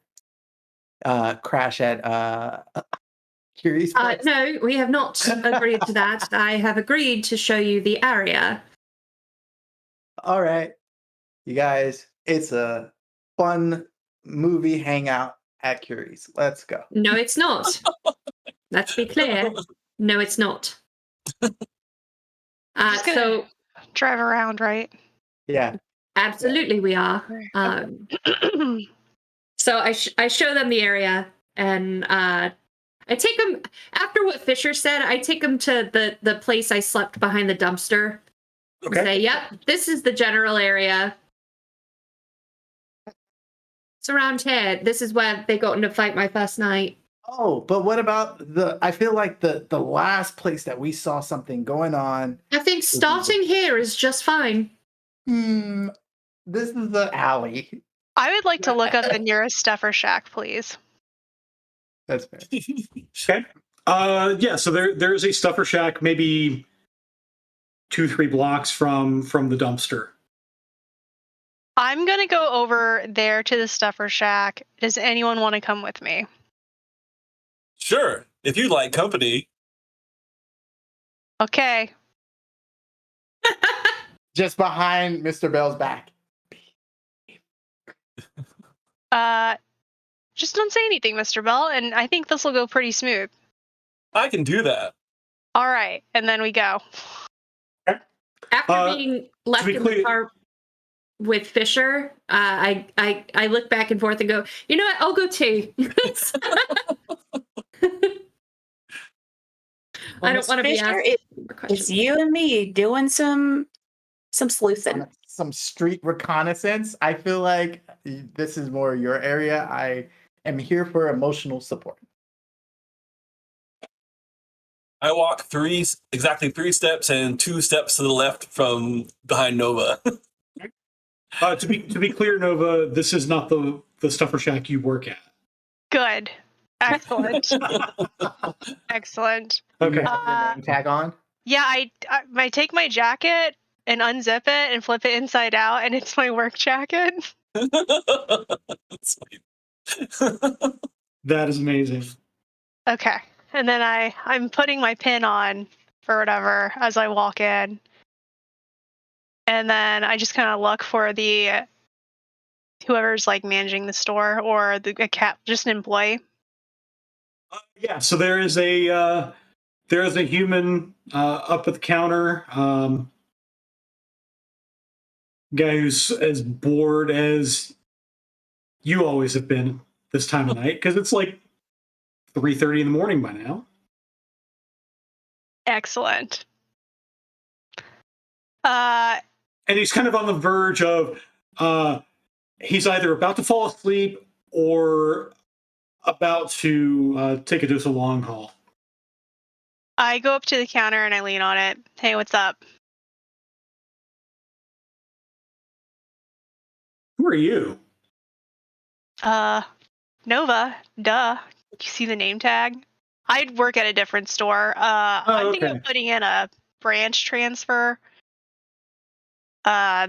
crash at Curie's place? No, we have not agreed to that. I have agreed to show you the area. All right, you guys, it's a fun movie hangout at Curie's. Let's go. No, it's not. Let's be clear. No, it's not. So drive around, right? Yeah. Absolutely, we are. So I show them the area, and I take them after what Fisher said. I take them to the place I slept behind the dumpster. Okay. And say, yep, this is the general area. It's around here. This is where they got into a fight my first night. Oh, but what about I feel like the last place that we saw something going on. I think starting here is just fine. This is the alley. I would like to look up the nearest stuffer shack, please. That's fair. Okay. Yeah, so there is a stuffer shack maybe 2-3 blocks from the dumpster. I'm going to go over there to the stuffer shack. Does anyone want to come with me? Sure, if you like company. Okay. Just behind Mr. Bell's back. Just don't say anything, Mr. Bell, and I think this will go pretty smooth. I can do that. All right, and then we go. After being left in the car with Fisher, I look back and forth and go, you know what? I'll go too. I don't want to be asked. It's you and me doing some sleuthing. Some street reconnaissance. I feel like this is more your area. I am here for emotional support. I walk exactly 3 steps and 2 steps to the left from behind Nova. To be clear, Nova, this is not the stuffer shack you work at. Good. Excellent. Excellent. Okay. You have your name tag on? Yeah, I take my jacket and unzip it and flip it inside out, and it's my work jacket. That is amazing. Okay. And then I'm putting my pin on for whatever as I walk in. And then I just kind of look for the whoever's like managing the store or a cat, just an employee. Yeah, so there is a human up at the counter, guy who's as bored as you always have been this time of night, because it's like 3:30 in the morning by now. Excellent. And he's kind of on the verge of he's either about to fall asleep or about to take a dose of long haul. I go up to the counter and I lean on it. Hey, what's up? Who are you? Nova. Duh. You see the name tag? I'd work at a different store. I'm thinking of putting in a branch transfer.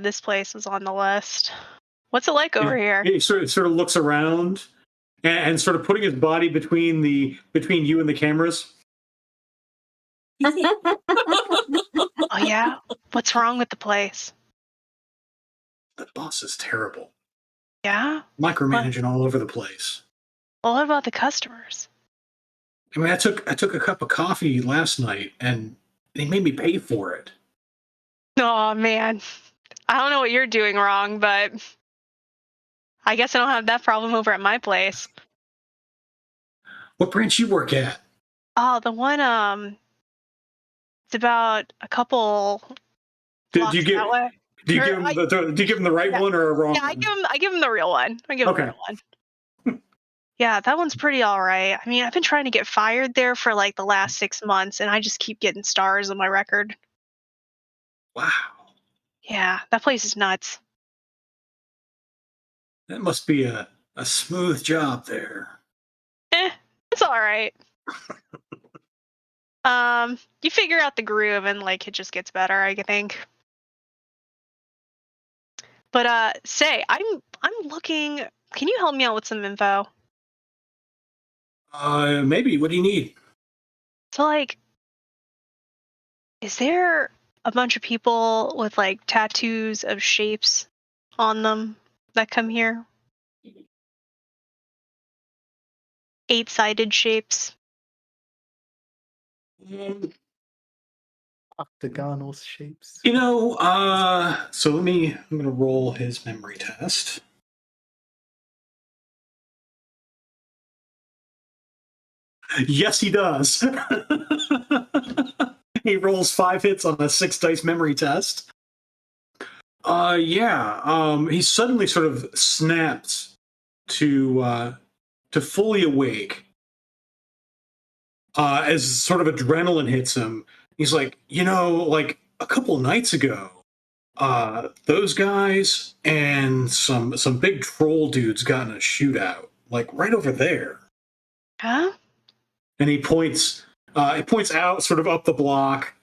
This place was on the list. What's it like over here? He sort of looks around and sort of putting his body between you and the cameras. Oh yeah? What's wrong with the place? The boss is terrible. Yeah? Micromanaging all over the place. Well, what about the customers? I mean, I took a cup of coffee last night and he made me pay for it. Oh man. I don't know what you're doing wrong, but I guess I don't have that problem over at my place. What branch you work at? Oh, the one it's about a couple blocks that way. Do you give him the right one or a wrong one? I give him the real one. I give him the real one. Yeah, that one's pretty all right. I mean, I've been trying to get fired there for like the last 6 months, and I just keep getting stars on my record. Wow. Yeah, that place is nuts. That must be a smooth job there. It's all right. You figure out the groove and like it just gets better, I think. But say, I'm looking. Can you help me out with some info? Maybe. What do you need? So like, is there a bunch of people with like tattoos of shapes on them that come here? 8-sided shapes. Octagonal shapes. You know, so I'm gonna roll his memory test. Yes, he does. He rolls 5 hits on a 6 dice memory test. He suddenly sort of snaps to fully awake as sort of adrenaline hits him. He's like, like a couple nights ago, those guys and some big troll dudes got in a shootout, like right over there. Huh? And he points out sort of up the block.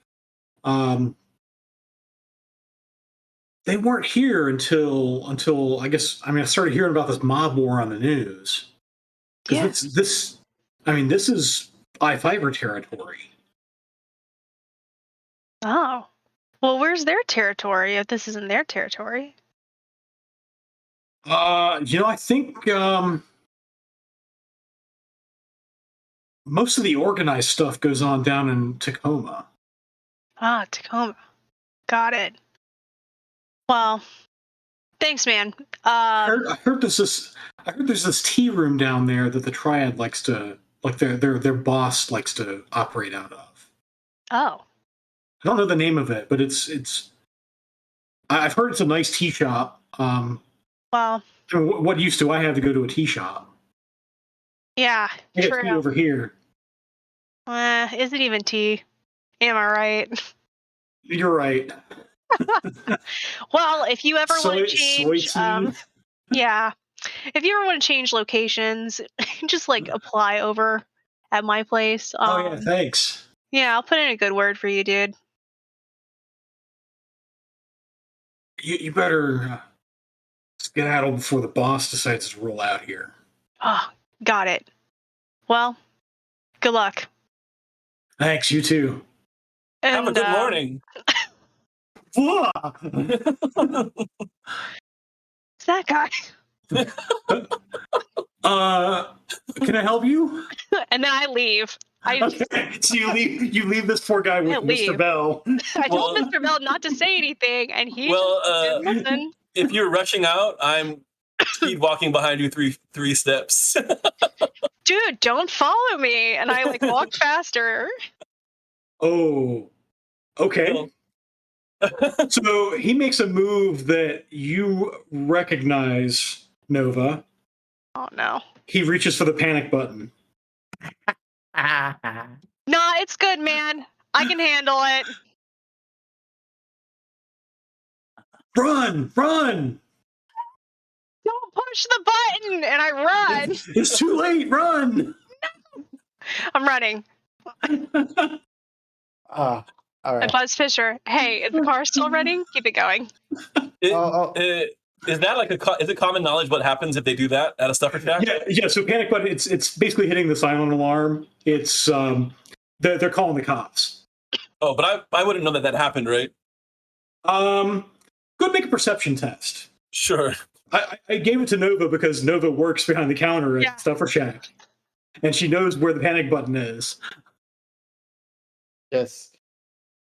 They weren't here until I guess, I started hearing about this mob war on the news. Because this is I-5 territory. Oh. Well, where's their territory if this isn't their territory? I think most of the organized stuff goes on down in Tacoma. Ah, Tacoma. Got it. Well, thanks, man. I heard there's this tea room down there that the Triad likes to, like their boss likes to operate out of. Oh. I don't know the name of it, but it's. I've heard it's a nice tea shop. Well. What use do I have to go to a tea shop? Yeah, I got true. tea over here. Isn't even tea. Am I right? You're right. Well, if you ever want to Soy change, tea. yeah, if you ever want to change locations, just like apply over at my place. Oh yeah, thanks. Yeah, I'll put in a good word for you, dude. You better skedaddle before the boss decides to roll out here. Oh, got it. Well, good luck. Thanks, you too. Have a And good morning. it's that guy. Can I help you? And then I leave. Okay, so you leave this poor guy with I Mr. leave. Bell. I told Mr. Bell not to say anything, and he Well, just didn't listen. if you're rushing out, I'm speed walking behind you three steps. Dude, don't follow me. And I like walk faster. Oh, okay. So he makes a move that you recognize, Nova. Oh no. He reaches for the panic button. Nah, it's good, man. I can handle it. Run! Run! Don't push the button! And I run. It's too late! Run! I'm running. All And right. Buzz Fisher, hey, is the car still running? Keep it going. Is that like is it common knowledge what happens if they do that at a stuffer shack? Yeah. So panic button. It's basically hitting the silent alarm. It's they're calling the cops. Oh, but I wouldn't know that happened, right? Go and make a perception test. Sure. I gave it to Nova because Nova works behind the counter at Stuffer Shack, and she knows where the panic button is. Yes.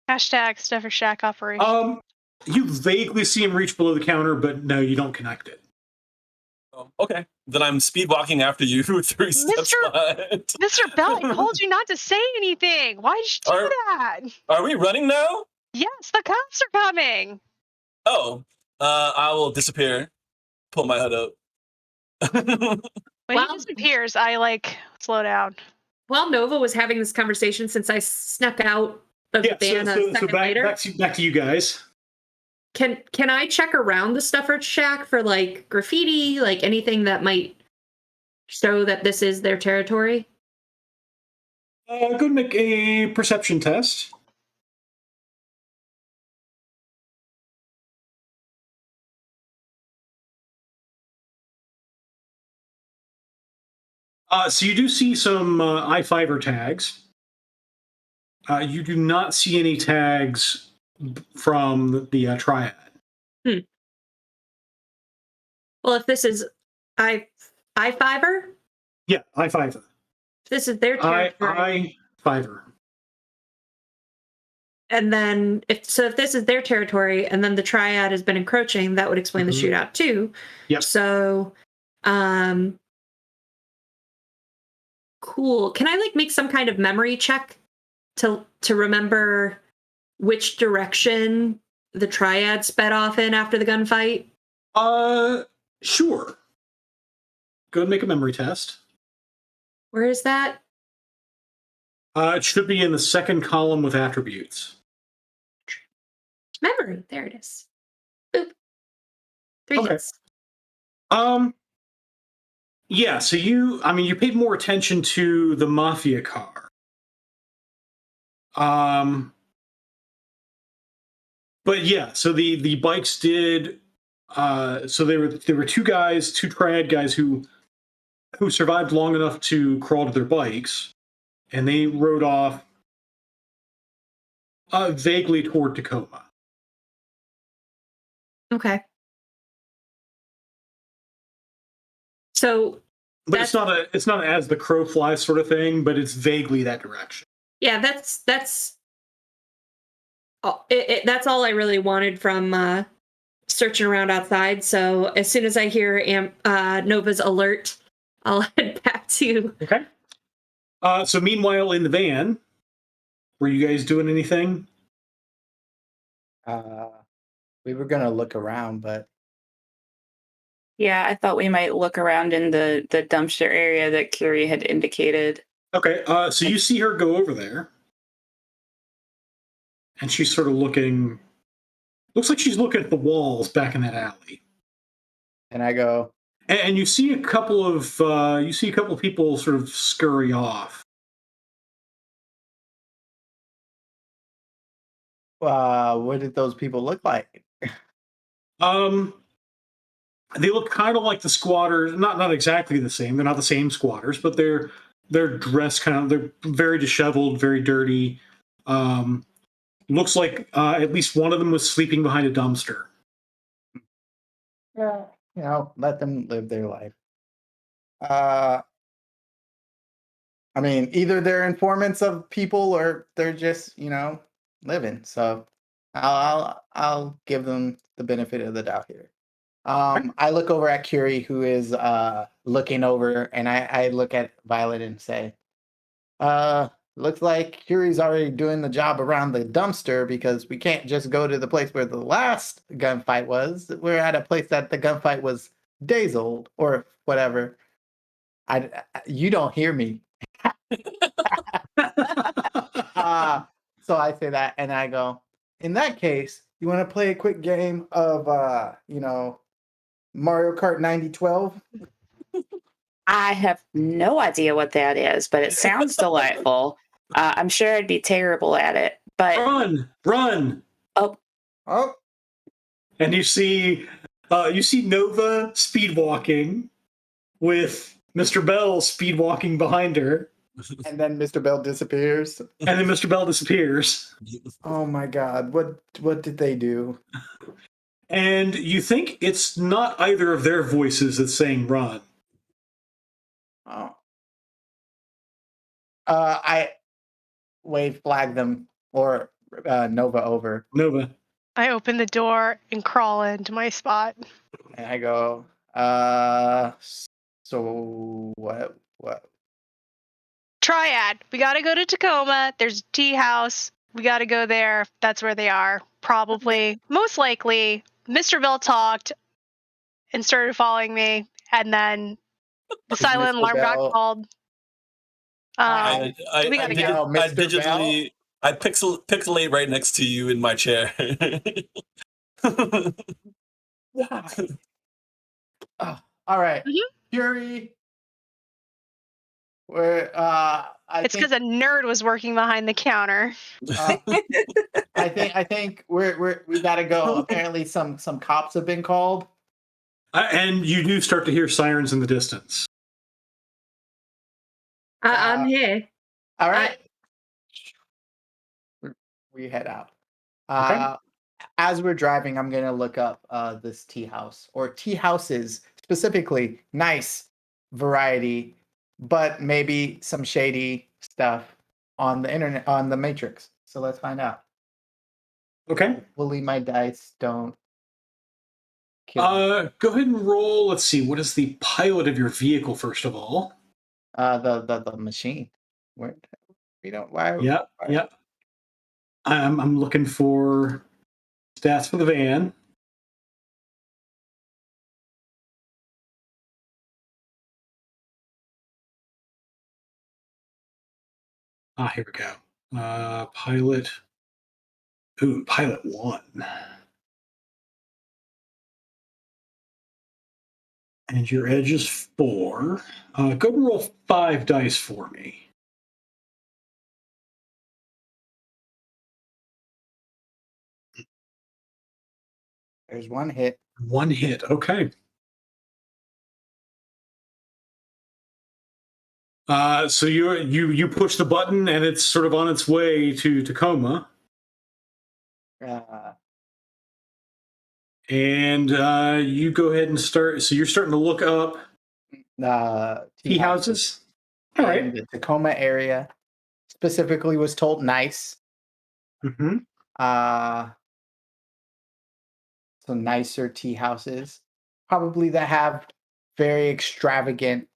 Hashtag Stuffer Shack operation. You vaguely see him reach below the counter, but no, you don't connect it. Oh, okay. Then I'm speed walking after you 3 steps behind. Mr. Bell, I told you not to say anything. Why did you do that? Are we running now? Yes, the cops are coming. Oh, I will disappear. Pull my hood up. When he disappears, I like slow down. While Nova was having this conversation, since I snuck out of the van a second later, back to you guys. Can I check around the Stuffer Shack for like graffiti, like anything that might show that this is their territory? Go and make a perception test. So you do see some I5er tags. You do not see any tags from the triad. Well, if this is I5er? Yeah, I5er. This is their territory. I5er. And then if this is their territory and then the triad has been encroaching, that would explain the shootout too. Yep. So cool. Can I like make some kind of memory check to remember which direction the triad sped off in after the gunfight? Sure. Go and make a memory test. Where is that? It should be in the second column with attributes. Memory. There it is. Boop. 3 hits. Yeah, so you paid more attention to the mafia car. But yeah, so the bikes did so there were two triad guys who survived long enough to crawl to their bikes, and they rode off vaguely toward Tacoma. Okay. So, but it's not as the crow flies sort of thing, but it's vaguely that direction. Yeah, that's all I really wanted from searching around outside. So as soon as I hear Nova's alert, I'll head back to. Okay. So meanwhile, in the van, were you guys doing anything? We were gonna look around, but Yeah, I thought we might look around in the dumpster area that Curie had indicated. Okay, so you see her go over there, and she's sort of looking. Looks like she's looking at the walls back in that alley. And I go, And you see a couple of people sort of scurry off. what did those people look like? Um, they look kind of like the squatters, not exactly the same. They're not the same squatters, but they're dressed they're very disheveled, very dirty. Looks like at least one of them was sleeping behind a dumpster. Yeah, let them live their life. I mean, either they're informants of people or they're just, living. So I'll give them the benefit of the doubt here. I look over at Curie, who is looking over, and I look at Violet and say, looks like Curie's already doing the job around the dumpster because we can't just go to the place where the last gunfight was. We're at a place that the gunfight was days old or whatever. You don't hear me. So I say that and I go, in that case, you want to play a quick game of, Mario Kart 9012? I have no idea what that is, but it sounds delightful. I'm sure I'd be terrible at it, but Run! oh, And you see Nova speed walking with Mr. Bell speed walking behind her. And then Mr. Bell disappears. And then Mr. Bell disappears. Oh my God! What did they do? And you think it's not either of their voices that's saying run. Oh. I flag them or Nova over. Nova. I open the door and crawl into my spot. And I go, so what? Triad. We gotta go to Tacoma. There's a tea house. We gotta go there. That's where they are. Probably. Most likely. Mr. Bell talked and started following me, and then the silent Mr. alarm got Bell- called. I We gotta go. Mr. digitally, I pixelate right next to you in my chair. Why? All right, Mhm. Fury. Where It's because a nerd was working behind the counter. I think we gotta go. Apparently, some cops have been called. And you do start to hear sirens in the distance. I'm here. All right, we head out. Okay. As we're driving, I'm gonna look up this tea house or tea houses specifically. Nice variety, but maybe some shady stuff on the internet on the Matrix. So let's find out. Okay. Hopefully, my dice don't kill me. Go ahead and roll. Let's see. What is the pilot of your vehicle, first of all? The machine. Where we don't why? Yeah. I'm looking for stats for the van. Here we go. Pilot. Ooh, pilot 1. And your edge is 4. Go and roll 5 dice for me. There's one hit. 1 hit. Okay. So you push the button and it's sort of on its way to Tacoma. And you go ahead and start. So you're starting to look up tea houses. All right. In the Tacoma area, specifically was told nice. Mm-hmm. So nicer tea houses, probably that have very extravagant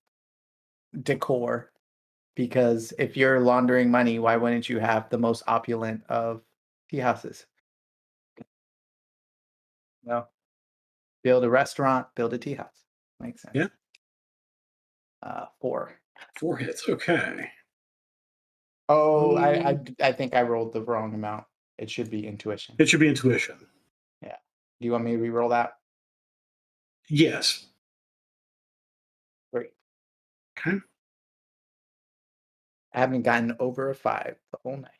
decor. Because if you're laundering money, why wouldn't you have the most opulent of tea houses? No. Build a restaurant, build a tea house. Makes sense. Yeah. 4. 4 hits. Okay. Oh, I think I rolled the wrong amount. It should be intuition. It should be intuition. Yeah. Do you want me to re-roll that? Yes. Great. Okay. I haven't gotten over a 5 the whole night.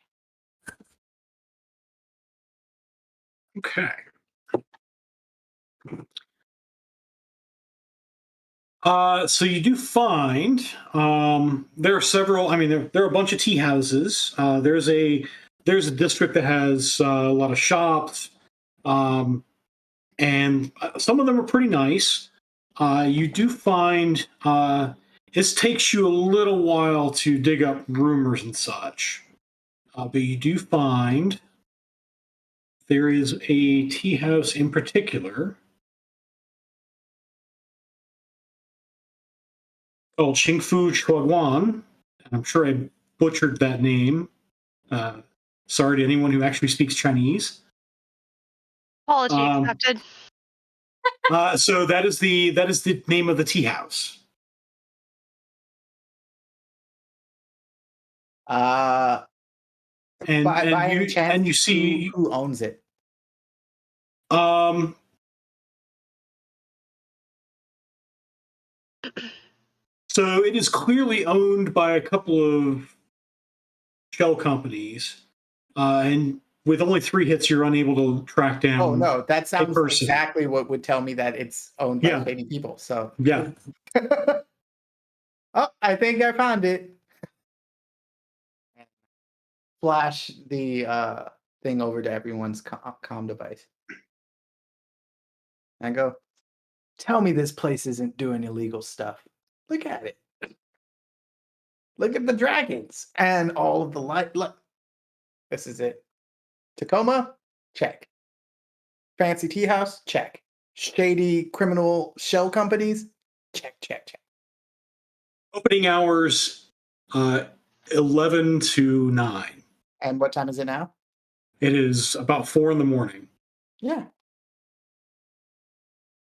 Okay. So you do find there are several. I mean, there are a bunch of tea houses. There's a district that has a lot of shops, and some of them are pretty nice. You do find this takes you a little while to dig up rumors and such, but you do find there is a tea house in particular called Qingfu Chuan. I'm sure I butchered that name. Sorry to anyone who actually speaks Chinese. Apology accepted. So that is the name of the tea house. By any chance, and you see who owns it? So it is clearly owned by a couple of shell companies, and with only 3 hits, you're unable to track down. Oh no, that sounds person. exactly what would tell me that it's owned by shady people. So yeah. Oh, I think I found it. Flash the thing over to everyone's comm device. And go, tell me this place isn't doing illegal stuff. Look at it. Look at the dragons and all of the light. Look, this is it. Tacoma, check. Fancy tea house, check. Shady criminal shell companies, check, check, check. Opening hours, 11 to 9. And what time is it now? It is about 4 in the morning. Yeah.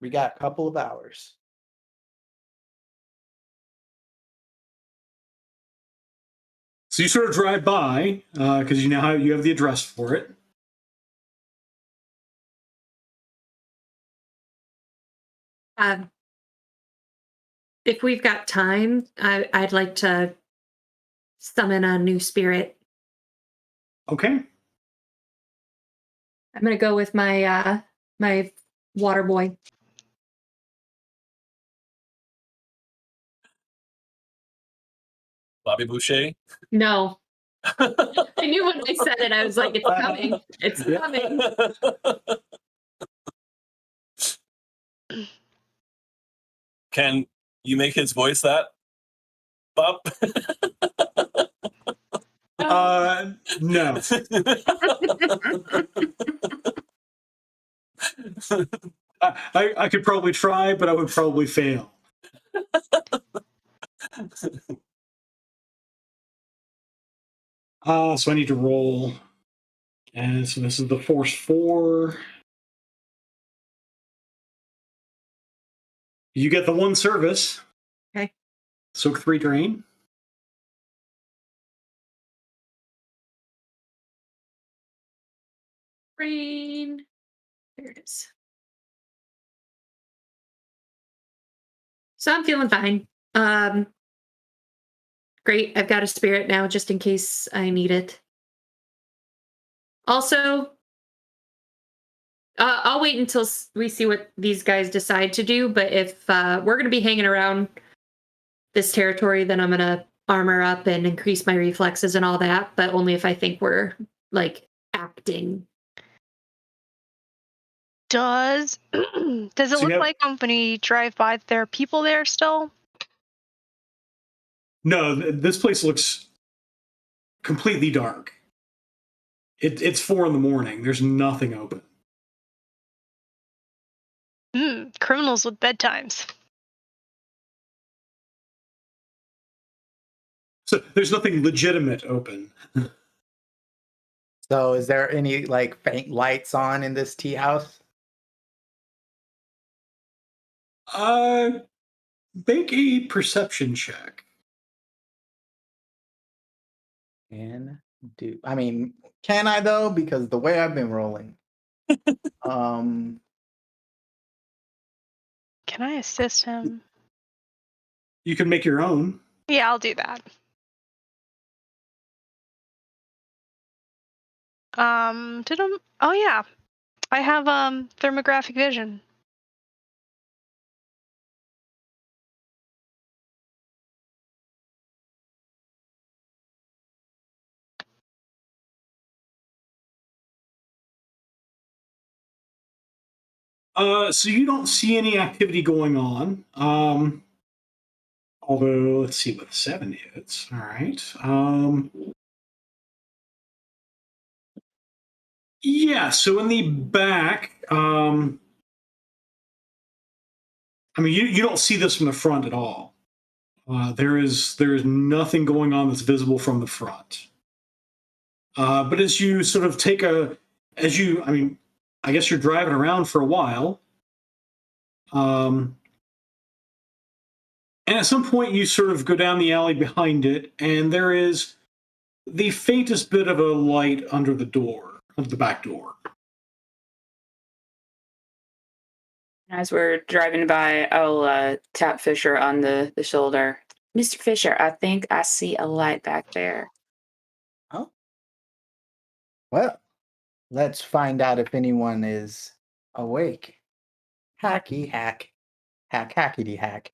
We got a couple of hours. So you sort of drive by because you have the address for it. If we've got time, I'd like to summon a new spirit. Okay. I'm gonna go with my my water boy. Bobby Boucher? No. I knew when I said it, I was like, it's coming. It's coming. Can you make his voice that? Bob? No. I could probably try, but I would probably fail. So I need to roll. And so this is the force 4. You get the 1 service. Okay. Soak 3 drain. Rain. There it is. So I'm feeling fine. Great. I've got a spirit now just in case I need it. Also, I'll wait until we see what these guys decide to do. But if we're going to be hanging around this territory, then I'm going to armor up and increase my reflexes and all that. But only if I think we're like acting. Does it look like when we drive by there are people there still? No, this place looks completely dark. It's 4 in the morning. There's nothing open. Criminals with bedtimes. So there's nothing legitimate open. So is there any like faint lights on in this tea house? Make a perception check. Can I though? Because the way I've been rolling. Can I assist him? You can make your own. Yeah, I'll do that. Oh yeah, I have thermographic vision. So you don't see any activity going on. Although, let's see what 7 hits. All right. Yeah, so in the back, you don't see this from the front at all. There is nothing going on that's visible from the front. But as you sort of I guess you're driving around for a while. And at some point, you sort of go down the alley behind it, and there is the faintest bit of a light under the door, of the back door. As we're driving by, I'll tap Fisher on the shoulder. Mr. Fisher, I think I see a light back there. Oh. Well, let's find out if anyone is awake. Hacky hack. Hack hackety hack.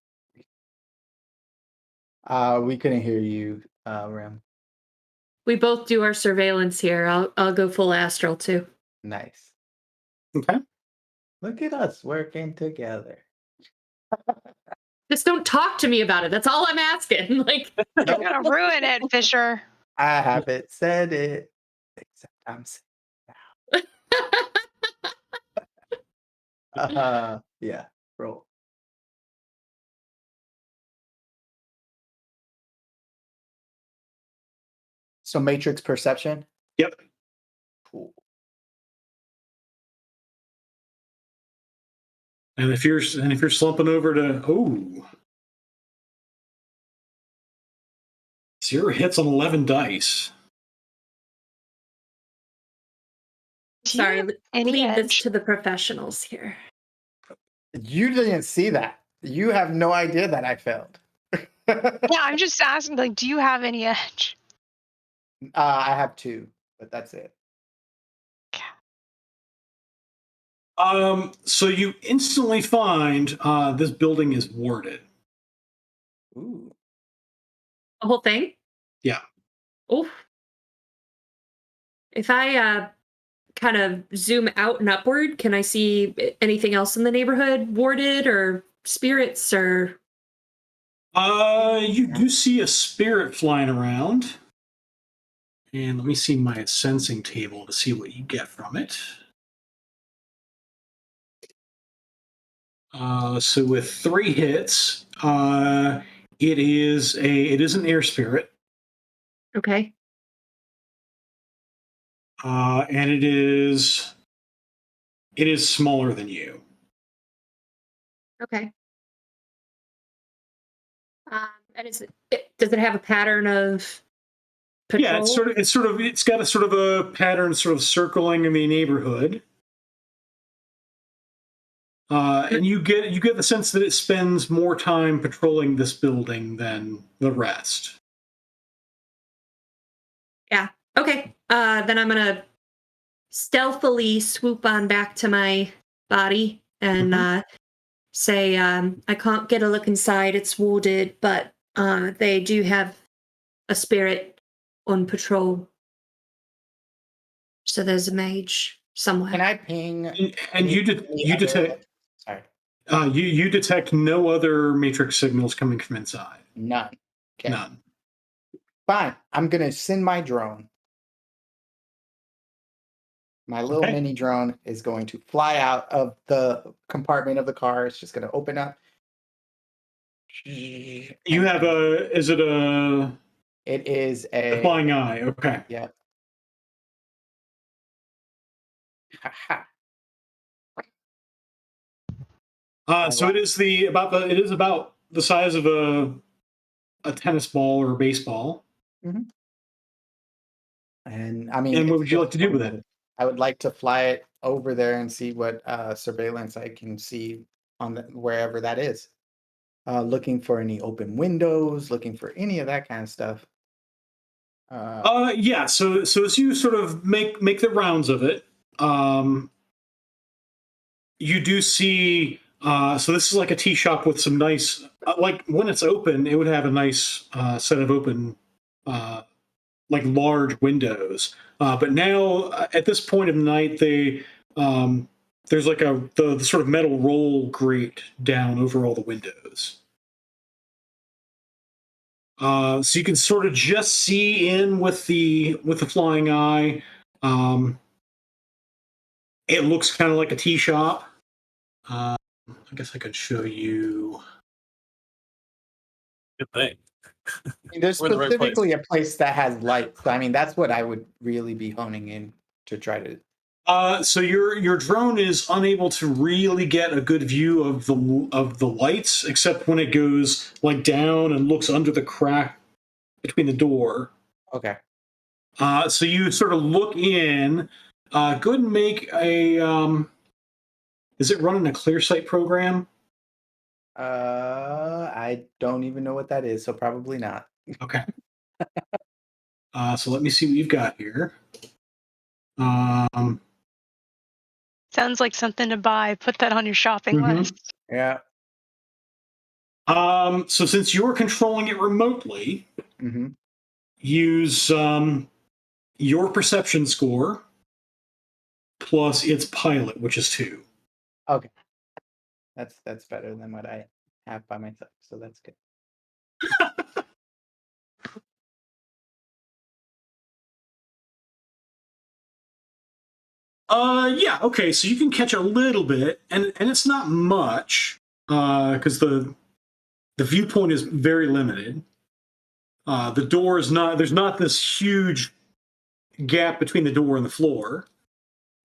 We couldn't hear you, Rem. We both do our surveillance here. I'll go full astral too. Nice. Okay. Look at us working together. Just don't talk to me about it. That's all I'm asking. Like, You're gonna ruin it, Fisher. I haven't said it, except I'm saying now. Yeah, roll. So Matrix perception? Yep. Cool. And if you're slumping over to 0 hits on 11 dice. sorry, any leave this edge? to the professionals here. You didn't see that. You have no idea that I failed. Yeah, I'm just asking, like, do you have any edge? I have 2, but that's it. So you instantly find this building is warded. Ooh. The whole thing? Yeah. Oof. If I kind of zoom out and upward, can I see anything else in the neighborhood warded or spirits or? You do see a spirit flying around. And let me see my sensing table to see what you get from it. So with 3 hits, it is an air spirit. Okay. And it is smaller than you. Okay. And does it have a pattern of patrol? Yeah, it's got a sort of a pattern sort of circling in the neighborhood. And you get the sense that it spends more time patrolling this building than the rest. Yeah. Okay. Then I'm gonna stealthily swoop on back to my body and say, I can't get a look inside. It's warded, but they do have a spirit on patrol. So there's a mage somewhere. Can I ping? And you detect. Sorry. You detect no other matrix signals coming from inside. None. Okay. None. Fine. I'm gonna send my drone. My little mini drone is going to fly out of the compartment of the car. It's just going to open up. You have is it a? It is a flying eye. Okay. Yeah. So it is about the size of a tennis ball or a baseball. And I mean, And what it's would you like to do with it? I would like to fly it over there and see what surveillance I can see on wherever that is. Looking for any open windows, looking for any of that kind of stuff. Yeah. So as you sort of make the rounds of it, you do see. So this is like a tea shop with some nice, like when it's open, it would have a nice set of open, like large windows. But now at this point of the night, there's like the sort of metal roll grate down over all the windows. So you can sort of just see in with the flying eye. It looks kind of like a tea shop. I guess I could show you. Good thing. There's We're in the right place. specifically a place that has lights. I mean, that's what I would really be honing in to try to. So your drone is unable to really get a good view of the lights, except when it goes like down and looks under the crack between the door. Okay. So you sort of look in. Go ahead and make a. Is it running a ClearSight program? I don't even know what that is, so probably not. Okay. So let me see what you've got here. Sounds like something to buy. Put that on your shopping list. Yeah. So since you're controlling it remotely, use your perception score plus its pilot, which is 2. Okay. That's better than what I have by myself, so that's good. Yeah, okay, so you can catch a little bit, and it's not much, because the viewpoint is very limited. The door is not, there's not this huge gap between the door and the floor.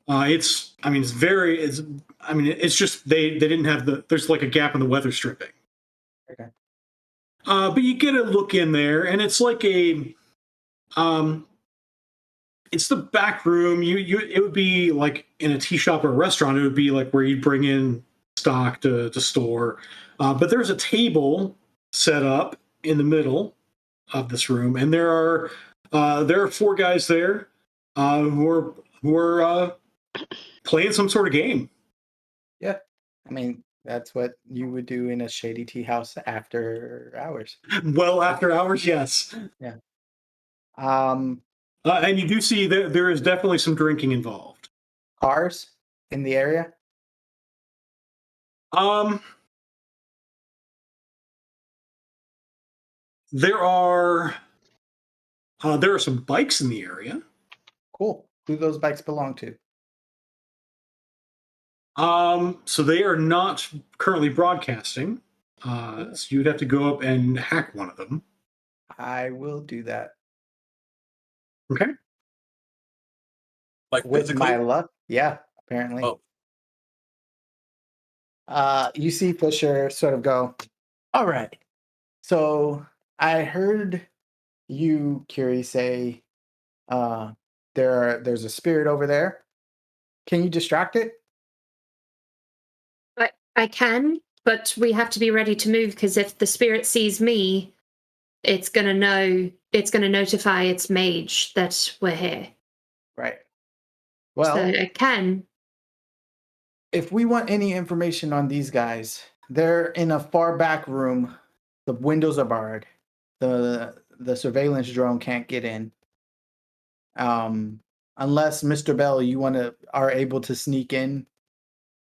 It's just they didn't have there's like a gap in the weather stripping. Okay. But you get a look in there, and it's like it's the back room. It would be like in a tea shop or a restaurant. It would be like where you bring in stock to store. But there's a table set up in the middle of this room, and there are 4 guys there who are playing some sort of game. Yeah, I mean that's what you would do in a shady tea house after hours. Well, after hours, yes. Yeah. And you do see there is definitely some drinking involved. Cars in the area? There are some bikes in the area. Cool. Who those bikes belong to? So they are not currently broadcasting. So you'd have to go up and hack one of them. I will do that. Okay. Like with physically? my luck, yeah, apparently. You see Fisher sort of go, all right. So I heard you, Curie, say there's a spirit over there. Can you distract it? I can, but we have to be ready to move because if the spirit sees me, it's gonna notify its mage that we're here. Right. Well, so I can. If we want any information on these guys, they're in a far back room. The windows are barred. The surveillance drone can't get in. Unless Mr. Bell, you are able to sneak in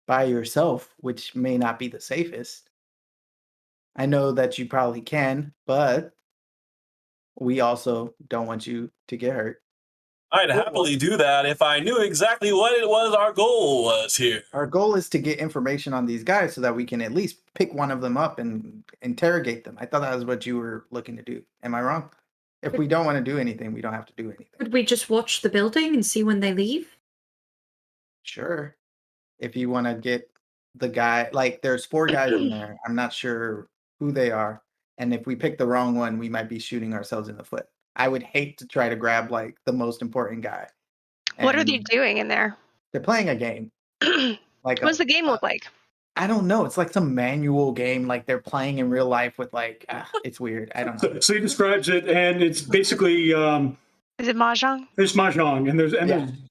by yourself, which may not be the safest. I know that you probably can, but we also don't want you to get hurt. I'd happily do that if I knew exactly what it was our goal was here. Our goal is to get information on these guys so that we can at least pick one of them up and interrogate them. I thought that was what you were looking to do. Am I wrong? If we don't want to do anything, we don't have to do anything. Could we just watch the building and see when they leave? Sure. If you want to get the guy, like there's 4 guys in there. I'm not sure who they are, and if we pick the wrong one, we might be shooting ourselves in the foot. I would hate to try to grab like the most important guy. What are they And doing in there? they're playing a game. What does the game look like? I don't know. It's like some manual game, like they're playing in real life with like. It's weird. I don't know. So he describes it, and it's basically Is it mahjong? there's mahjong, and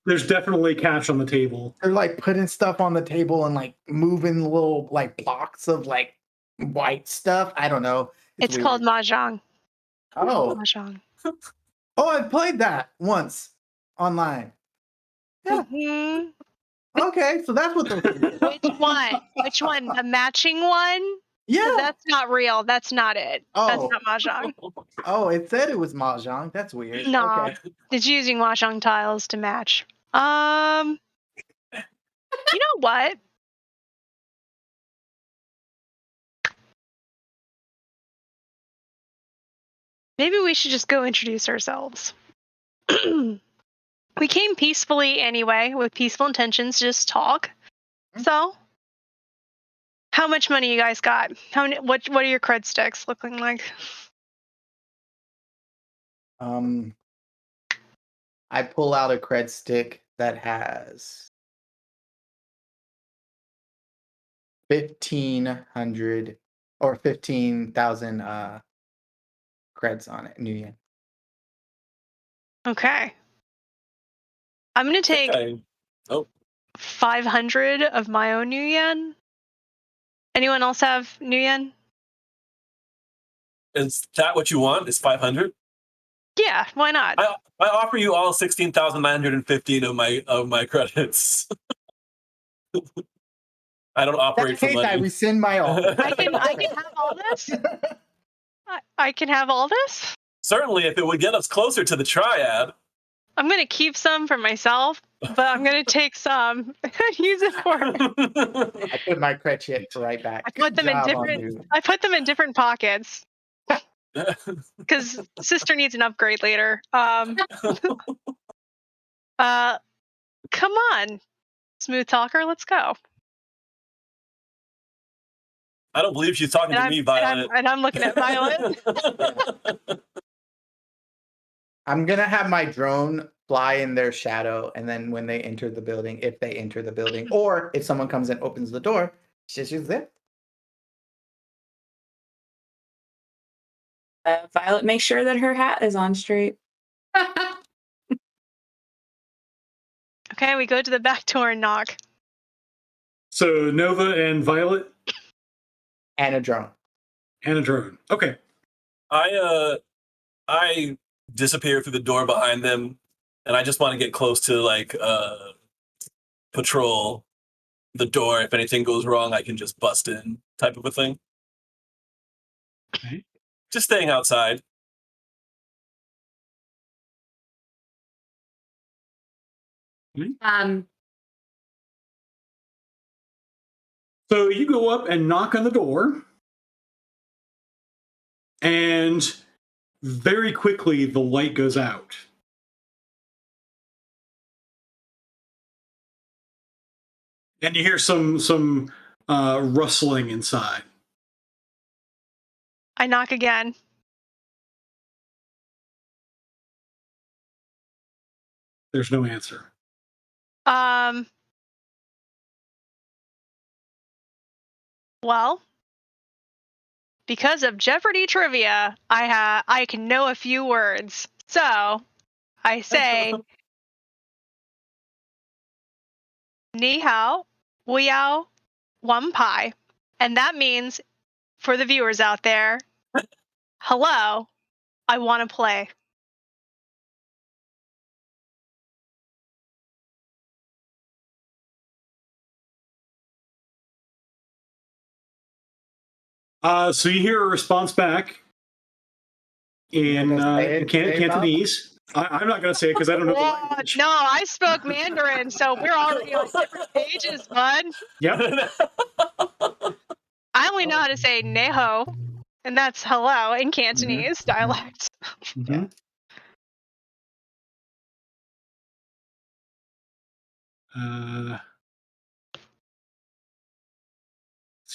there's definitely cash on the table. They're like putting stuff on the table and like moving little like blocks of like white stuff. I don't know. It's weird. called mahjong. Oh, Mahjong. oh, I played that once online. Yeah. Mhm. Okay, so that's what they're. Which one? Which one? The matching one? 'Cause Yeah. that's not real. That's not it. That's Oh. not mahjong. Oh, it said it was mahjong. That's weird. No, Okay. it's using mahjong tiles to match. You know what? Maybe we should just go introduce ourselves. We came peacefully anyway, with peaceful intentions to just talk. So, how much money you guys got? What are your cred sticks looking like? I pull out a cred stick that has 1,500 or 15,000 creds on it. New yen. Okay. I'm gonna take 500 of my own new yen. Anyone else have new yen? Is that what you want? Is 500? Yeah, why not? I offer you all 16,915 of my credits. I don't operate for money. I rescind my offer. I can have all this. I can have all this. Certainly, if it would get us closer to the triad. I'm gonna keep some for myself, but I'm gonna take some and use it for. I put my cred shit right back. I put them in different pockets. Because sister needs an upgrade later. Come on, smooth talker, let's go. I don't believe she's talking to me, Violet. And I'm looking at Violet. I'm gonna have my drone fly in their shadow, and then when they enter the building, if they enter the building, or if someone comes and opens the door, she's there. Violet, make sure that her hat is on straight. Okay, we go to the back door and knock. So Nova and Violet and a drone. Okay. I disappear through the door behind them, and I just want to get close to like patrol the door. If anything goes wrong, I can just bust in, type of a thing. Okay. Just staying outside. So you go up and knock on the door, and very quickly the light goes out. And you hear some rustling inside. I knock again. There's no answer. Well, because of Jeopardy trivia, I can know a few words. So I say ni hao, wu yao, wan pai. And that means, for the viewers out there, hello, I want to play. So you hear a response back in Cantonese. I'm not going to say it because I don't know the language. No, I spoke Mandarin, so we're already on different pages, bud. Yep. I only know how to say neho, and that's hello in Cantonese dialect. Mm-hmm.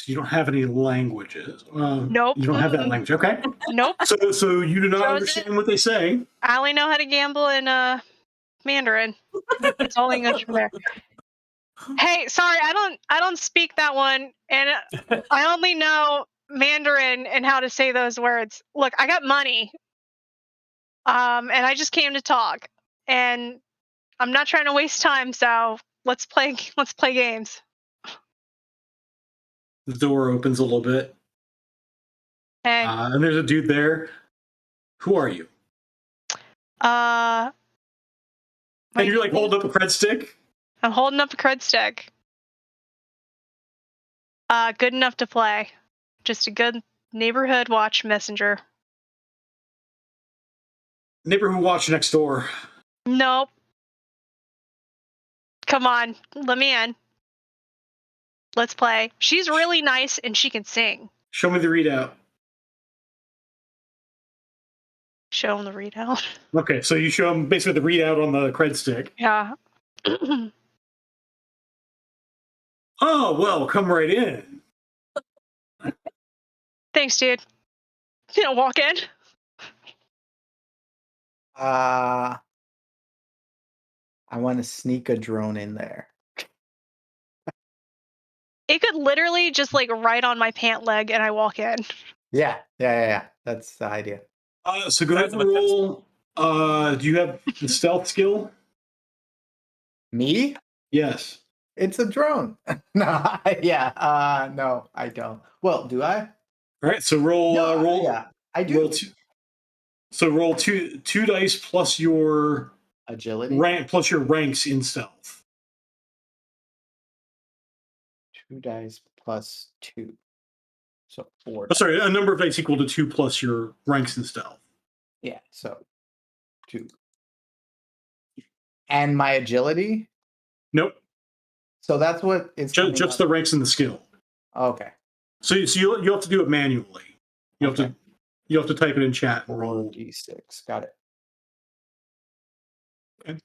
you don't have any languages. Nope. You don't have that language. Okay. Nope. So you do not Shows understand what they say. I only know how to gamble in Mandarin. That's all English from there. Hey, sorry, I don't speak that one, and I only know Mandarin and how to say those words. Look, I got money, and I just came to talk, and I'm not trying to waste time. So let's play games. The door opens a little bit, Hey, and there's a dude there. Who are you? my And you're like holding up a cred stick. I'm holding up a cred stick. Good enough to play. Just a good neighborhood watch messenger. Neighborhood watch next door. Nope. Come on, let me in. Let's play. She's really nice and she can sing. Show me the readout. Show him the readout. Okay, so you show him basically the readout on the cred stick. Yeah. Oh, well, come right in. Thanks, dude. You know, walk in. I want to sneak a drone in there. It could literally just like right on my pant leg and I walk in. Yeah. That's the idea. So go ahead and roll. Do you have the stealth skill? Me? Yes. It's a drone. No, yeah. No, I don't. Well, do I? All right. So roll. No, roll. Yeah, I do. Roll so roll two dice plus your agility. Plus your ranks in stealth. 2 dice plus 2. So 4 Oh, dice. sorry, a number of dice equal to 2 plus your ranks in stealth. Yeah, so 2. And my agility? Nope. So that's what it's just the ranks in the skill. Okay. So you have to do it manually. You have to type it in chat and roll. D6. Got it. Okay.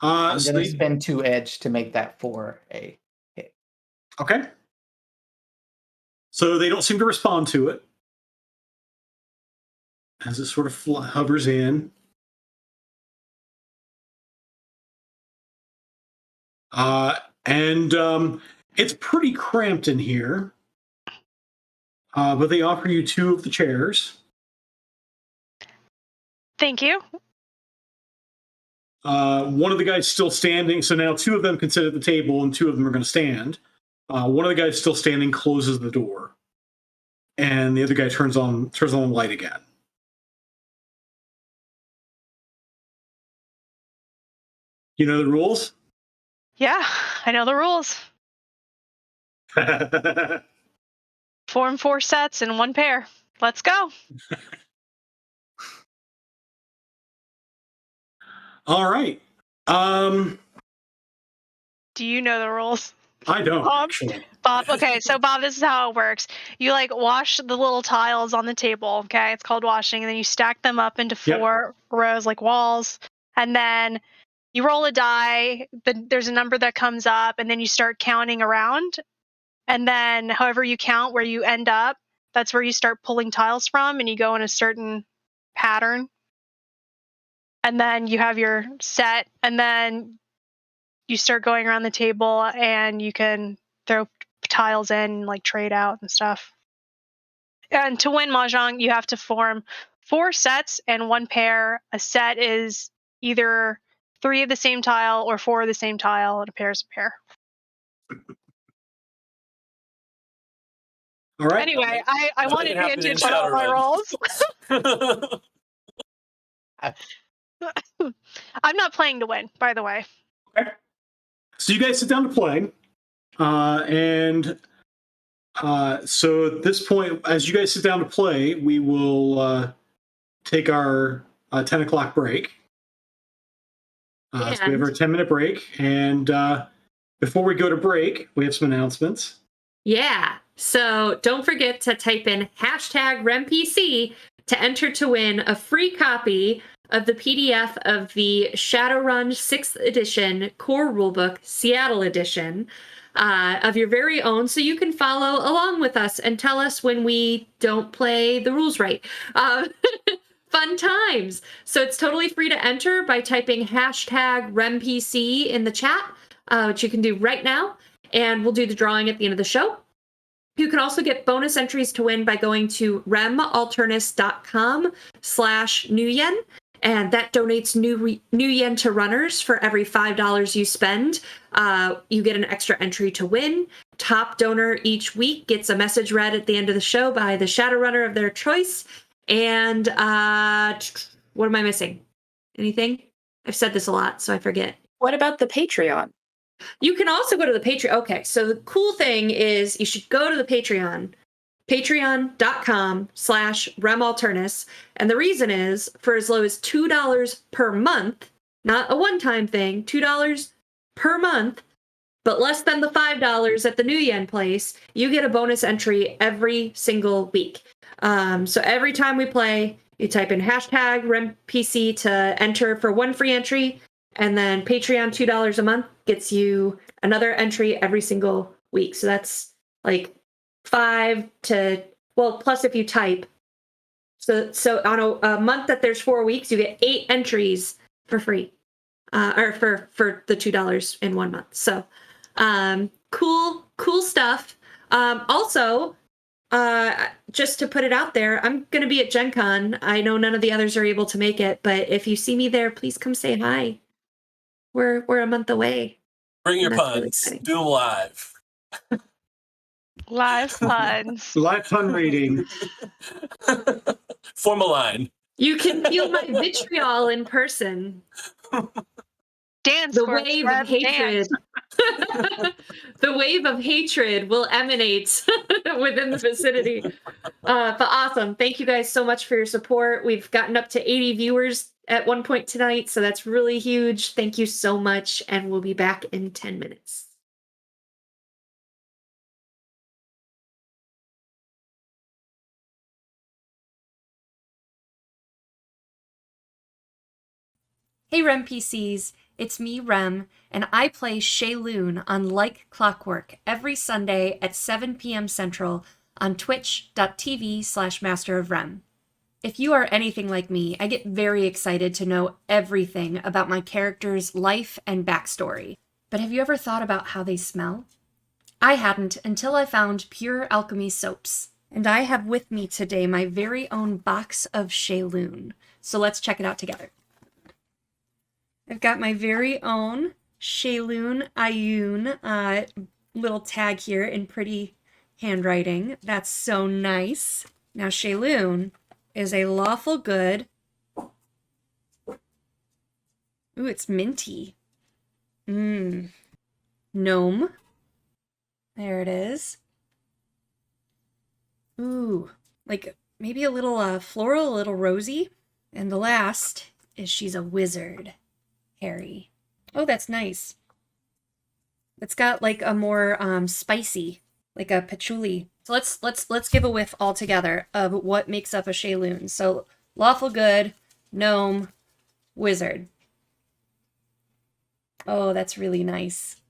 I'm gonna spend 2 edge to make that 4 a hit. Okay. So they don't seem to respond to it as it sort of hovers in. And it's pretty cramped in here. But they offer you 2 of the chairs. Thank you. One of the guys still standing. So now 2 of them can sit at the table and 2 of them are going to stand. One of the guys still standing closes the door. And the other guy turns on the light again. You know the rules? Yeah, I know the rules. Form 4 sets in 1 pair. Let's go. All right. Do you know the rules? I don't. Bob, okay, so Bob, this is how it works. You like wash the little tiles on the table, okay? It's called washing, and then you stack them up into 4 rows like walls, and then you roll a die, there's a number that comes up, and then you start counting around, and then however you count where you end up, that's where you start pulling tiles from, and you go in a certain pattern. And then you have your set, and then you start going around the table, and you can throw tiles in, like trade out and stuff. And to win Mahjong, you have to form 4 sets and 1 pair. A set is either 3 of the same tile or 4 of the same tile, and a pair is a pair. All right. Anyway, I wanted advantage on all my rolls. I'm not playing to win, by the way. Okay. So you guys sit down to play. So at this point, as you guys sit down to play, we will take our 10 o'clock break. So we have our 10-minute break. And before we go to break, we have some announcements. Yeah. So don't forget to type in #RemPC to enter to win a free copy of the PDF of the Shadowrun 6th edition core rulebook, Seattle edition, of your very own, so you can follow along with us and tell us when we don't play the rules right. Fun times. So it's totally free to enter by typing hashtag RemPC in the chat, which you can do right now, and we'll do the drawing at the end of the show. You can also get bonus entries to win by going to remalternis.com/newyen, and that donates new yen to runners. For every $5 you spend, you get an extra entry to win. Top donor each week gets a message read at the end of the show by the Shadowrunner of their choice. And what am I missing? Anything? I've said this a lot, so I forget. What about the Patreon? You can also go to the Patreon. Okay, so the cool thing is you should go to the Patreon, patreon.com/remalternis. And the reason is for as low as $2 per month, not a one-time thing, $2 per month, but less than the $5 at the New Yen place, you get a bonus entry every single week. So every time we play, you type in hashtag RemPC to enter for one free entry, and then Patreon $2 a month gets you another entry every single week. So that's like 5 to, well, plus if you type. So on a month that there's 4 weeks, you get 8 entries for free, or for the $2 in 1 month. So cool stuff. Also, just to put it out there, I'm going to be at Gen Con. I know none of the others are able to make it, but if you see me there, please come say hi. We're a month away. Bring your puns. Really do them live. Live puns. Live pun reading. Form a line. You can feel my vitriol in person. Dance. The wave of hatred. The wave of hatred will emanate within the vicinity. But awesome. Thank you guys so much for your support. We've gotten up to 80 viewers at one point tonight, so that's really huge. Thank you so much, and we'll be back in 10 minutes. Hey RemPCs, it's me, Rem, and I play Shayloon on Like Clockwork every Sunday at 7 p.m. Central on twitch.tv/Master of Rem. If you are anything like me, I get very excited to know everything about my character's life and backstory. But have you ever thought about how they smell? I hadn't until I found Pure Alchemy soaps. And I have with me today my very own box of Shayloon. So let's check it out together. I've got my very own Shayloon Ayun little tag here in pretty handwriting. That's so nice. Now Shayloon is a lawful good. Ooh, it's minty. Gnome. There it is. Ooh, like maybe a little floral, a little rosy. And the last is she's a wizard. Harry. Oh, that's nice. It's got like a more spicy, like a patchouli. So let's give a whiff all together of what makes up a Shayloon. So lawful good, gnome, wizard. Oh, that's really nice.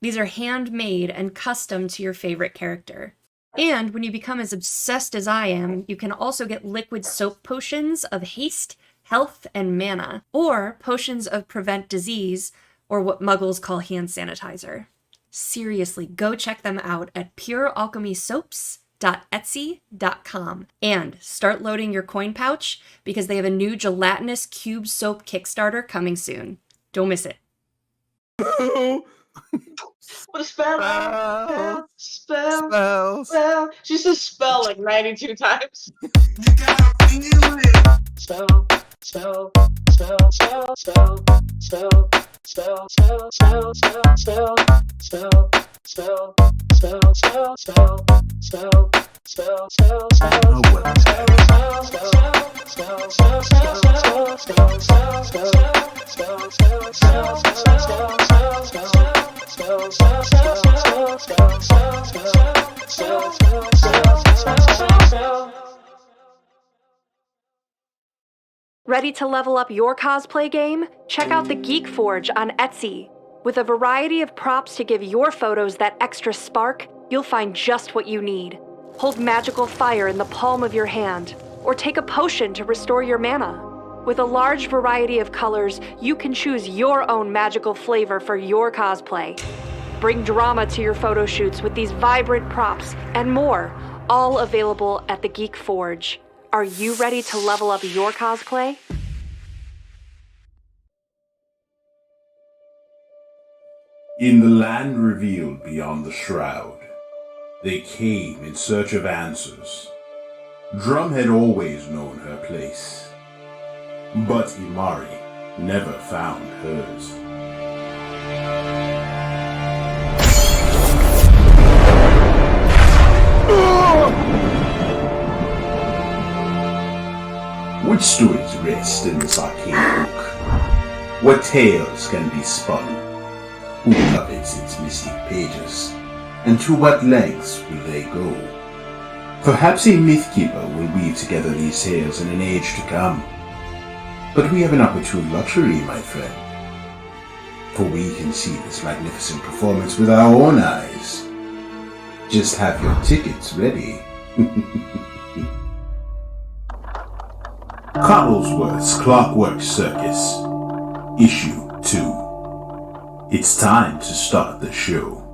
These are handmade and custom to your favorite character. And when you become as obsessed as I am, you can also get liquid soap potions of haste, health, and mana, or potions of prevent disease, or what muggles call hand sanitizer. Seriously, go check them out at purealchemysoaps.etsy.com and start loading your coin pouch because they have a new gelatinous cube soap Kickstarter coming soon. Don't miss it. What a spell! Spell! She says spell like 92 times. You gotta feel it. Spell. Ready to level up your cosplay game? Check out the Geek Forge on Etsy. With a variety of props to give your photos that extra spark, you'll find just what you need. Hold magical fire in the palm of your hand, or take a potion to restore your mana. With a large variety of colors, you can choose your own magical flavor for your cosplay. Bring drama to your photo shoots with these vibrant props and more, all available at the Geek Forge. Are you ready to level up your cosplay? In the land revealed beyond the shroud, they came in search of answers. Drum had always known her place, but Imari never found hers. Which stories rest in this arcane book? What tales can be spun? Who covets its mystic pages? And to what lengths will they go? Perhaps a mythkeeper will weave together these tales in an age to come. But we have an opportune luxury, my friend. For we can see this magnificent performance with our own eyes. Just have your tickets ready. Cottlesworth's Clockwork Circus, Issue 2. It's time to start the show.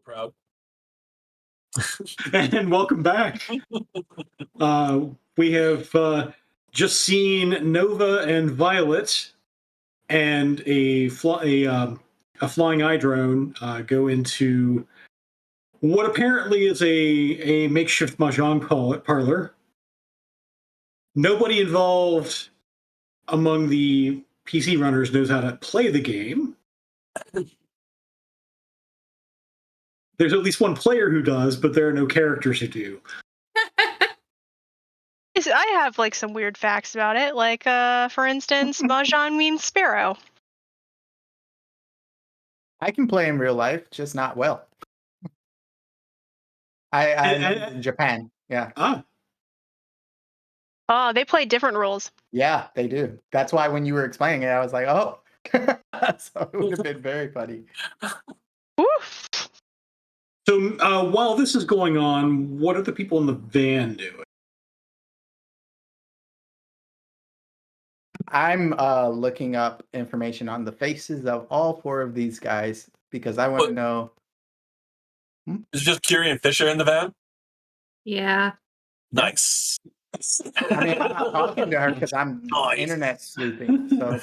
proud. And welcome back. We have just seen Nova and Violet and a flying eye drone go into what apparently is a makeshift mahjong parlor. Nobody involved among the PC runners knows how to play the game. There's at least one player who does, but there are no characters who do. I have like some weird facts about it. Like, for instance, Mahjong means sparrow. I can play in real life, just not well. I lived in Japan. Yeah. Ah. Oh, they play different rules. Yeah, they do. That's why when you were explaining it, I was like, oh. So it would have been very funny. Oof. So while this is going on, what are the people in the van doing? I'm looking up information on the faces of all 4 of these guys because I want to know. Is it just Curie and Fisher in the van? Yeah. Nice. I mean, I'm not talking to her because I'm internet sleuthing. So,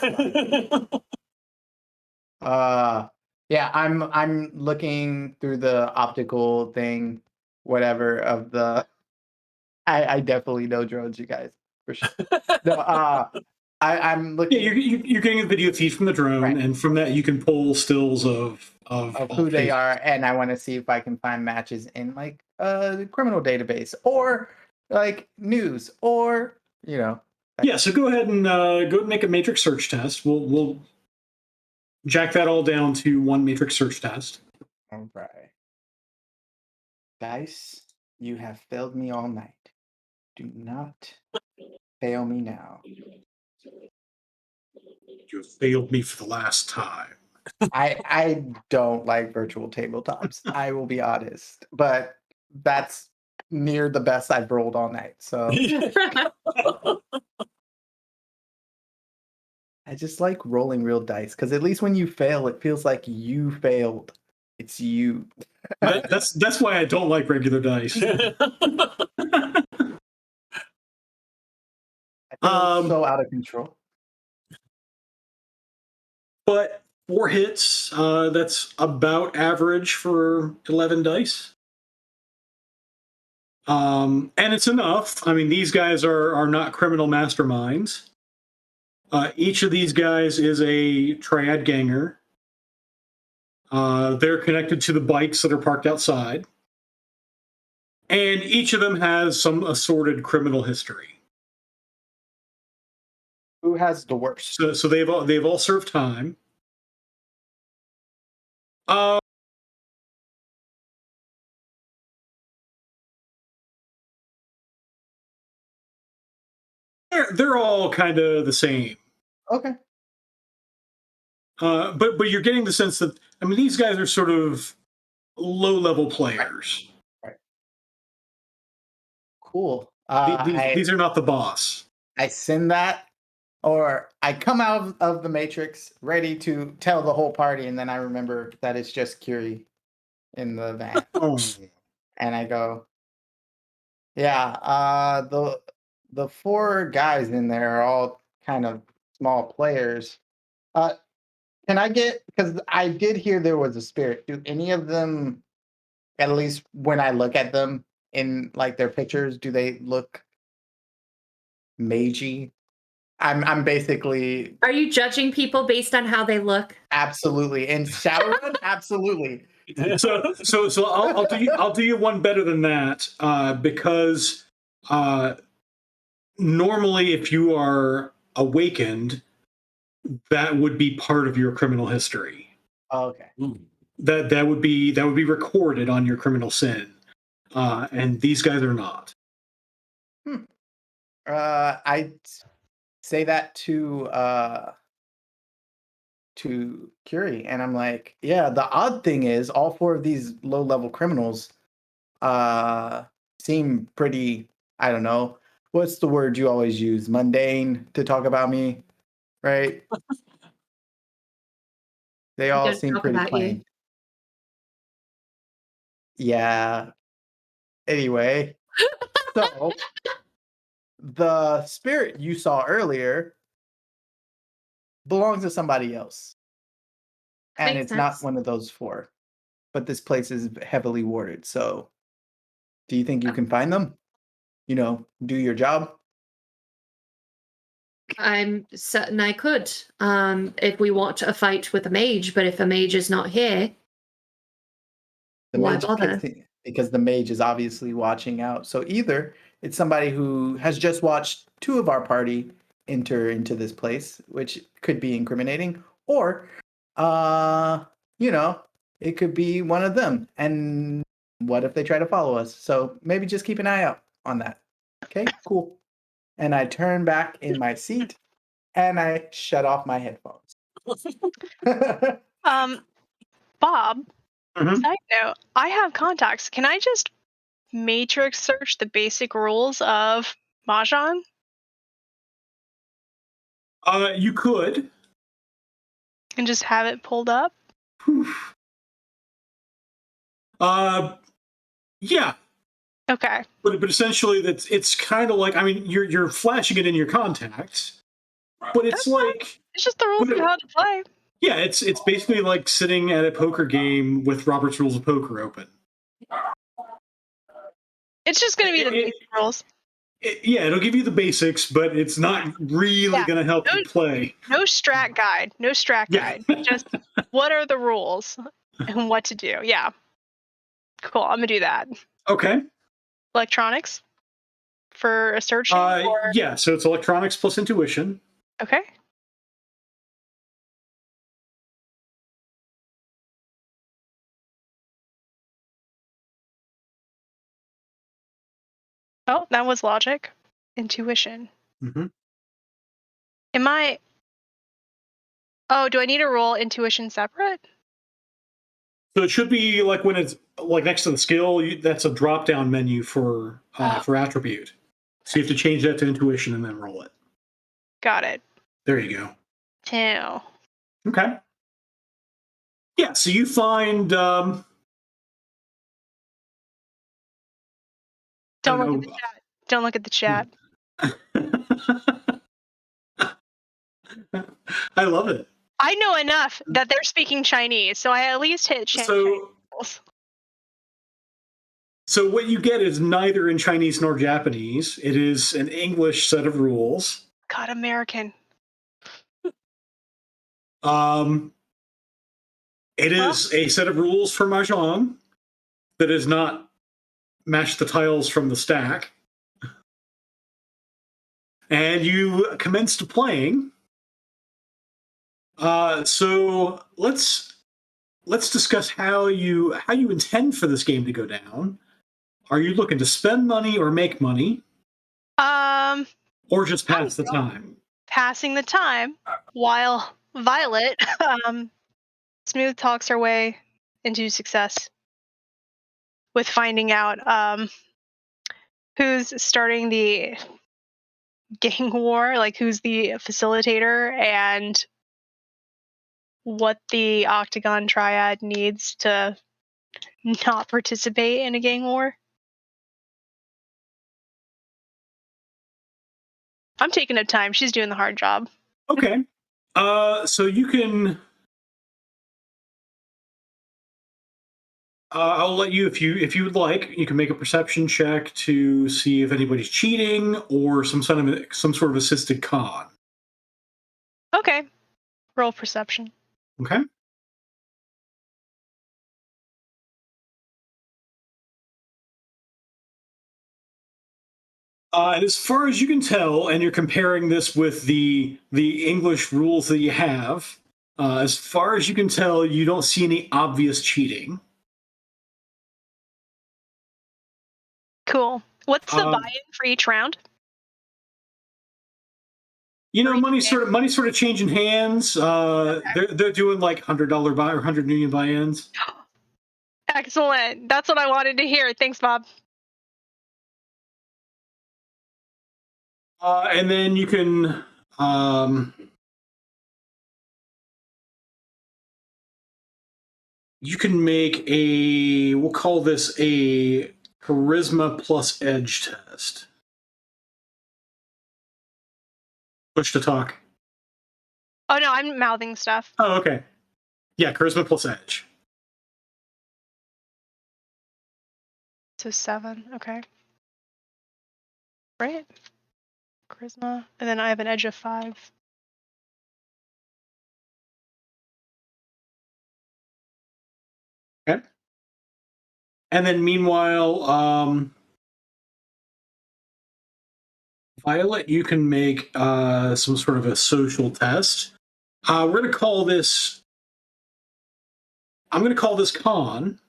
yeah, I'm looking through the optical thing, whatever of the. I definitely know drones, you guys, for sure. No, I'm looking. Yeah, you're getting a video feed from the drone, Right. and from that you can pull stills of who they are, and I want to see if I can find matches in like the criminal database or like news or Yeah, so go ahead and make a matrix search test. We'll jack that all down to 1 matrix search test. All right. Dice, you have failed me all night. Do not fail me now. You have failed me for the last time. I don't like virtual tabletops. I will be honest, but that's near the best I've rolled all night. So I just like rolling real dice because at least when you fail, it feels like you failed. It's you. That's why I don't like regular dice. I feel so out of control. But 4 hits, that's about average for 11 dice. And it's enough. I mean, these guys are not criminal masterminds. Each of these guys is a triad ganger. They're connected to the bikes that are parked outside. And each of them has some assorted criminal history. Who has the worst? So they've all served time. They're all kind of the same. Okay. But you're getting the sense that, I mean, these guys are sort of low-level players. Right. Cool. These are not the boss. I send that, or I come out of the Matrix ready to tell the whole party, and then I remember that it's just Curie in the van. And I go, yeah, the 4 guys in there are all kind of small players. Can I get, because I did hear there was a spirit. Do any of them, at least when I look at them in like their pictures, do they look magey? I'm basically. Are you judging people based on how they look? Absolutely. In Shadowrun, absolutely. So I'll do you one better than that, because normally if you are awakened, that would be part of your criminal history. Oh, okay. That would be recorded on your criminal sin, and these guys are not. I say that to Curie, and I'm like, yeah, the odd thing is all 4 of these low-level criminals seem pretty, I don't know, what's the word you always use, mundane, to talk about me, right? They all seem pretty plain. Yeah. Anyway, so the spirit you saw earlier belongs to somebody else. And Makes it's not sense. one of those four. But this place is heavily warded. So do you think you can find them? You know, do your job? I'm certain I could, if we want a fight with a mage, but if a mage is not here, The why mage bother? because the mage is obviously watching out. So either it's somebody who has just watched two of our party enter into this place, which could be incriminating, or you know, it could be one of them. And what if they try to follow us? So maybe just keep an eye out on that. Okay, cool. And I turn back in my seat and I shut off my headphones. Bob, Mhm. side note, I have contacts. Can I just matrix search the basic rules of Mahjong? You could. And just have it pulled up? Yeah, Okay. but essentially it's kind of like, I mean, you're flashing it in your contacts, but it's That's fine. like, It's just the rules but of how to play. yeah, it's basically like sitting at a poker game with Robert's Rules of Poker open. It's just going to be the It- basic rules. yeah, it'll give you the basics, but it's not really Yeah. going to help No, you play. no strat guide. No strat Yeah. guide. Just what are the rules and what to do. Yeah. Cool. I'm going to do that. Okay. Electronics for a searching or Yeah, so it's electronics plus intuition. okay. Oh, that was logic. Intuition. Mm-hmm. Am I Oh, do I need to roll intuition separate? So it should be like when it's like next to the skill, that's a drop down menu for attribute. So you have to change that to intuition and then roll it. Got it. There you go. 2. Okay. Yeah, so you find Don't I look don't at the chat. Don't look at the chat. I love it. I know enough that they're speaking Chinese, so I at least hit Chinese. So what you get is neither in Chinese nor Japanese. It is an English set of rules. God, American. It is a set of rules for Mahjong that is not match the tiles from the stack. And you commenced playing. So let's discuss how you intend for this game to go down. Are you looking to spend money or make money? Or just pass the time? Passing the time while Violet smooth talks her way into success with finding out who's starting the gang war, like who's the facilitator and what the Octagon Triad needs to not participate in a gang war. I'm taking up time. She's doing the hard job. Okay. So you can. I'll let you, if you would like, you can make a perception check to see if anybody's cheating or some sort of assisted con. Okay. Roll perception. Okay. And as far as you can tell, and you're comparing this with the English rules that you have, as far as you can tell, you don't see any obvious cheating. Cool. What's the buy-in for each round? You know, money sort of changing hands. They're doing like $100 buy or 100 million buy-ins. Excellent. That's what I wanted to hear. Thanks, Bob. And then you can you can make we'll call this a charisma plus edge test. Push to talk. Oh no, I'm mouthing stuff. Oh, okay. Yeah, charisma plus edge. So 7. Okay. Right. Charisma, and then I have an edge of 5. Okay. And then meanwhile, Violet, you can make some sort of a social test. We're going to call this. I'm going to call this con.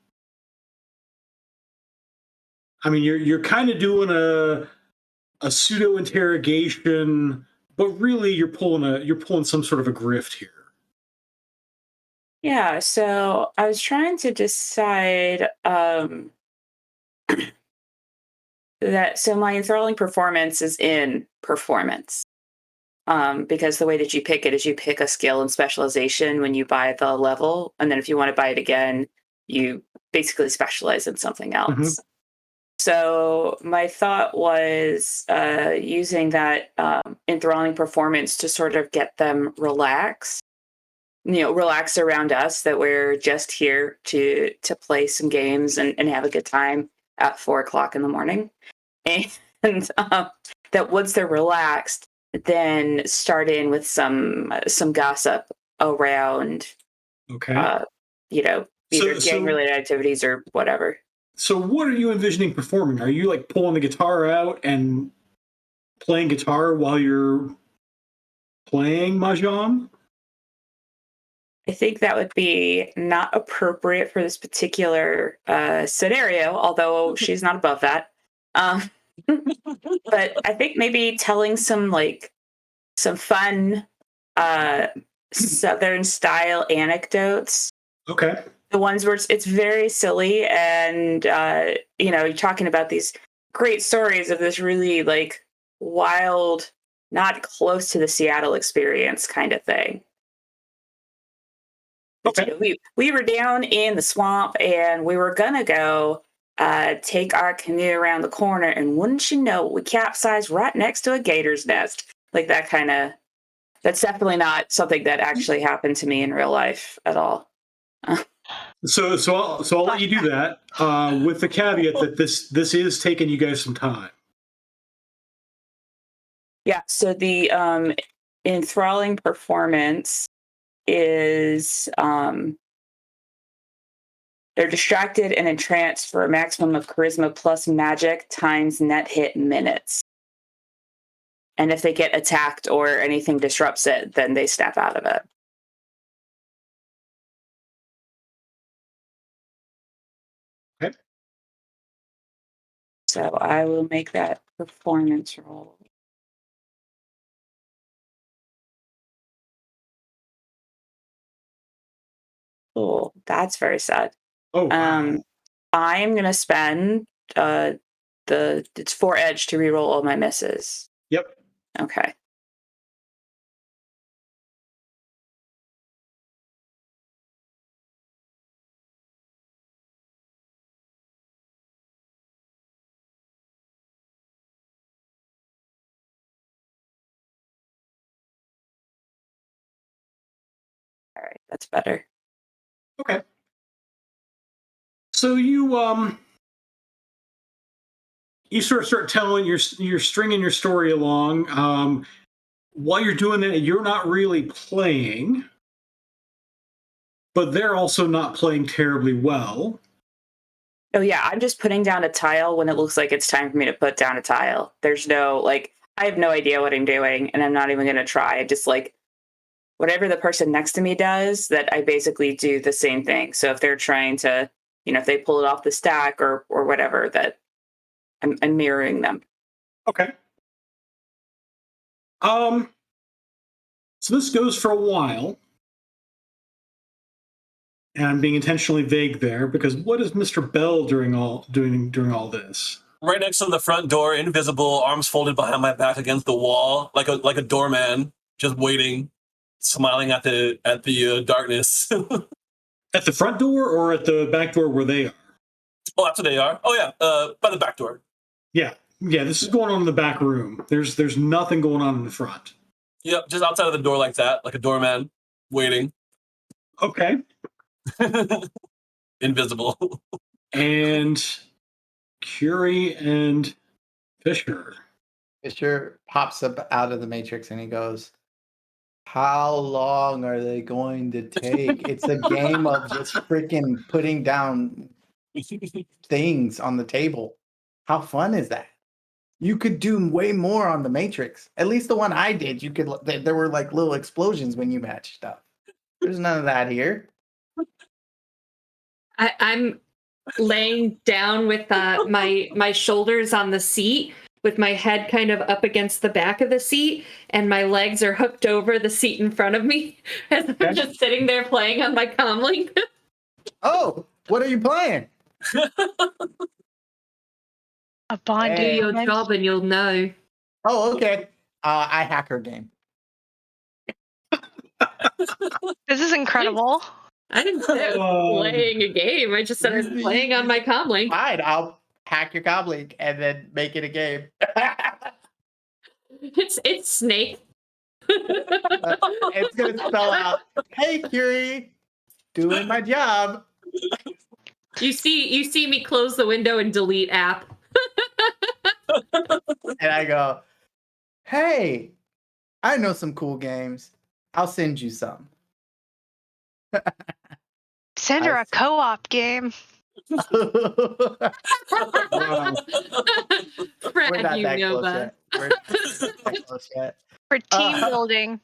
I mean, you're kind of doing a pseudo interrogation, but really you're pulling some sort of a grift here. Yeah, so I was trying to decide that so my enthralling performance is in performance. Because the way that you pick it is you pick a skill and specialization when you buy the level, and then if you want to buy it again, you basically specialize in something else. Mhm. So my thought was using that enthralling performance to sort of get them relaxed, relax around us, that we're just here to play some games and have a good time at 4:00 in the morning. And that once they're relaxed, then start in with some gossip around, Okay. either gang-related activities or whatever. So what are you envisioning performing? Are you like pulling the guitar out and playing guitar while you're playing Mahjong? I think that would be not appropriate for this particular scenario, although she's not above that. But I think maybe telling some fun Southern style anecdotes. Okay. The ones where it's very silly, and you're talking about these great stories of this really wild, not close to the Seattle experience kind of thing. Okay. We were down in the swamp, and we were gonna go take our canoe around the corner, and wouldn't you know, we capsized right next to a gator's nest. Like that kind of. That's definitely not something that actually happened to me in real life at all. So I'll let you do that with the caveat that this is taking you guys some time. Yeah. So the enthralling performance is they're distracted and entranced for a maximum of charisma plus magic times net hit minutes. And if they get attacked or anything disrupts it, then they snap out of it. Okay. So I will make that performance roll. Oh, that's very sad. Oh, wow. I'm gonna spend it's 4 edge to reroll all my misses. Yep. Okay. All right, that's better. Okay. So you sort of start telling you're stringing your story along. While you're doing that, you're not really playing, but they're also not playing terribly well. Oh yeah, I'm just putting down a tile when it looks like it's time for me to put down a tile. There's no I have no idea what I'm doing, and I'm not even gonna try. I just whatever the person next to me does, that I basically do the same thing. So if they're trying to, if they pull it off the stack or whatever, that I'm mirroring them. Okay. So this goes for a while. And I'm being intentionally vague there because what is Mr. Bell doing all this? Right next to the front door, invisible, arms folded behind my back against the wall, like a doorman, just waiting, smiling at the darkness. At the front door or at the back door where they are? Oh, that's where they are. Oh yeah, by the back door. Yeah. This is going on in the back room. There's nothing going on in the front. Yep, just outside of the door like that, like a doorman waiting. Okay. Invisible. And Curie and Fisher. Fisher pops up out of the Matrix and he goes, "How long are they going to take? It's a game of just freaking putting down things on the table. How fun is that? You could do way more on the Matrix. At least the one I did, you could. There were like little explosions when you matched stuff. There's none of that here." I'm laying down with my shoulders on the seat, with my head kind of up against the back of the seat, and my legs are hooked over the seat in front of me as I'm just sitting there playing on my comlink. Oh, what are you playing? A Bond. Do your job and you'll know. Oh, okay. I hacker game. This is incredible. I didn't say I was playing a game. I just said I was playing on my comlink. Fine, I'll hack your comlink and then make it a game. It's Snake. It's gonna spell out, "Hey Curie, doing my job." You see me close the window and delete app. And I go, "Hey, I know some cool games. I'll send you some." Send her a co-op game. We're Fred, not you that know close that. yet. We're not that close yet. For team building.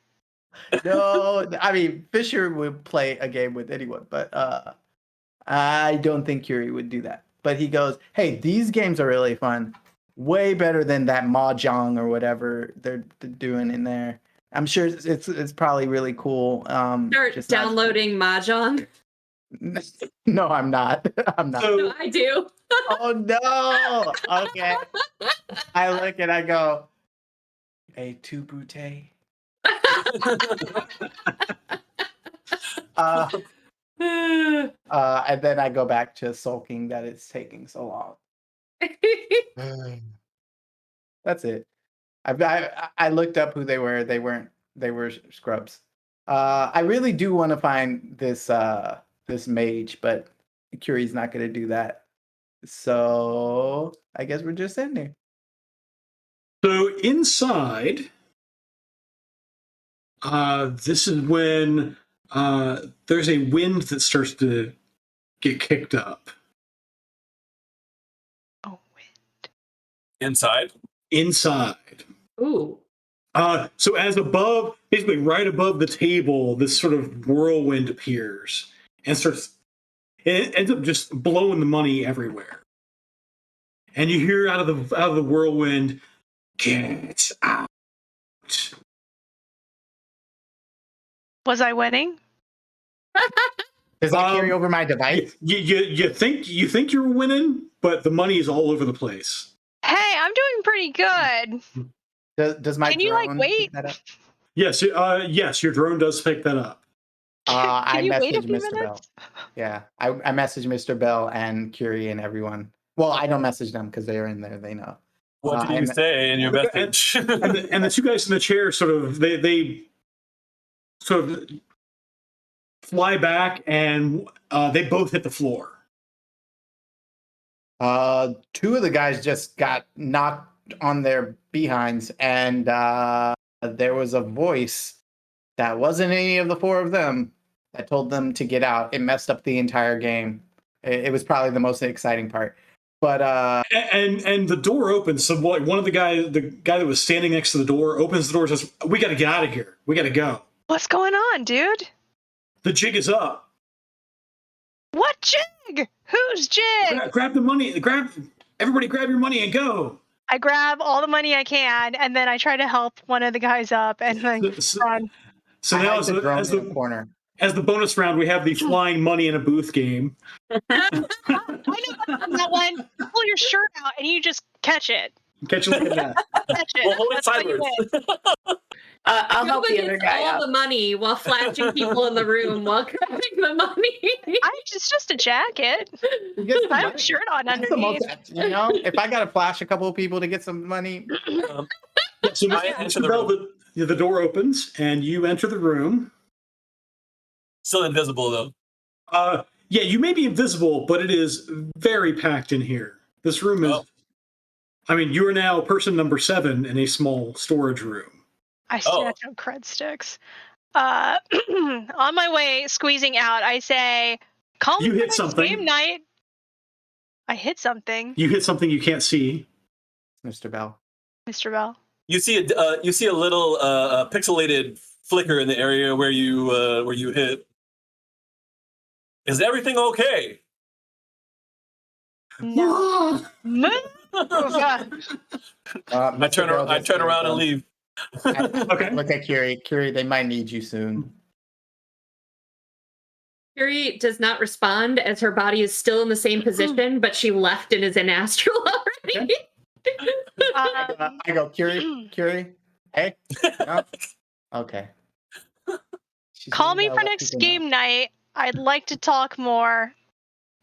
No, I mean Fisher would play a game with anyone, but I don't think Curie would do that. But he goes, "Hey, these games are really fun. Way better than that mahjong or whatever they're doing in there. I'm sure it's probably really cool." Start just downloading Mahjong. No, I'm not. I'm not. No, I do. Oh no. Okay. I look and I go, "A tu brute." And then I go back to sulking that it's taking so long. That's it. I looked up who they were. They were scrubs. I really do want to find this this mage, but Curie's not going to do that. So I guess we're just in there. So inside, this is when there's a wind that starts to get kicked up. Oh, wind. Inside? Inside. Ooh. So as above, basically right above the table, this sort of whirlwind appears and it ends up just blowing the money everywhere. And you hear out of the whirlwind, "Get out." Was I winning? Does that carry over my device? You think you're winning, but the money is all over the place. Hey, I'm doing pretty good. Does my Can you like drone wait? pick that up? Yes, yes, your drone does pick that up. I Can you wait a messaged few Mr. Bell. minutes? Yeah, I messaged Mr. Bell and Curie and everyone. Well, I don't message them because they're in there. They know. What do you say in your message? And the two guys in the chair sort of they sort of fly back and they both hit the floor. Two of the guys just got knocked on their behinds, and there was a voice that wasn't any of the four of them that told them to get out. It messed up the entire game. It was probably the most exciting part. But and the door opens. So one of the guy that was standing next to the door opens the door and says, "We got to get out of here. We got to go. What's going on, dude? The jig is up. What jig? Whose jig? Grab the money. Everybody grab your money and go." I grab all the money I can, and then I try to help one of the guys up, and then run. So now as the corner. As the bonus round, we have the flying money in a booth game. I know that one. You pull your shirt out and you just catch it. Catch it like that. Catch it. Well, hold it That's how you sideways. win. I'll help the other guy all out. the money while flashing people in the room while grabbing the money. It's just a jacket. Who gets the I have a money? shirt on That's the most, underneath. if I gotta flash a couple of people to get some money, So I enter the room. the door opens and you enter the room. Still invisible though. Yeah, you may be invisible, but it is very packed in here. This room is. Oh. I mean, you are now person number 7 in a small storage room. I snatch up cred sticks. On my way, squeezing out, I say, "Call me You for hit next something. game night." I hit something, You hit something you can't see. Mr. Bell. Mr. Bell. You see a little pixelated flicker in the area where you hit. Is everything okay? No. Move. I turn around and leave. Okay. Look at Curie. Curie, they might need you soon. Curie does not respond as her body is still in the same position, but she left and is in astral already. I go, Curie, hey? No? Okay. Call me for next game night. I'd like to talk more.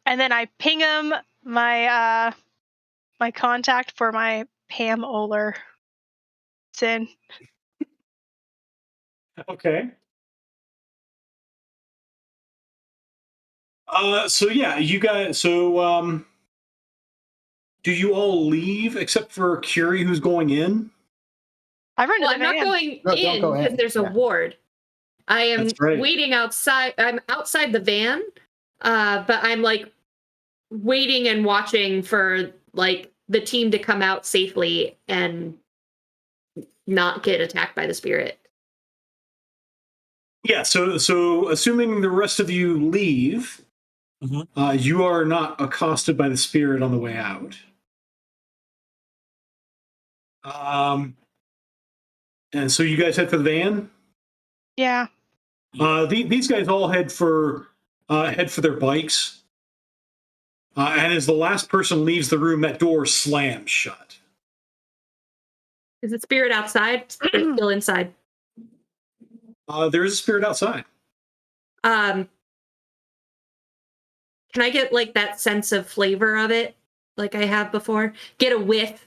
And then I ping him my my contact for my Pam Oler sin. Okay. So yeah, you guys. So do you all leave except for Curie, who's going in? I'm not going in because there's a ward. I am That's right. waiting outside. I'm outside the van, but I'm like waiting and watching for like the team to come out safely and not get attacked by the spirit. Yeah. So assuming the rest of you leave, you are not accosted by the spirit on the way out. And so you guys head for the van. Yeah. These guys all head for their bikes. And as the last person leaves the room, that door slams shut. Is the spirit outside or still inside? There is a spirit outside. Can I get like that sense of flavor of it, like I have before? Get a whiff.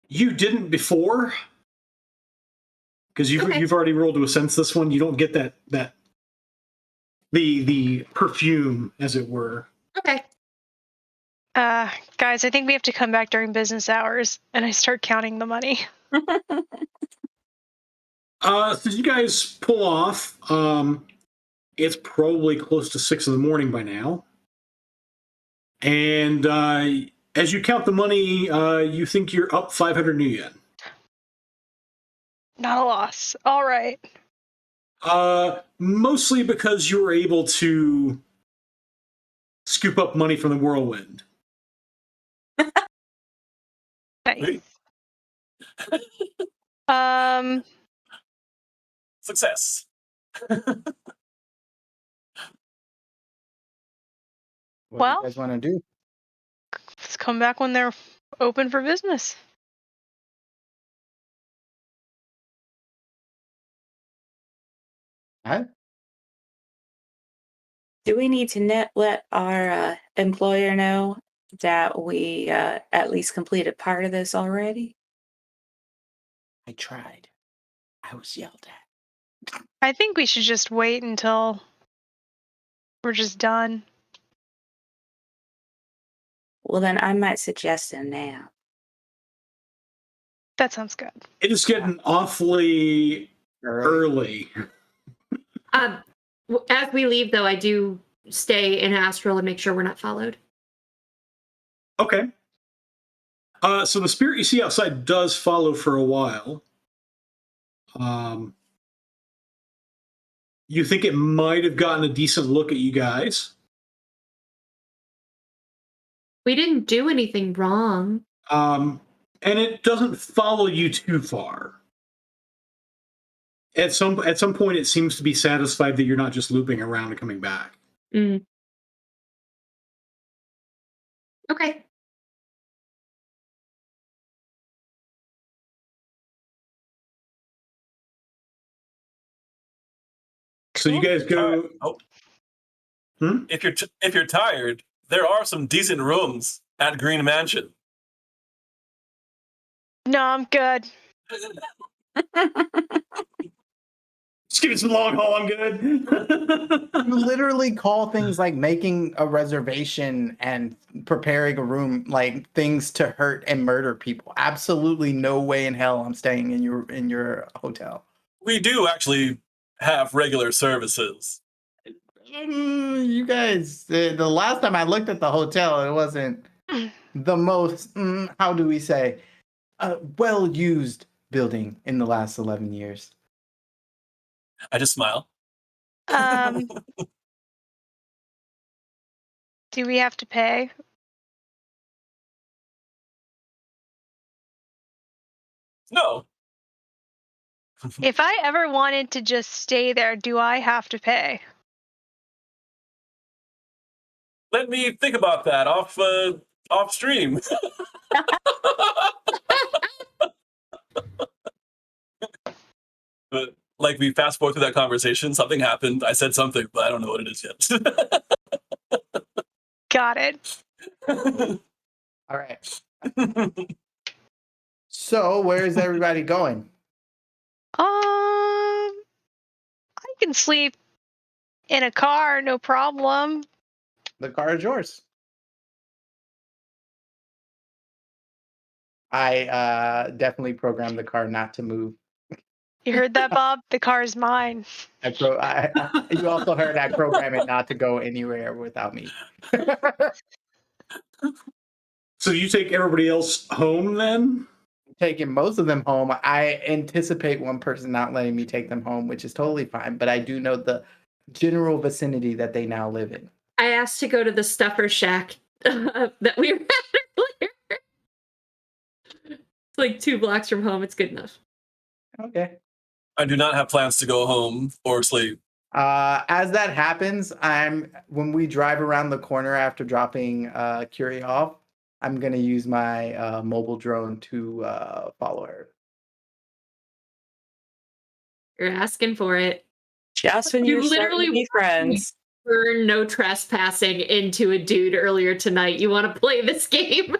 You didn't before, because you've already rolled to a sense this one. You don't get that the perfume, as it were. Okay. Guys, I think we have to come back during business hours, and I start counting the money. So you guys pull off. It's probably close to 6 a.m. by now. And as you count the money, you think you're up 500 new yen. Not a loss. All right. Mostly because you were able to scoop up money from the whirlwind. Nice. Success. What Well, do you guys want to do? let's come back when they're open for business. Huh? Do we need to let our employer know that we at least completed part of this already? I tried. I was yelled at. I think we should just wait until we're just done. Well, then I might suggest a nap. That sounds good. It is getting awfully early. As we leave, though, I do stay in astral and make sure we're not followed. Okay. So the spirit you see outside does follow for a while. You think it might have gotten a decent look at you guys. We didn't do anything wrong. And it doesn't follow you too far. At some point, it seems to be satisfied that you're not just looping around and coming back. Mm. Okay. So you guys go. Oh. If you're tired, there are some decent rooms at Green Mansion. No, I'm good. Just give it some long haul. I'm good. You literally call things like making a reservation and preparing a room like things to hurt and murder people. Absolutely no way in hell I'm staying in your hotel. We do actually have regular services. You guys, the last time I looked at the hotel, it wasn't the most, how do we say, well used building in the last 11 years. I just smile. Do we have to pay? No. If I ever wanted to just stay there, do I have to pay? Let me think about that off stream. But like we fast forward through that conversation, something happened. I said something, but I don't know what it is yet. Got it. All right. So where is everybody going? I can sleep in a car, no problem. The car is yours. I definitely programmed the car not to move. You heard that, Bob? The car's mine. You also heard I programmed it not to go anywhere without me. So you take everybody else home then? Taking most of them home. I anticipate one person not letting me take them home, which is totally fine. But I do know the general vicinity that they now live in. I asked to go to the stuffer shack that we were at earlier. It's like 2 blocks from home. It's good enough. Okay. I do not have plans to go home or sleep. As that happens, when we drive around the corner after dropping Curie off, I'm gonna use my mobile drone to follow her. You're asking for it. Just when you're starting to be friends. Burn no trespassing into a dude earlier tonight. You want to play this game?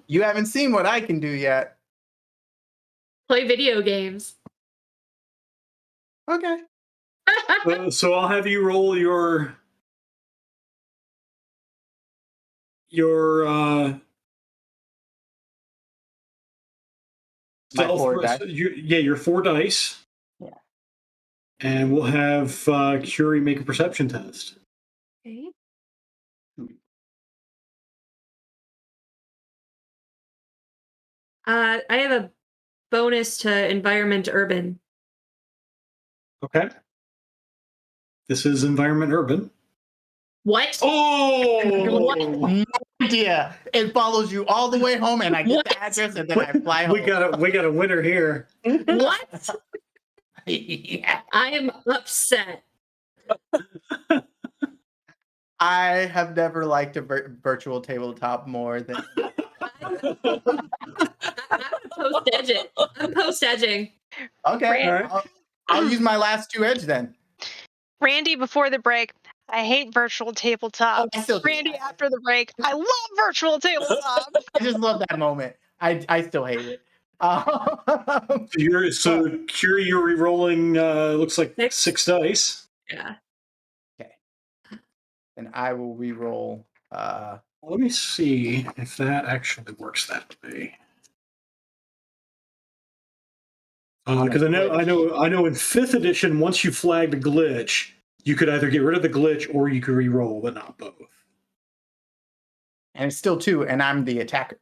You haven't seen what I can do yet. Play video games. Okay. So I'll have you roll your My 4 dice. your 4 dice. Yeah. And we'll have Curie make a perception test. Okay. I have a bonus to environment urban. Okay. This is environment urban. What? Oh! What? No idea. It follows you all the way home, and I get the address, and then I fly home. We got a winner here. What? Yeah. I am upset. I have never liked a virtual tabletop more than. I'm post-edge it. I'm post-edging. Okay. Randy. I'll use my last 2 edge then. Randy, before the break, I hate virtual tabletop. I still do. Randy, after the break, I love virtual tabletop. I just love that moment. I still hate it. Curie, you're re-rolling, looks like 6 dice. Yeah. Okay. And I will re-roll. Let me see if that actually works that way. Because I know in 5th edition, once you flagged a glitch, you could either get rid of the glitch or you could re-roll, but not both. And it's still 2, and I'm the attacker.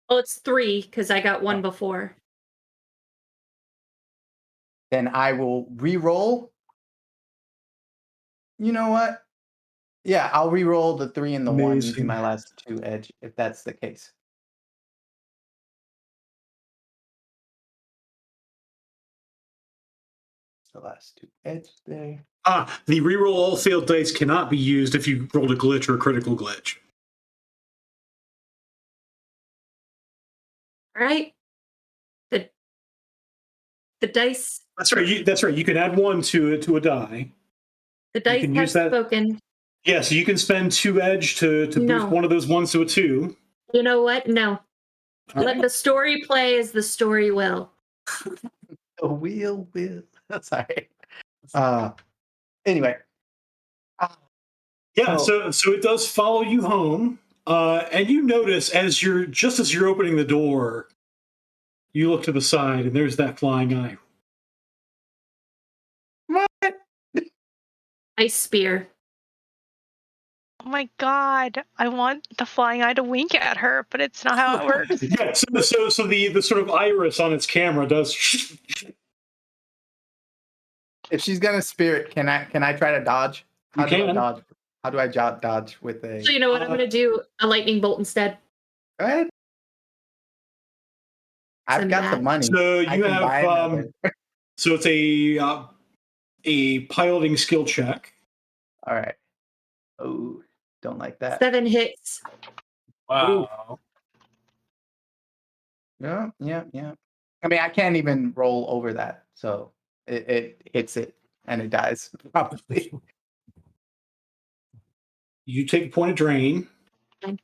Oh, it's 3 because I got 1 before. Then I will re-roll. You know what? Yeah, I'll re-roll the 3 and the 1 using my last 2 edge, if that's the case. The last 2 edge there. The reroll all failed dice cannot be used if you rolled a glitch or a critical glitch. All right. The dice. That's right. You can add 1 to a die. The dice can have use that. spoken. Yeah, so you can spend 2 edge to No. boost one of those 1s to a 2. You know what? No. All Let right. the story play as the story will. The wheel will. Sorry. Anyway. Yeah, so it does follow you home, and you notice as you're opening the door, you look to the side, and there's that flying eye. What? Ice spear. Oh my god, I want the flying eye to wink at her, but it's not how it works. Yeah, so the sort of iris on its camera does. If she's gonna spirit, can I try to dodge? You can. Dodge? How do I dodge with a? So you know what? I'm going to do a lightning bolt instead. Go ahead. I've Send got that. the money. So I you can buy have another. so it's a piloting skill check. All right. Oh, don't like that. 7 hits. Wow. Yeah. I mean, I can't even roll over that, so it hits it and it dies probably. You take a point of drain. Fine.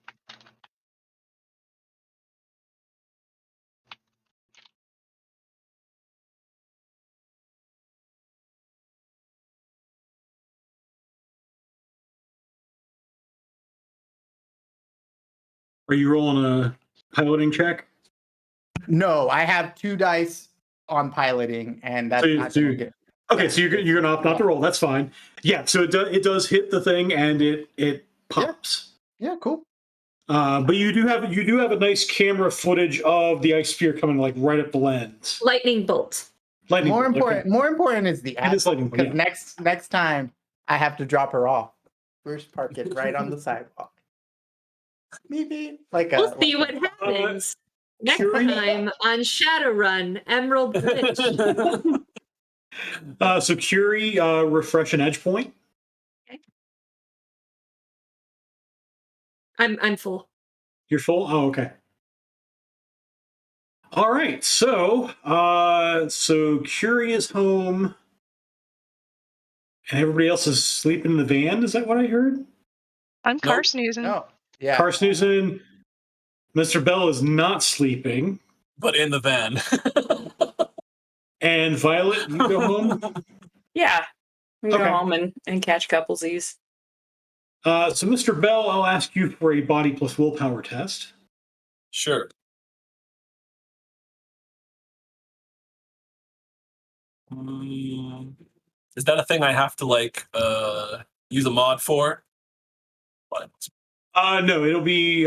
Are you rolling a piloting check? No, I have 2 dice on piloting, and that's not gonna get. Okay, so you're gonna opt not to roll. That's fine. Yeah, so it does hit the thing and it pops. Yeah, cool. But you do have a nice camera footage of the ice sphere coming like right up the lens. Lightning bolt. Lightning More bolt, okay. important is the It is lightning bolt, because yeah. next time I have to drop her off. First, park it right on the sidewalk. Maybe We'll see what happens next time on Shadowrun Emerald Bridge. So Curie, refresh an edge point. Okay. I'm full. You're full? Oh, okay. All right. So Curie is home and everybody else is sleeping in the van. Is that what I heard? I'm car snoozing. No. Yeah. Car snoozing. Mr. Bell is not sleeping. But in the van. And Violet, you go home? Yeah. We go Okay. home and catch couplesies. So Mr. Bell, I'll ask you for a body plus willpower test. Sure. Is that a thing I have to like use a mod for? What? No, it'll be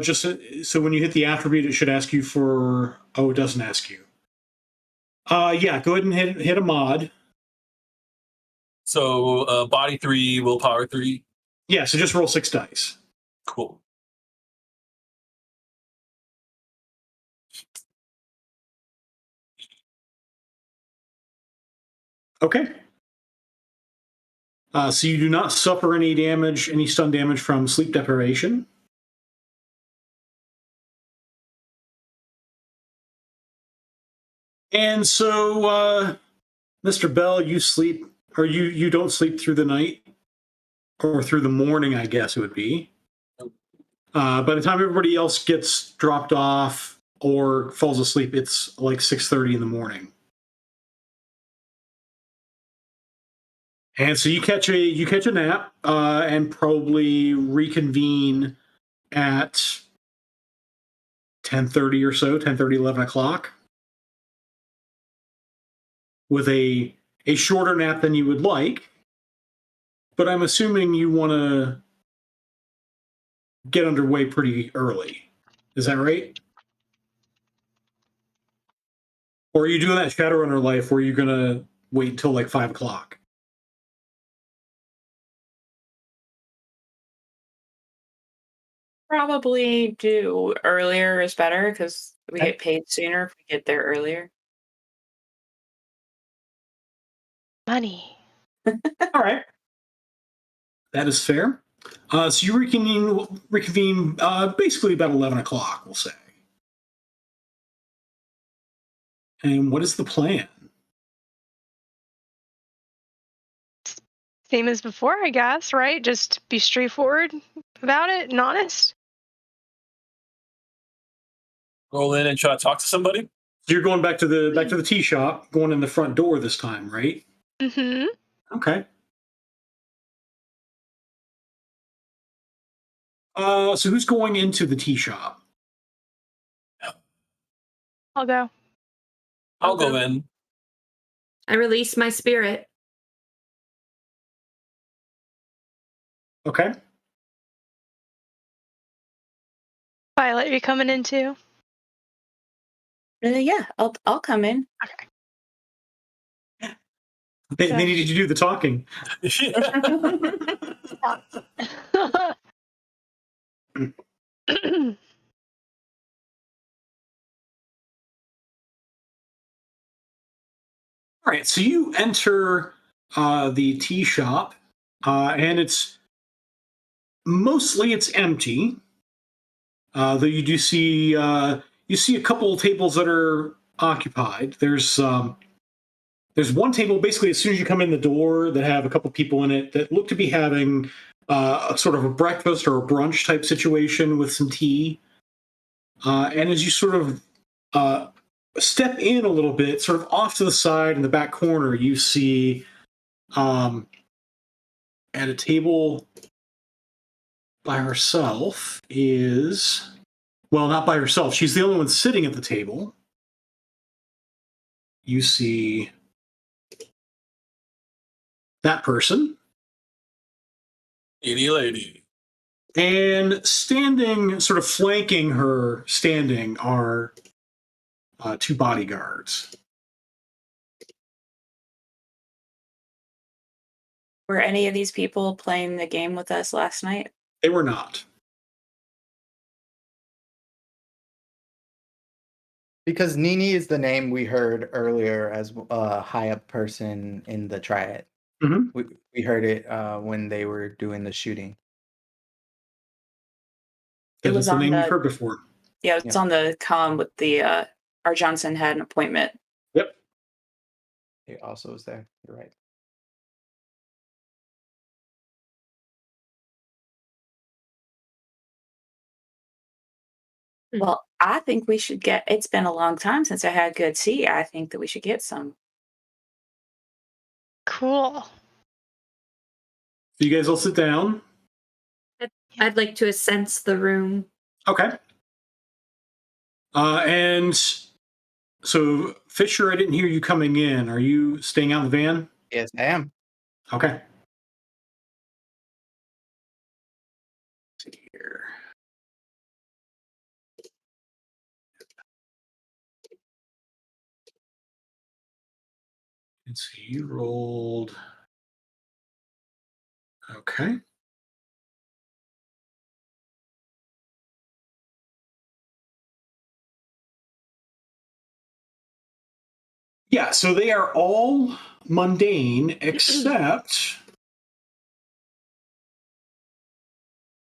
just so when you hit the attribute, it should ask you for. Oh, it doesn't ask you. Yeah, go ahead and hit a mod. So body 3, willpower 3. Yeah, so just roll 6 dice. Cool. Okay. So you do not suffer any damage, any stun damage from sleep deprivation. And so, Mr. Bell, you sleep, or you don't sleep through the night, or through the morning, I guess it would be. By the time everybody else gets dropped off or falls asleep, it's like 6:30 in the morning. And so you catch a nap and probably reconvene at 10:30 or so, 10:30, 11 o'clock, with a shorter nap than you would like. But I'm assuming you want to get underway pretty early. Is that right? Or are you doing that Shadowrunner life where you're going to wait until like 5 o'clock? Probably do earlier is better because we get paid sooner if we get there earlier. Money. All right. That is fair. So you reconvene basically about 11 o'clock, we'll say. And what is the plan? Same as before, I guess, right? Just be straightforward about it and honest. Roll in and try to talk to somebody. So you're going back to the tea shop, going in the front door this time, right? Mm-hmm. Okay. So who's going into the tea shop? I'll go. I'll go in. I release my spirit. Okay. Violet, you coming in too? Yeah, I'll come in. Okay. They needed to do the talking. All right, so you enter the tea shop, and it's mostly empty. Though you do see a couple of tables that are occupied. There's one table basically as soon as you come in the door that have a couple people in it that look to be having a sort of a breakfast or a brunch type situation with some tea. And as you sort of step in a little bit, sort of off to the side in the back corner, you see at a table by herself is, well, not by herself. She's the only one sitting at the table. You see that person. Lady. And standing, sort of flanking her, are two bodyguards. Were any of these people playing the game with us last night? They were not. Because Nini is the name we heard earlier as a high up person in the triad. Mm-hmm. We heard it when they were doing the shooting. That was the name you've heard before. Yeah, it's on the comm with the our Johnson had an appointment. Yep. It also was there. You're right. Well, I think we should get, it's been a long time since I had good tea. I think that we should get some. Cool. So you guys all sit down. I'd like to sense the room. Okay. And so, Fisher, I didn't hear you coming in. Are you staying out in the van? Yes, I am. Okay. Let's see here. Let's see, you rolled. Okay. Yeah, so they are all mundane except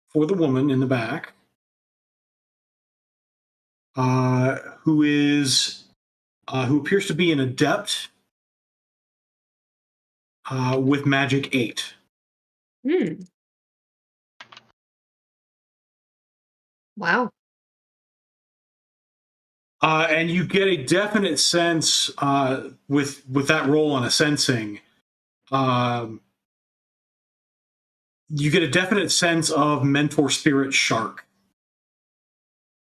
for the woman in the back, who appears to be an adept with Magic 8. Wow. And you get a definite sense with that roll on a sensing. You get a definite sense of mentor spirit shark.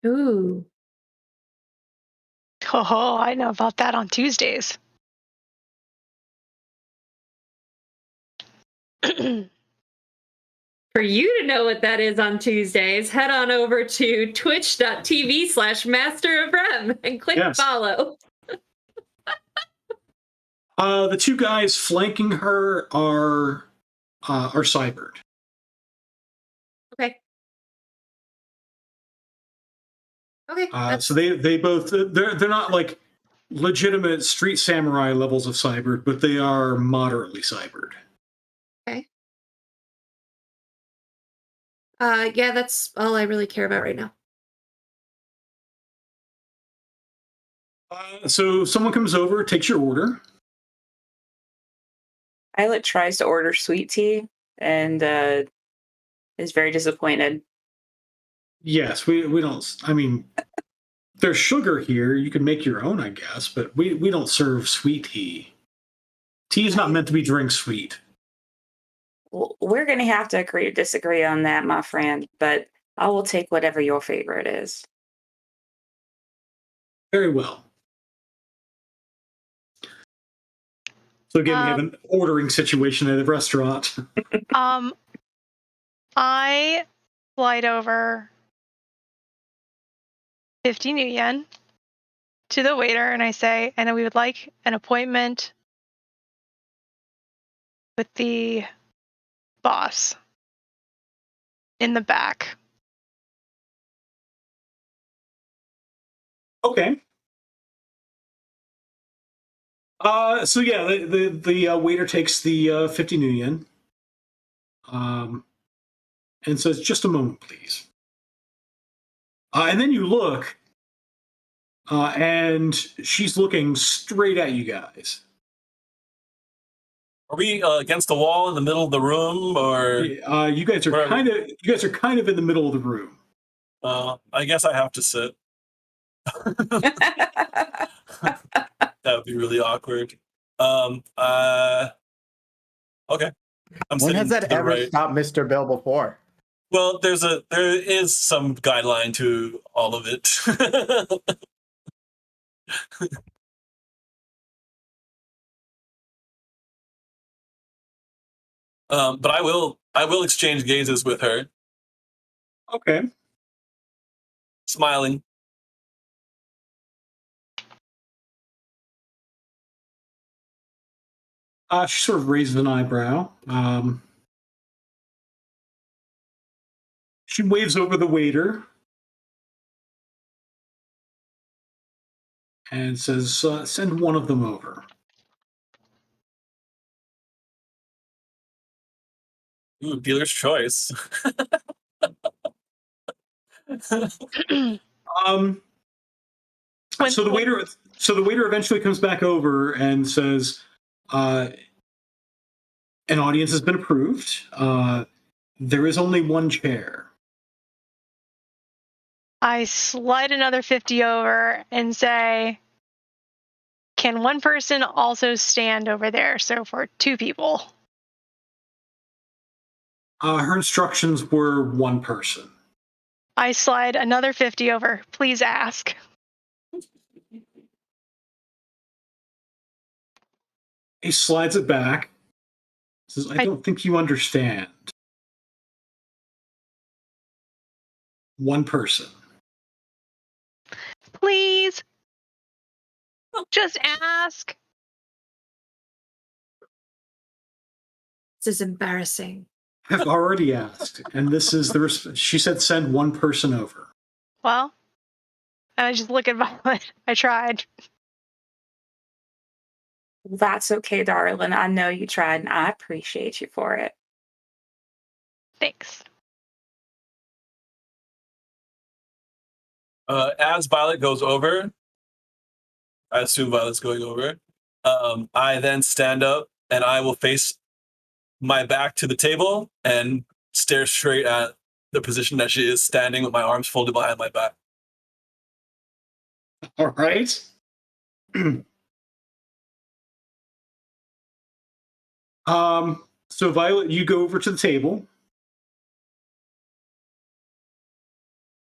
Ooh. Oh, I know about that on Tuesdays. For you to know what that is on Tuesdays, head on over to twitch.tv/Master of Rem and click follow. The two guys flanking her are cybered. Okay. Okay. So they both they're not like legitimate street samurai levels of cybered, but they are moderately cybered. Okay. Yeah, that's all I really care about right now. So someone comes over, takes your order. Violet tries to order sweet tea and is very disappointed. Yes, we don't. I mean, there's sugar here. You can make your own, I guess, but we don't serve sweet tea. Tea is not meant to be drank sweet. Well, we're going to have to agree to disagree on that, my friend, but I will take whatever your favorite is. Very well. So again, we have an ordering situation at a restaurant. I slide over 50 new yen to the waiter and I say, and we would like an appointment with the boss in the back. Okay. So yeah, the waiter takes the 50 new yen, and says, "Just a moment, please." And then you look, and she's looking straight at you guys. Are we against the wall in the middle of the room, or you guys are kind of in the middle of the room. I guess I have to sit. That would be really awkward. Okay. When has that ever stopped Mr. Bill before? Well, there is some guideline to all of it. But I will exchange gazes with her. Okay. Smiling. She sort of raises an eyebrow. She waves over the waiter and says, "Send one of them over." Ooh, dealer's choice. So the waiter eventually comes back over and says, "An audience has been approved. There is only one chair." I slide another 50 over and say, can one person also stand over there? So for 2 people. Her instructions were one person. I slide another 50 over. Please ask. He slides it back. Says, I don't think you understand. One person. Please. Just ask. This is embarrassing. I've already asked, and this is she said send one person over. Well, I just look at Violet. I tried. That's okay, darling. I know you tried, and I appreciate you for it. Thanks. As Violet goes over, I assume Violet's going over, I then stand up and I will face my back to the table and stare straight at the position that she is standing with my arms folded behind my back. All right. So Violet, you go over to the table,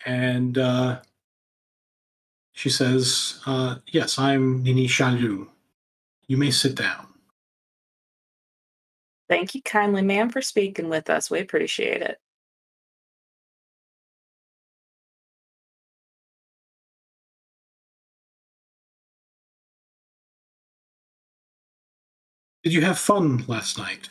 and she says, "Yes, I'm Nini Shalu. You may sit down." Thank you kindly, ma'am, for speaking with us. We appreciate it. Did you have fun last night?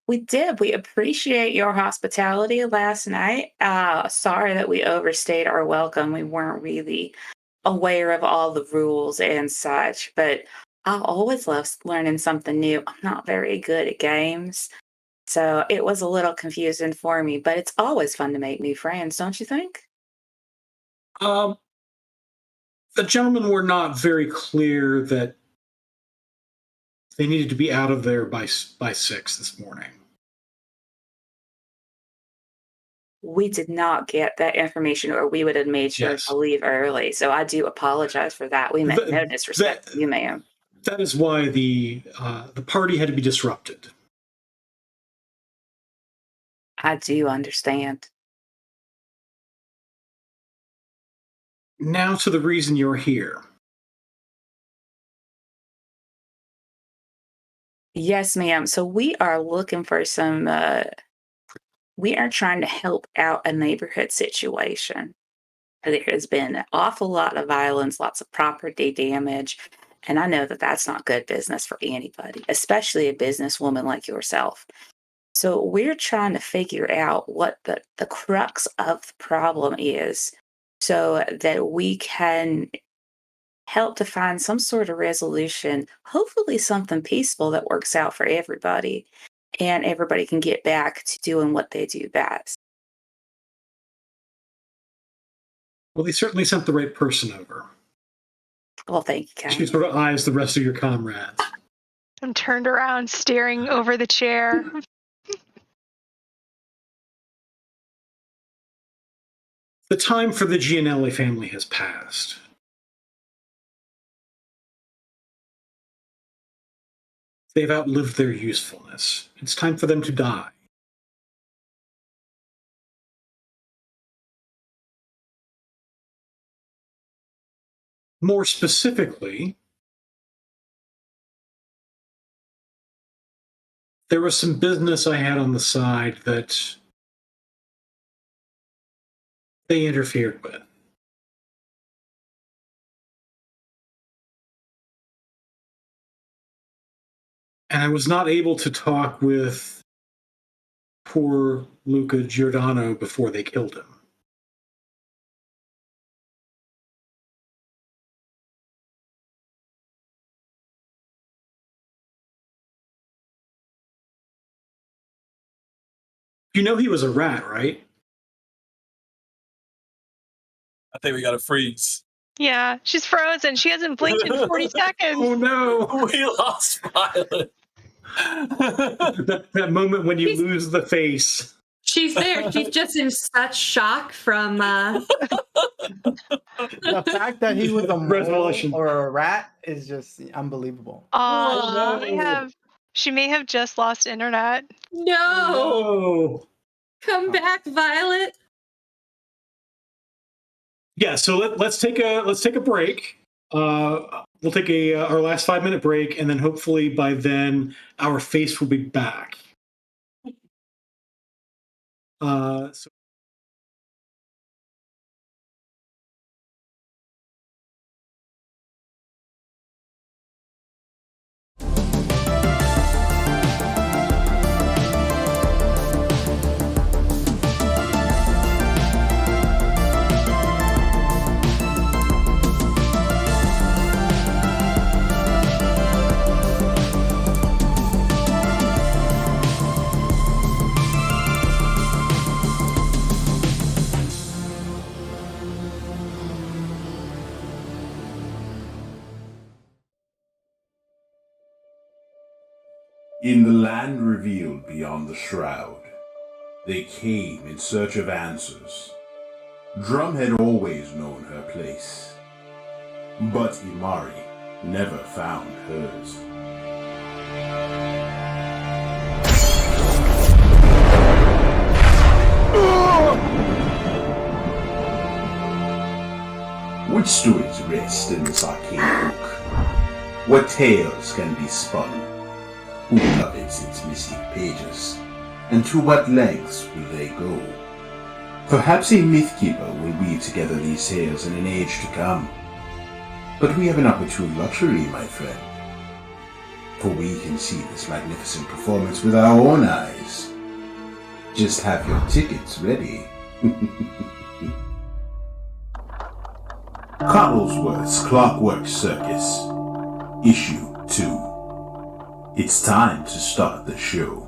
We did. We appreciate your hospitality last night. Sorry that we overstayed our welcome. We weren't really aware of all the rules and such, but I always love learning something new. I'm not very good at games, so it was a little confusing for me, but it's always fun to make new friends, don't you think? The gentlemen were not very clear that They needed to be out of there by 6 this morning. We did not get that information, or we would have made sure Yes. to leave early. So I do apologize for that. We meant no disrespect to you, ma'am. That is why the party had to be disrupted. I do understand. Now to the reason you're here. Yes, ma'am. So we are looking for some, we are trying to help out a neighborhood situation. There has been an awful lot of violence, lots of property damage. And I know that that's not good business for anybody, especially a businesswoman like yourself. So we're trying to figure out what the crux of the problem is so that we can help to find some sort of resolution, hopefully something peaceful that works out for everybody and everybody can get back to doing what they do best. Well, they certainly sent the right person over. Well, thank you, She Karen. sort of eyes the rest of your comrades. I'm turned around, staring over the chair. The time for the Gianelli family has passed. They've outlived their usefulness. It's time for them to die. More specifically, there was some business I had on the side that they interfered with. And I was not able to talk with poor Luca Giordano before they killed him. You know he was a rat, right? I think we got to freeze. Yeah, she's frozen. She hasn't blinked in 40 seconds. Oh no! We lost Violet. that moment when you lose the face. She's there. She's just in such shock from. The fact that he was a mole Resolution. or a rat is just unbelievable. She may have just lost internet. No! Oh. Come back, Violet. Yeah, so let's take a break. We'll take our last 5-minute break, and then hopefully by then our face will be back. So In the land revealed beyond the shroud, they came in search of answers. Drum had always known her place, but Imari never found hers. Which stories rest in this arcane book? What tales can be spun? Who covets its mystic pages? And to what lengths will they go? Perhaps a mythkeeper will weave together these tales in an age to come. But we have an opportune luxury, my friend. For we can see this magnificent performance with our own eyes. Just have your tickets ready. Cobblesworth's Clockwork Circus, Issue 2. It's time to start the show.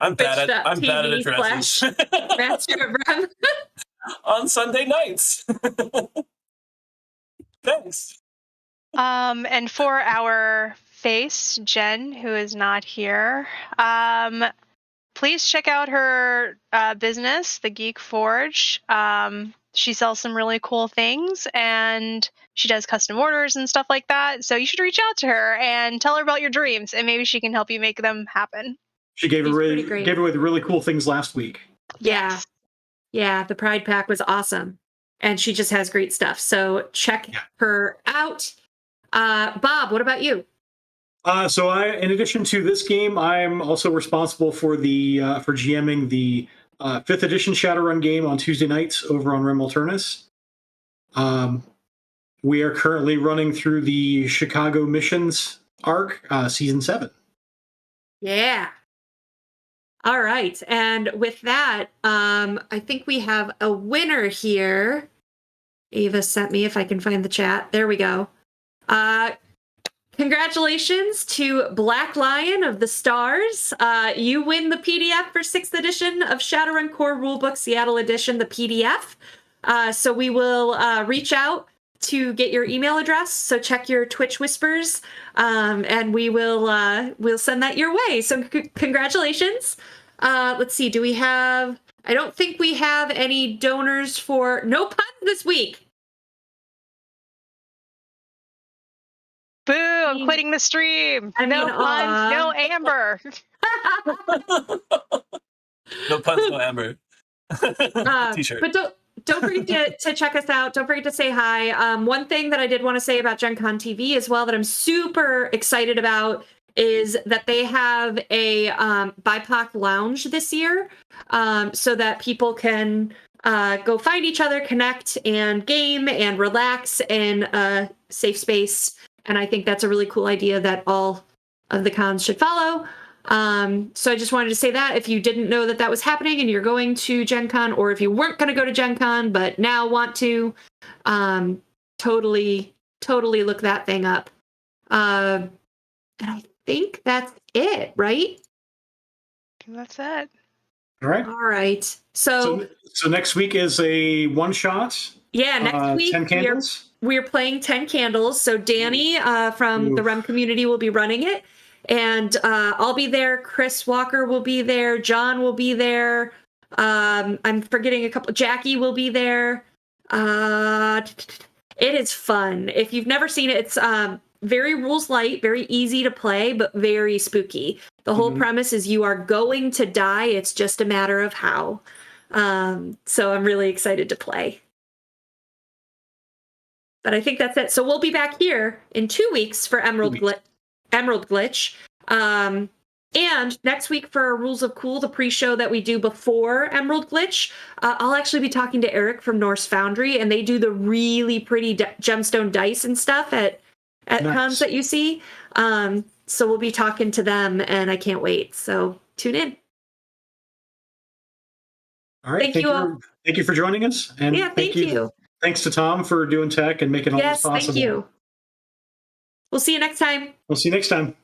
I'm bad at Twitch.tv addresses. Master of Rem. On Sunday nights. Thanks. And for our face, Jen, who is not here, please check out her business, the Geek Forge. She sells some really cool things, and she does custom orders and stuff like that. So you should reach out to her and tell her about your dreams, and maybe she can help you make them happen. She gave away the really cool things last week. Yeah. Yeah, the Pride Pack was awesome. And she just has great stuff. So check her out. Bob, what about you? So in addition to this game, I'm also responsible for for GMing the 5th edition Shadowrun game on Tuesday nights over on Rem Alternis. We are currently running through the Chicago Missions arc, season 7. Yeah. All right. And with that, I think we have a winner here. Ava sent me, if I can find the chat. There we go. Congratulations to Black Lion of the Stars. You win the PDF for 6th edition of Shadowrun Core Rulebook Seattle Edition, the PDF. So we will reach out to get your email address. So check your Twitch whispers, and we'll send that your way. So congratulations. Let's see. Do we have? I don't think we have any donors for no puns this week. Boo! I'm quitting the stream. No puns, no Amber. No puns, no Amber. T-shirt. But don't forget to check us out. Don't forget to say hi. One thing that I did want to say about Gen Con TV as well that I'm super excited about is that they have a BIPOC lounge this year, so that people can go find each other, connect, and game and relax in a safe space. And I think that's a really cool idea that all of the cons should follow. So I just wanted to say that if you didn't know that was happening and you're going to Gen Con, or if you weren't going to go to Gen Con but now want to, totally look that thing up. And I think that's it, right? That's it. All right. All right. So next week is a one-shot. Yeah, next week 10 candles. We're playing 10 Candles. So Danny from the Rem community will be running it. And I'll be there. Chris Walker will be there. John will be there. I'm forgetting a couple. Jackie will be there. It is fun. If you've never seen it, it's very rules light, very easy to play, but very spooky. The whole premise is you are going to die. It's just a matter of how. So I'm really excited to play. But I think that's it. So we'll be back here in 2 weeks for Emerald Glitch. And next week for Rules of Cool, the pre-show that we do before Emerald Glitch, I'll actually be talking to Eric from Norse Foundry, and they do the really pretty gemstone dice and stuff at cons that you see. So we'll be talking to them, and I can't wait. So tune in. All right. Thank you for joining us. And yeah, thank you. Thanks to Tom for doing tech and making all this possible. Yes, thank you. We'll see you next time. We'll see you next time.